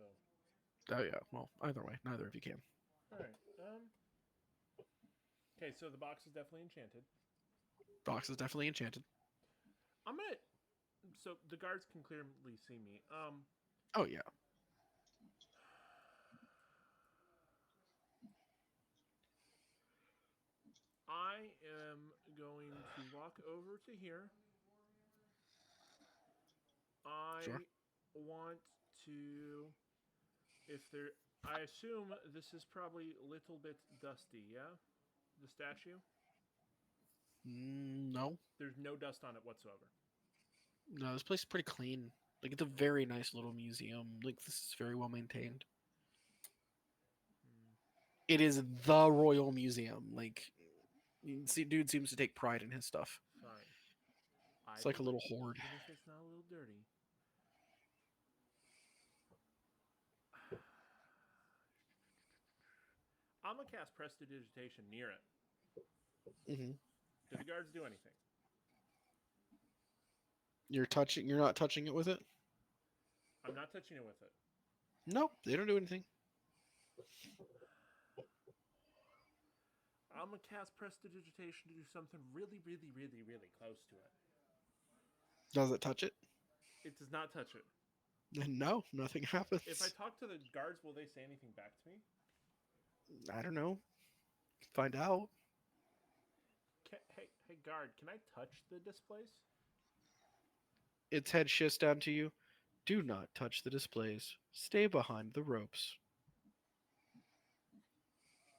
Oh, yeah. Well, either way, neither of you can. All right. Okay, so the box is definitely enchanted. Box is definitely enchanted. I'm gonna. So the guards can clearly see me. Oh, yeah. I am going to walk over to here. I Sure. want to. If there, I assume this is probably a little bit dusty. Yeah, the statue. No. There's no dust on it whatsoever. No, this place is pretty clean. Like it's a very nice little museum. Like this is very well maintained. Hmm, It is the Royal Museum. Like, dude seems to take pride in his stuff. fine. I It's like a will little let you, hoard. even if it's not a little dirty. I'm gonna cast prestidigitation near it. Hmm. Do the guards do anything? You're not touching it with it. I'm not touching it with it. Nope, they don't do anything. I'm gonna cast prestidigitation to do something really, really, really, really close to it. Does it touch it? It does not touch it. Then no, nothing happens. If I talk to the guards, will they say anything back to me? I don't know. Find out. Hey, guard, can I touch the displays? Its head shifts down to you. Do not touch the displays. Stay behind the ropes.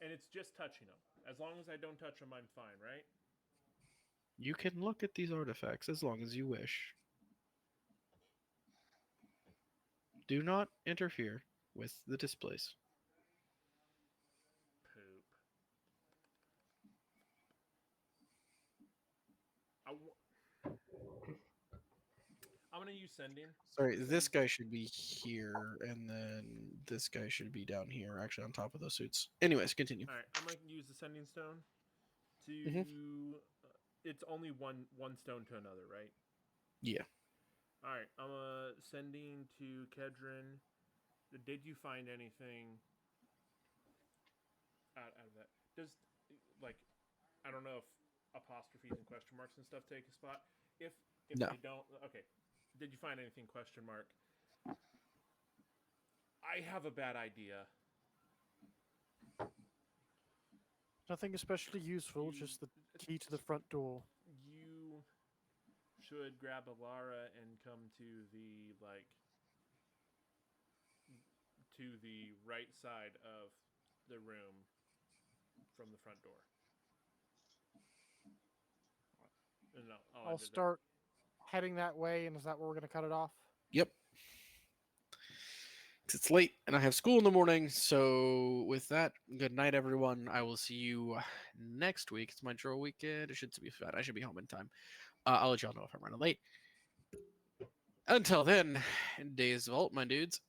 And it's just touching them. As long as I don't touch them, I'm fine, right? You can look at these artifacts as long as you wish. Do not interfere with the displays. Poop. I'm gonna use sending. Sorry, this guy should be here, and then this guy should be down here, actually on top of those suits. Anyways, continue. All right, I'm gonna use the sending stone to. It's only one stone to another, right? Yeah. All right, I'm sending to Kedron. Did you find anything out of that? Does like I don't know if apostrophes and question marks and stuff take a spot. If No. they don't, okay. Did you find anything? Question mark. I have a bad idea. Nothing especially useful, You- just the key to the front door. You should grab Alara and come to the right side of the room from the front door. No, I'll start heading that way, and is that where we're gonna cut it off? Yep. 'Cause it's late and I have school in the morning. So with that, good night, everyone. I will see you next week. It's my drill weekend. It should be fun. I should be home in time. I'll let y'all know if I'm running late. Until then, Deus Vault, my dudes.